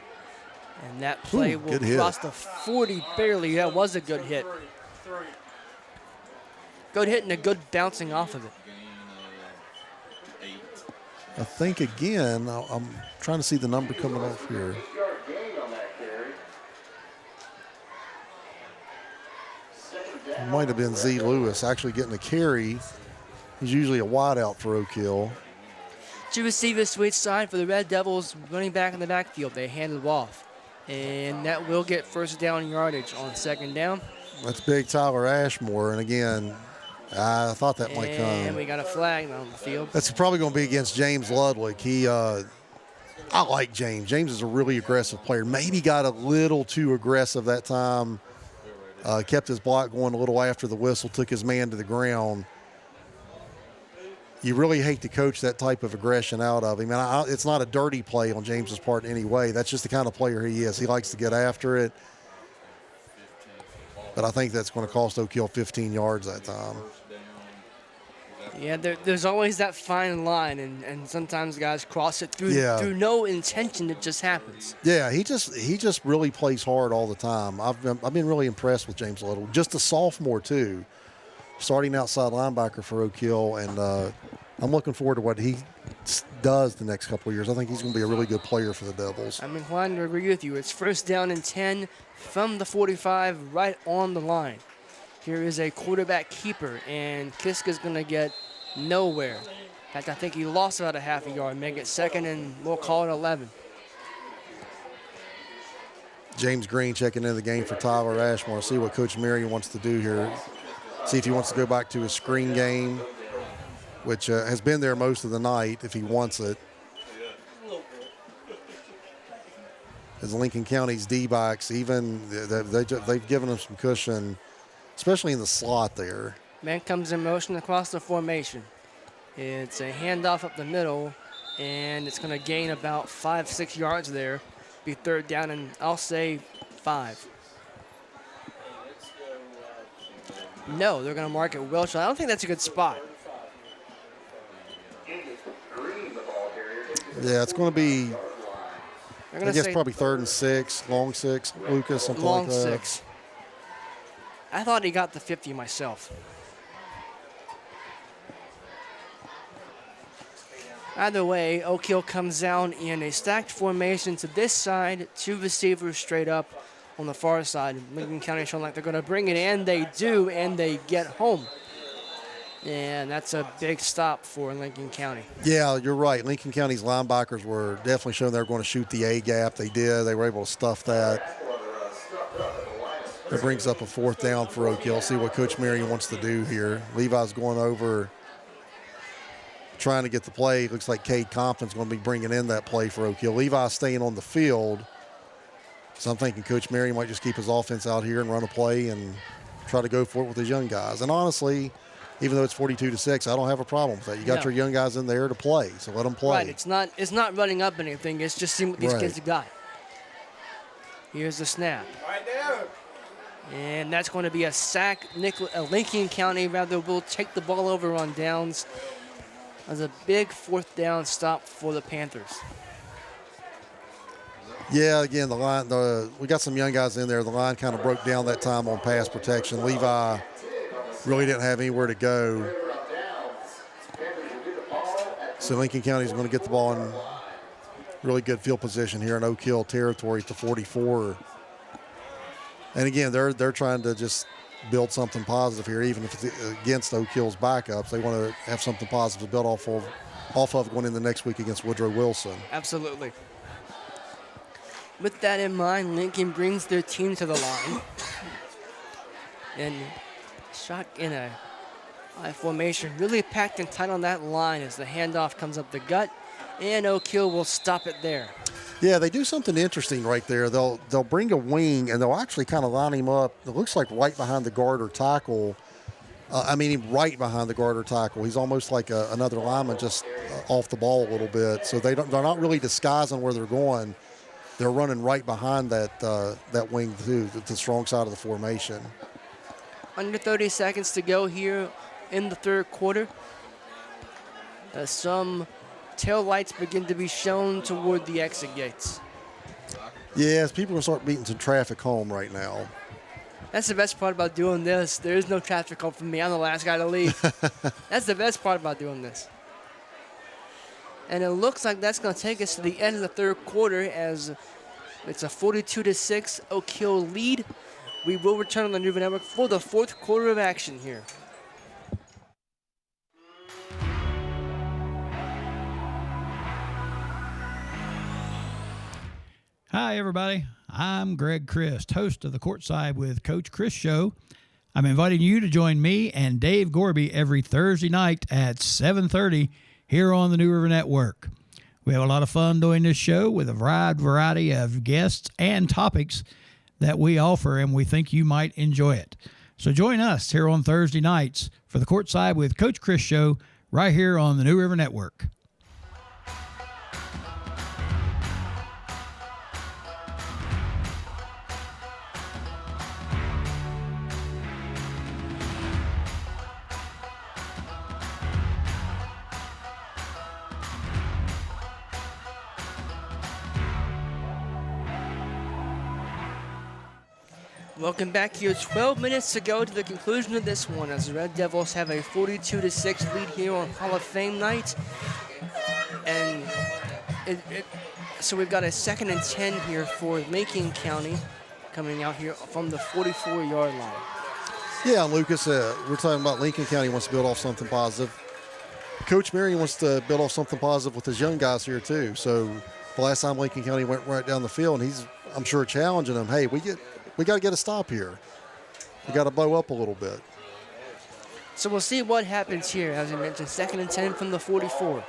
Speaker 1: And that play will cross the 40 barely. That was a good hit. Good hit and a good bouncing off of it.
Speaker 2: I think, again, I'm trying to see the number coming off here. It might have been Z. Lewis actually getting a carry. He's usually a wideout for Oak Hill.
Speaker 1: 2 receivers switch side for the Red Devils, running back in the backfield. They hand it off. And that will get 1st down yardage on 2nd down.
Speaker 2: That's big Tyler Ashmore. And again, I thought that might come.
Speaker 1: And we got a flag on the field.
Speaker 2: That's probably going to be against James Ludwig. I like James. James is a really aggressive player. Maybe got a little too aggressive that time. Kept his block going a little after the whistle, took his man to the ground. you really hate to coach that type of aggression out of him. And it's not a dirty play on James's part in any way. That's just the kind of player he is. He likes to get after it. But I think that's going to cost Oak Hill 15 yards that time.
Speaker 1: Yeah, there's always that fine line, and sometimes guys cross it through no intention. It just happens.
Speaker 2: Yeah, he just really plays hard all the time. I've been really impressed with James Little. Just a sophomore too, starting outside linebacker for Oak Hill, and I'm looking forward to what he does the next couple of years. I think he's going to be a really good player for the Devils.
Speaker 1: I'm inclined to agree with you. It's 1st down and 10 from the 45, right on the line. Here is a quarterback keeper, and Kiska's going to get nowhere. In fact, I think he lost about a half a yard, make it 2nd, and we'll call it 11.
Speaker 2: James Green checking into the game for Tyler Ashmore. See what Coach Marion wants to do here. See if he wants to go back to his screen game, which has been there most of the night if he wants it. As Lincoln County's D-backs, even they've given him some cushion, especially in the slot there.
Speaker 1: Man comes in motion across the formation. It's a handoff up the middle, and it's going to gain about 5-6 yards there. Be 3rd down, and I'll say 5. No, they're going to mark it Welch. I don't think that's a good spot.
Speaker 2: Yeah, it's going to be,
Speaker 1: I
Speaker 2: guess, probably 3rd and 6, long 6, Lucas, something like that.
Speaker 1: Long 6. I thought he got the 50 myself. Either way, Oak Hill comes down in a stacked formation to this side, 2 receivers straight up on the far side. Lincoln County showing like they're going to bring it, and they do, and they get home. And that's a big stop for Lincoln County.
Speaker 2: Yeah, you're right. Lincoln County's linebackers were definitely showing they were going to shoot the A gap. They did. They were able to stuff that. It brings up a 4th down for Oak Hill. See what Coach Marion wants to do here. Levi's going over, trying to get the play. Looks like Cade Compton's going to be bringing in that play for Oak Hill. Levi's staying on the field. So I'm thinking Coach Marion might just keep his offense out here and run a play and try to go for it with his young guys. And honestly, even though it's 42-6, I don't have a problem with that. You got your young guys in there to play, so let them play.
Speaker 1: Right, it's not running up anything. It's just seeing what these kids have got. Here's the snap.
Speaker 5: Right there.
Speaker 1: And that's going to be a sack. Lincoln County, will take the ball over on downs. As a big 4th down stop for the Panthers.
Speaker 2: Yeah, again, the line. We got some young guys in there. The line kind of broke down that time on pass protection. Levi really didn't have anywhere to go. So Lincoln County is going to get the ball in really good field position here in Oak Hill territory at the 44. And again, they're trying to just build something positive here, even if it's against Oak Hill's backups. They want to have something positive to build off of going in the next week against Woodrow Wilson.
Speaker 1: Absolutely. With that in mind, Lincoln brings their team to the line. And shot in a high formation, really packed and tight on that line as the handoff comes up the gut, and Oak Hill will stop it there.
Speaker 2: Yeah, they do something interesting right there. They'll bring a wing, and they'll actually kind of line him up. It looks like right behind the guard or tackle. Right behind the guard or tackle. He's almost like another lineman, just off the ball a little bit. So they're not really disguising where they're going. They're running right behind that wing too, the strong side of the formation.
Speaker 1: Under 30 seconds to go here in the 3rd quarter. Some tail lights begin to be shown toward the exit gates.
Speaker 2: Yes, people are going to start beating some traffic home right now.
Speaker 1: That's the best part about doing this. There is no traffic home for me. I'm the last guy to leave. That's the best part about doing this. And it looks like that's going to take us to the end of the 3rd quarter as it's a 42-6 Oak Hill lead. We will return on the Nuva Network for the 4th quarter of action here.
Speaker 4: Hi, everybody. I'm Greg Christ, host of the Courtside with Coach Chris show. I'm inviting you to join me and Dave Gorby every Thursday night at 7:30 here on the New River Network. We have a lot of fun doing this show with a wide variety of guests and topics that we offer, and we think you might enjoy it. So join us here on Thursday nights for the Courtside with Coach Chris show right here on the New River Network.
Speaker 1: Welcome back here. 12 minutes to go to the conclusion of this one as the Red Devils have a 42-6 lead here on Hall of Fame night. And so we've got a 2nd and 10 here for Lincoln County coming out here from the 44-yard line.
Speaker 2: Yeah, Lucas, we're talking about Lincoln County wants to build off something positive. Coach Marion wants to build off something positive with his young guys here too. So the last time Lincoln County went right down the field, and he's, I'm sure, challenging them. Hey, we got to get a stop here. We got to blow up a little bit.
Speaker 1: So we'll see what happens here. As I mentioned, 2nd and 10 from the 44.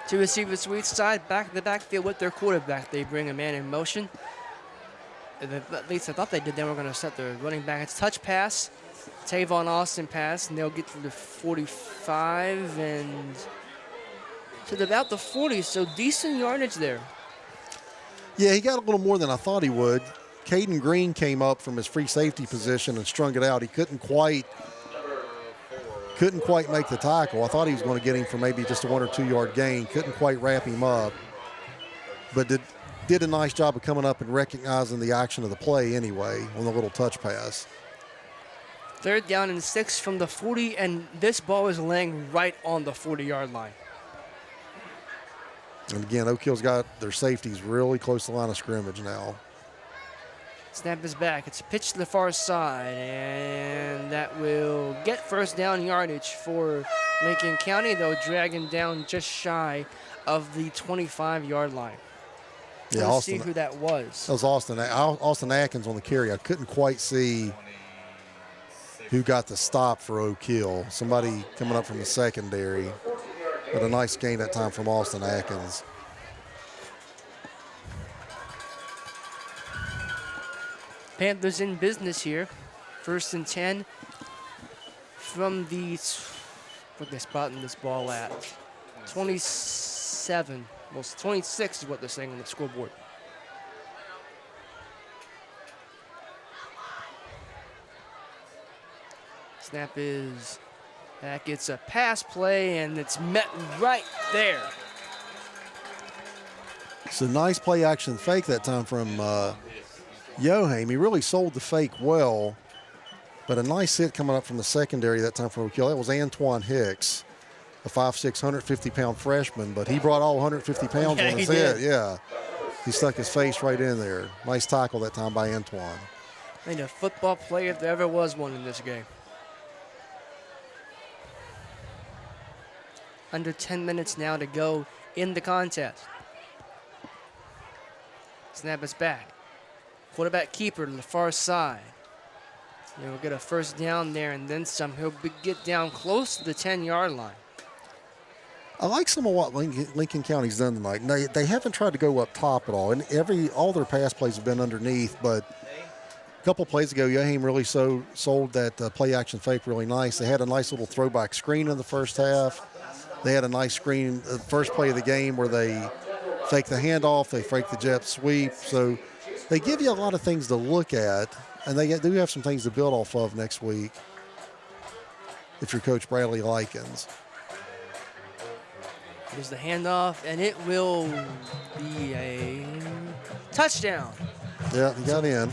Speaker 1: To receive the sweet side, back in the backfield with their quarterback. They bring a man in motion. At least I thought they did. Then we're going to set the running back. It's touch pass. Tavon Austin pass, and they'll get to the 45 and to about the 40. So decent yardage there.
Speaker 2: Yeah, he got a little more than I thought he would. Caden Green came up from his free safety position and strung it out. He couldn't quite make the tackle. I thought he was going to get him for maybe just a 1 or 2 yard gain. Couldn't quite wrap him up, but did a nice job of coming up and recognizing the action of the play anyway on the little touch pass.
Speaker 1: 3rd down and 6 from the 40, and this ball is laying right on the 40-yard line.
Speaker 2: And again, Oak Hill's got their safeties really close to the line of scrimmage now.
Speaker 1: Snap is back. It's a pitch to the far side, and that will get 1st down yardage for Lincoln County, though dragging down just shy of the 25-yard line.
Speaker 2: Yeah,
Speaker 1: Let's see who that was.
Speaker 2: That was Austin Atkins on the carry. I couldn't quite see who got the stop for Oak Hill. Somebody coming up from the secondary. But a nice gain that time from Austin Atkins.
Speaker 1: Panthers in business here. 1st and 10 from the, what they spotting this ball at? 27. Well, 26 is what they're saying on the scoreboard. Snap is back. It's a pass play, and it's met right there.
Speaker 2: It's a nice play action fake that time from Yoham. He really sold the fake well, but a nice hit coming up from the secondary that time from Oak Hill. That was Antoine Hicks, a 5'6", 150-pound freshman, but he brought all 150 pounds on his head. Yeah, he stuck his face right in there. Nice tackle that time by Antoine.
Speaker 1: And a football play if there ever was one in this game. Under 10 minutes now to go in the contest. Snap is back. Quarterback keeper to the far side. He'll get a 1st down there and then some. He'll get down close to the 10-yard line.
Speaker 2: I like some of what Lincoln County's done tonight. They haven't tried to go up top at all, and all their pass plays have been underneath. But a couple plays ago, Yoham really sold that play action fake really nice. They had a nice little throwback screen in the first half. They had a nice screen, the first play of the game, where they fake the handoff, they fake the jet sweep. So they give you a lot of things to look at, and they do have some things to build off of next week if you're Coach Bradley Likens.
Speaker 1: Here's the handoff, and it will be a touchdown.
Speaker 2: Yeah, he got in.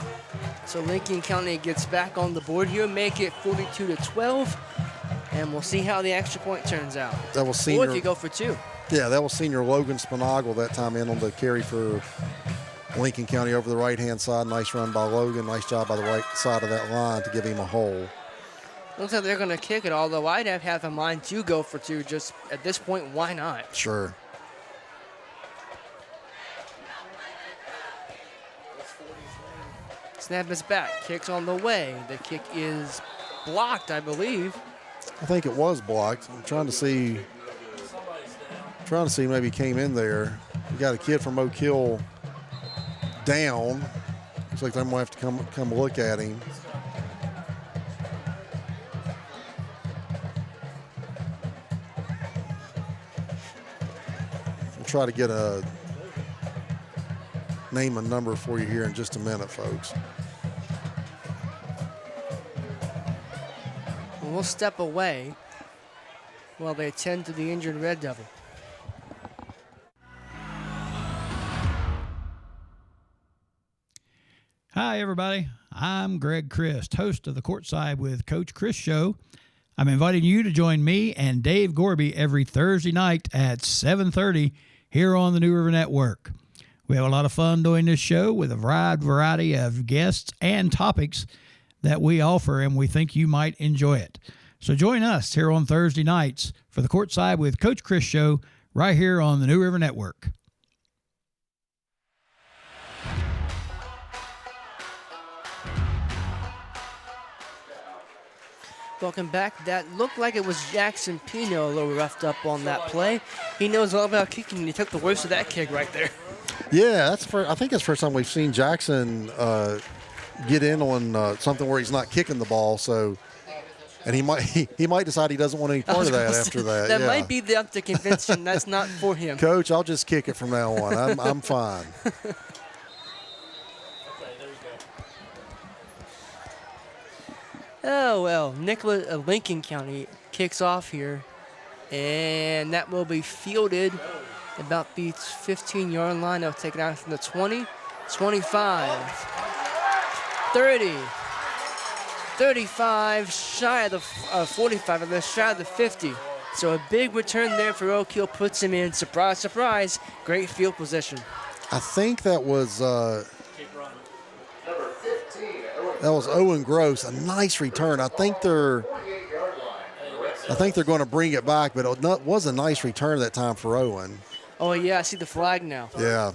Speaker 1: So Lincoln County gets back on the board here, make it 42-12, and we'll see how the extra point turns out.
Speaker 2: That was senior.
Speaker 1: Or if you go for 2.
Speaker 2: Yeah, that was senior Logan Spinagle that time in on the carry for Lincoln County over the right-hand side. Nice run by Logan. Nice job by the right side of that line to give him a hole.
Speaker 1: Looks like they're going to kick it, although I'd have in mind to go for 2. Just at this point, why not?
Speaker 2: Sure.
Speaker 1: Snap is back. Kick's on the way. The kick is blocked, I believe.
Speaker 2: I think it was blocked. I'm trying to see maybe came in there. We got a kid from Oak Hill down. Looks like they're going to have to come look at him. try to get a name and number for you here in just a minute, folks.
Speaker 1: We'll step away while they attend to the injured Red Devil.
Speaker 4: Hi, everybody. I'm Greg Christ, host of the Courtside with Coach Chris show. I'm inviting you to join me and Dave Gorby every Thursday night at 7:30 here on the New River Network. We have a lot of fun doing this show with a wide variety of guests and topics that we offer, and we think you might enjoy it. So join us here on Thursday nights for the Courtside with Coach Chris show right here on the New River Network.
Speaker 1: Welcome back. That looked like it was Jackson Pino a little roughed up on that play. He knows all about kicking, and he took the worst of that kick right there.
Speaker 2: Yeah, I think it's the first time we've seen Jackson get in on something where he's not kicking the ball. So, and he might decide he doesn't want any part of that after that.
Speaker 1: That
Speaker 2: yeah.
Speaker 1: might be enough to convince him that's not for him.
Speaker 2: Coach, I'll just kick it from now on. I'm fine.
Speaker 1: Oh, well, Lincoln County kicks off here, and that will be fielded about the 15-yard line. They'll take it out from the 20, 25, 30, 35, shy of the 45, and they're shy of the 50. So a big return there for Oak Hill puts him in, surprise, surprise, great field position.
Speaker 2: I think that was Owen Gross. A nice return. I think they're going to bring it back, but it was a nice return that time for Owen.
Speaker 1: Oh yeah, I see the flag now.
Speaker 2: Yeah.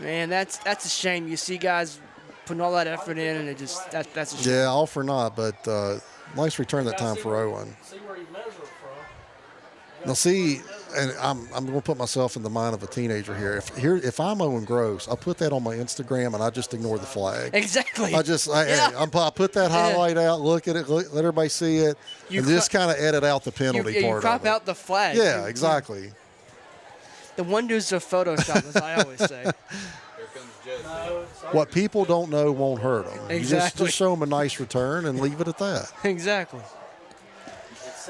Speaker 1: Man, that's a shame. You see guys putting all that effort in, and that's a shame.
Speaker 2: Yeah, all for naught, but nice return that time for Owen.
Speaker 5: See where he measured from.
Speaker 2: Now see, and I'm going to put myself in the mind of a teenager here. If I'm Owen Gross, I'll put that on my Instagram and I just ignore the flag.
Speaker 1: Exactly.
Speaker 2: I put that highlight out, look at it, let everybody see it, and just kind of edit out the penalty part
Speaker 1: you crop
Speaker 2: of it.
Speaker 1: out the flag.
Speaker 2: Yeah, exactly.
Speaker 1: The wonders of Photoshop, as I always say.
Speaker 3: Here comes Jesse.
Speaker 2: What people don't know won't hurt them.
Speaker 1: Exactly.
Speaker 2: You just show them a nice return and leave it at that.
Speaker 1: Exactly.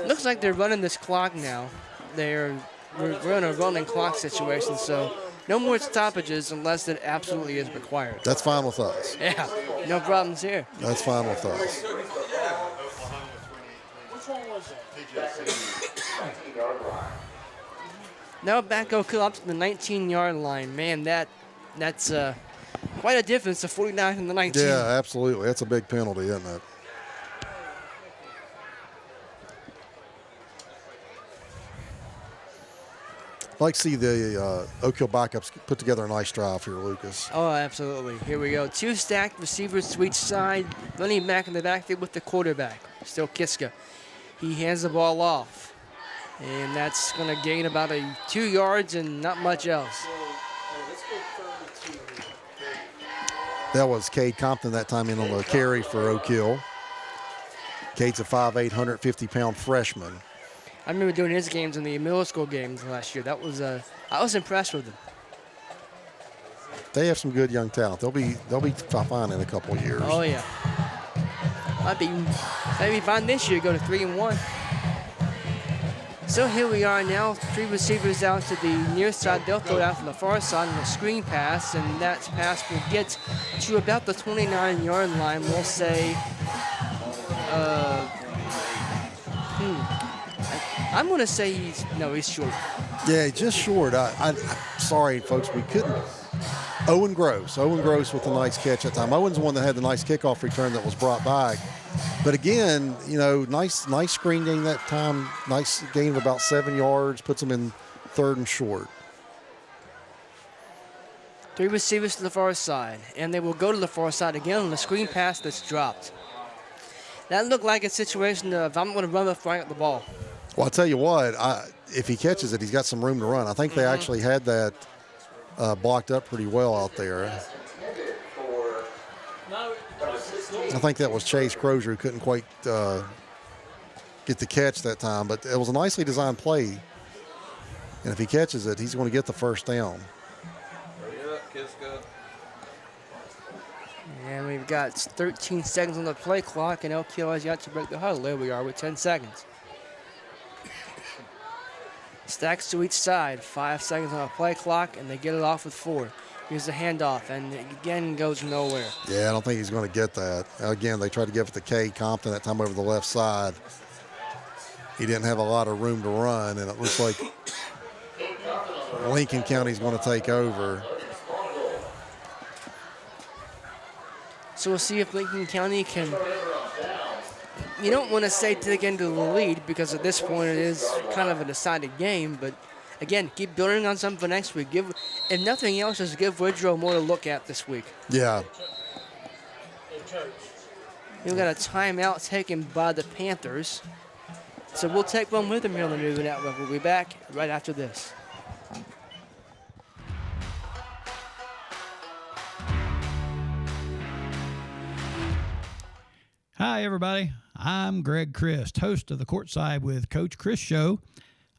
Speaker 1: Looks like they're running this clock now. We're in a running clock situation, so no more stoppages unless it absolutely is required.
Speaker 2: That's fine with us.
Speaker 1: Yeah, no problems here.
Speaker 2: That's fine with us.
Speaker 5: Which one was that?
Speaker 1: Now back Oak Hill up to the 19-yard line. Man, that's quite a difference, the 49 and the 19.
Speaker 2: Yeah, absolutely. That's a big penalty, isn't it? I'd like to see the Oak Hill backups put together a nice drive here, Lucas.
Speaker 1: Oh, absolutely. Here we go. Two stacked receivers to each side. Running back in the backfield with the quarterback. Still Kiska. He hands the ball off. And that's going to gain about 2 yards and not much else.
Speaker 5: Let's go 32.
Speaker 2: That was Cade Compton that time in on the carry for Oak Hill. Cade's a 5'8", 150-pound freshman.
Speaker 1: I remember doing his games in the middle school games last year. I was impressed with him.
Speaker 2: They have some good young talent. They'll be fine in a couple of years.
Speaker 1: Oh yeah. Maybe fine this year. Go to 3-1. So here we are now. 3 receivers out to the near side. They'll throw it out from the far side on a screen pass, and that pass will get to about the 29-yard line. We'll say. I'm going to say he's short.
Speaker 2: Yeah, just short. I'm sorry, folks, we couldn't. Owen Gross with a nice catch that time. Owen's the one that had the nice kickoff return that was brought back. But again, nice screen game that time. Nice gain of about 7 yards. Puts them in 3rd and short.
Speaker 1: 3 receivers to the far side, and they will go to the far side again on the screen pass that's dropped. That looked like a situation of I'm going to run before I get the ball.
Speaker 2: Well, I'll tell you what, if he catches it, he's got some room to run. I think they actually had that blocked up pretty well out there. I think that was Chase Crozier who couldn't quite get the catch that time, but it was a nicely designed play. And if he catches it, he's going to get the first down.
Speaker 3: Hurry up, Kiska.
Speaker 1: And we've got 13 seconds on the play clock, and Elk Hill has yet to break the huddle. There we are with 10 seconds. Stacks to each side, 5 seconds on the play clock, and they get it off with 4. Here's the handoff, and it again goes nowhere.
Speaker 2: Yeah, I don't think he's going to get that. Again, they tried to give it to K. Compton that time over the left side. He didn't have a lot of room to run, and it looks like Lincoln County's going to take over.
Speaker 1: So we'll see if Lincoln County can. You don't want to say take into the lead because at this point it is kind of a decided game. But again, keep building on something for next week. If nothing else, just give Woodrow more to look at this week.
Speaker 2: Yeah.
Speaker 1: We've got a timeout taken by the Panthers. So we'll take one with them here on the New Network. We'll be back right after this.
Speaker 4: Hi, everybody. I'm Greg Christ, host of the Courtside with Coach Chris show.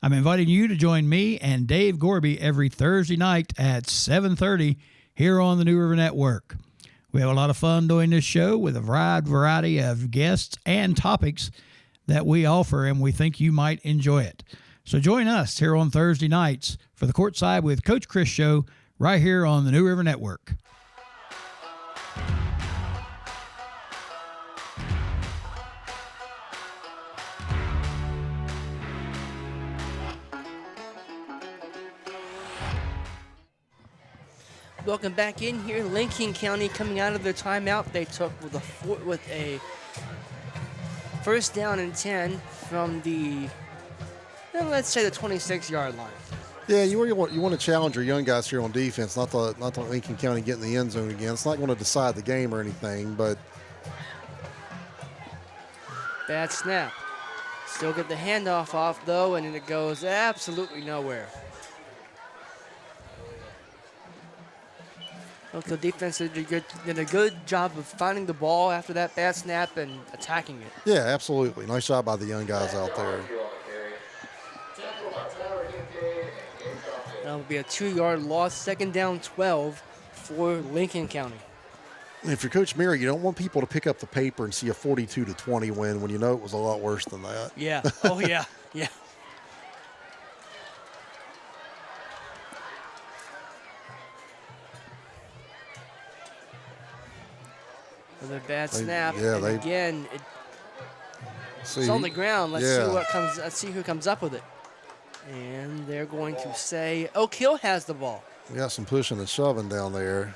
Speaker 4: I'm inviting you to join me and Dave Gorby every Thursday night at 7:30 here on the New River Network. We have a lot of fun doing this show with a wide variety of guests and topics that we offer, and we think you might enjoy it. So join us here on Thursday nights for the Courtside with Coach Chris show right here on the New River Network.
Speaker 1: Welcome back in here. Lincoln County coming out of their timeout. They took with a first down and 10 from the, let's say, the 26-yard line.
Speaker 2: Yeah, you want to challenge your young guys here on defense, not the Lincoln County getting the end zone again. It's not going to decide the game or anything, but
Speaker 1: Bad snap. Still get the handoff off though, and it goes absolutely nowhere. Local defense did a good job of finding the ball after that bad snap and attacking it.
Speaker 2: yeah, absolutely. Nice job by the young guys out there.
Speaker 1: That'll be a 2-yard loss, second down 12 for Lincoln County.
Speaker 2: And if you're Coach Mary, you don't want people to pick up the paper and see a 42-20 win when you know it was a lot worse than that.
Speaker 1: Yeah. Oh, yeah. Yeah. Another bad snap. And again, it's on the ground. Let's see what comes. Let's see who comes up with it. And they're going to say Oak Hill has the ball.
Speaker 2: We got some pushing and shoving down there.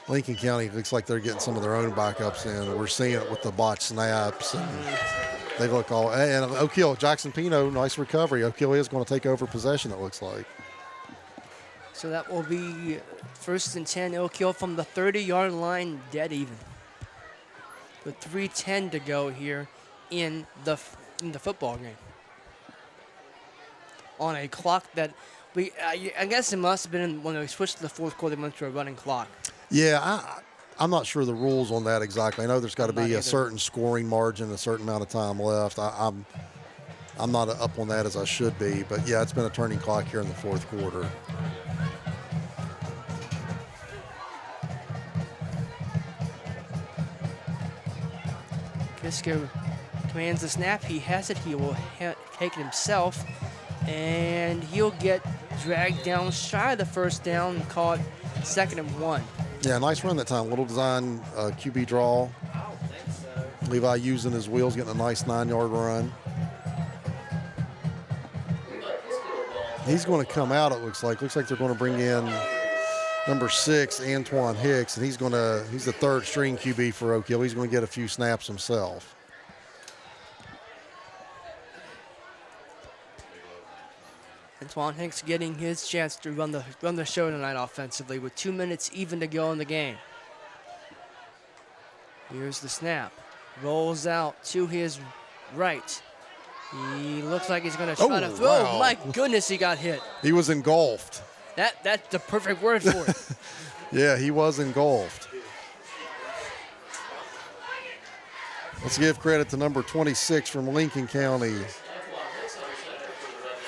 Speaker 2: Lincoln County looks like they're getting some of their own backups in. We're seeing it with the botched snaps. And they look all. And Oak Hill, Jackson Pino, nice recovery. Oak Hill is going to take over possession, it looks like.
Speaker 1: So that will be first and 10, Oak Hill from the 30-yard line, dead even. With 3:10 to go here in the football game. On a clock that I guess it must have been when we switched to the fourth quarter, went to a running clock.
Speaker 2: Yeah, I'm not sure the rules on that exactly. I know there's got to be a certain scoring margin, a certain amount of time left. I'm not up on that as I should be, but yeah, it's been a turning clock here in the fourth quarter.
Speaker 1: Kiska commands the snap. He has it. He will take it himself, and he'll get dragged down shy of the first down and caught 2nd and 1.
Speaker 2: Yeah, nice run that time. Little design QB draw. Levi using his wheels, getting a nice 9-yard run. He's going to come out, it looks like. Looks like they're going to bring in number 6, Antoine Hicks, and he's the third string QB for Oak Hill. He's going to get a few snaps himself.
Speaker 1: Antoine Hicks getting his chance to run the show tonight offensively with 2 minutes even to go in the game. Here's the snap. Rolls out to his right. He looks like he's going to try to throw.
Speaker 2: Wow.
Speaker 1: Oh, my goodness, he got hit.
Speaker 2: He was engulfed.
Speaker 1: That's the perfect word for it.
Speaker 2: Yeah, he was engulfed. Let's give credit to number 26 from Lincoln County.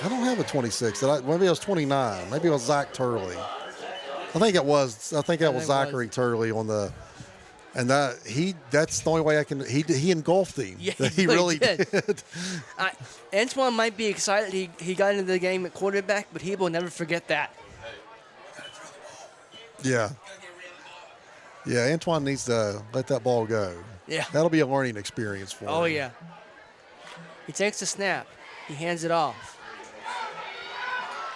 Speaker 2: I don't have a 26. Maybe it was 29. Maybe it was Zach Turley. I think that was Zachary Turley on the. And that's the only way I can. He engulfed him.
Speaker 1: Yeah,
Speaker 2: he really did.
Speaker 1: Antoine might be excited he got into the game at quarterback, but he will never forget that.
Speaker 2: Yeah. Yeah, Antoine needs to let that ball go.
Speaker 1: Yeah.
Speaker 2: That'll be a learning experience for him.
Speaker 1: Oh, yeah. He takes the snap. He hands it off.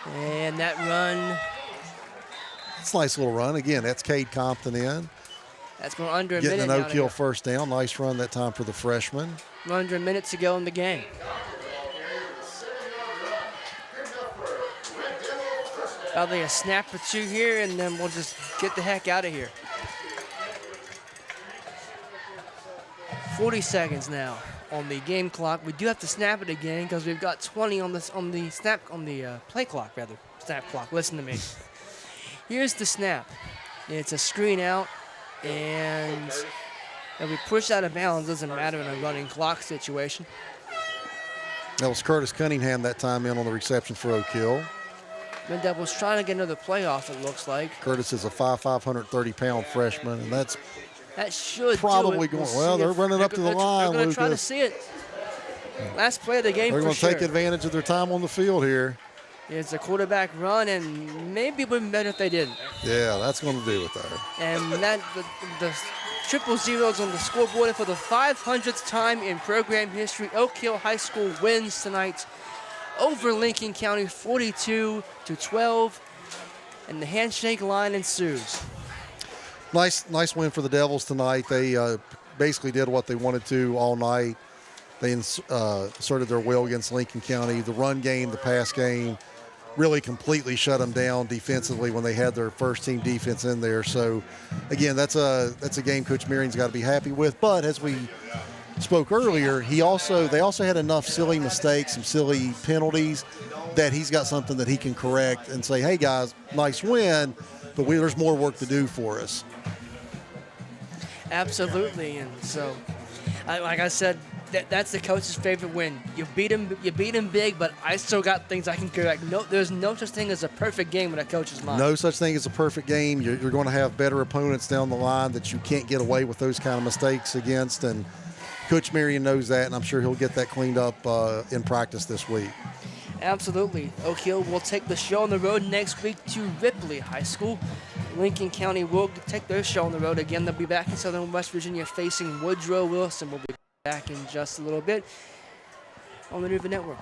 Speaker 1: And that run.
Speaker 2: It's a nice little run. Again, that's Cade Compton in.
Speaker 1: That's going under a
Speaker 2: Getting
Speaker 1: minute
Speaker 2: an
Speaker 1: now.
Speaker 2: Oak Hill first down. Nice run that time for the freshman.
Speaker 1: Under a minute to go in the game. Probably a snap or two here, and then we'll just get the heck out of here. 40 seconds now on the game clock. We do have to snap it again because we've got 20 on the play clock rather. Snap clock. Listen to me. Here's the snap. It's a screen out, and if we push out of bounds, doesn't matter in a running clock situation.
Speaker 2: That was Curtis Cunningham that time in on the reception for Oak Hill.
Speaker 1: Red Devils trying to get another playoff, it looks like.
Speaker 2: Curtis is a 530-pound freshman, and that's
Speaker 1: That should
Speaker 2: probably
Speaker 1: do it.
Speaker 2: going. Well, they're running up to the line,
Speaker 1: They're going to try to
Speaker 2: Lucas.
Speaker 1: see it. Last play of the game
Speaker 2: They're
Speaker 1: for
Speaker 2: going to
Speaker 1: sure.
Speaker 2: take advantage of their time on the field here.
Speaker 1: It's a quarterback run, and maybe it would have been better if they didn't.
Speaker 2: Yeah, that's going to do it there.
Speaker 1: And that the triple zeros on the scoreboard, and for the 500th time in program history, Oak Hill High School wins tonight over Lincoln County 42-12, and the handshake line ensues.
Speaker 2: Nice win for the Devils tonight. They basically did what they wanted to all night. They asserted their will against Lincoln County. The run game, the pass game, really completely shut them down defensively when they had their first team defense in there. So, again, that's a game Coach Marion's got to be happy with. But as we spoke earlier, they also had enough silly mistakes, some silly penalties, that he's got something that he can correct and say, hey, guys, nice win, but there's more work to do for us.
Speaker 1: Absolutely, and so, like I said, that's the coach's favorite win. You beat him big, but I still got things I can correct. No, there's no such thing as a perfect game in a coach's mind.
Speaker 2: No such thing as a perfect game. You're going to have better opponents down the line that you can't get away with those kind of mistakes against, and Coach Marion knows that, and I'm sure he'll get that cleaned up in practice this week.
Speaker 1: Absolutely. Oak Hill will take the show on the road next week to Ripley High School. Lincoln County will take their show on the road again. They'll be back in Southern West Virginia facing Woodrow Wilson. We'll be back in just a little bit on the Nova Network.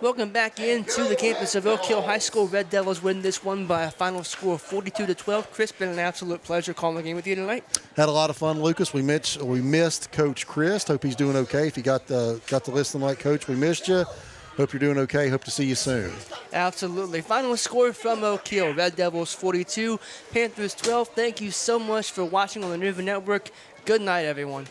Speaker 1: Welcome back into the campus of Oak Hill High School. Red Devils win this one by a final score of 42-12. Chris, been an absolute pleasure calling the game with you tonight.
Speaker 2: Had a lot of fun, Lucas. We missed Coach Chris. Hope he's doing okay. If you got to listen like Coach, we missed you. Hope you're doing okay. Hope to see you soon.
Speaker 1: Absolutely. Final score from Oak Hill. Red Devils 42, Panthers 12. Thank you so much for watching on the Nova Network. Good night, everyone.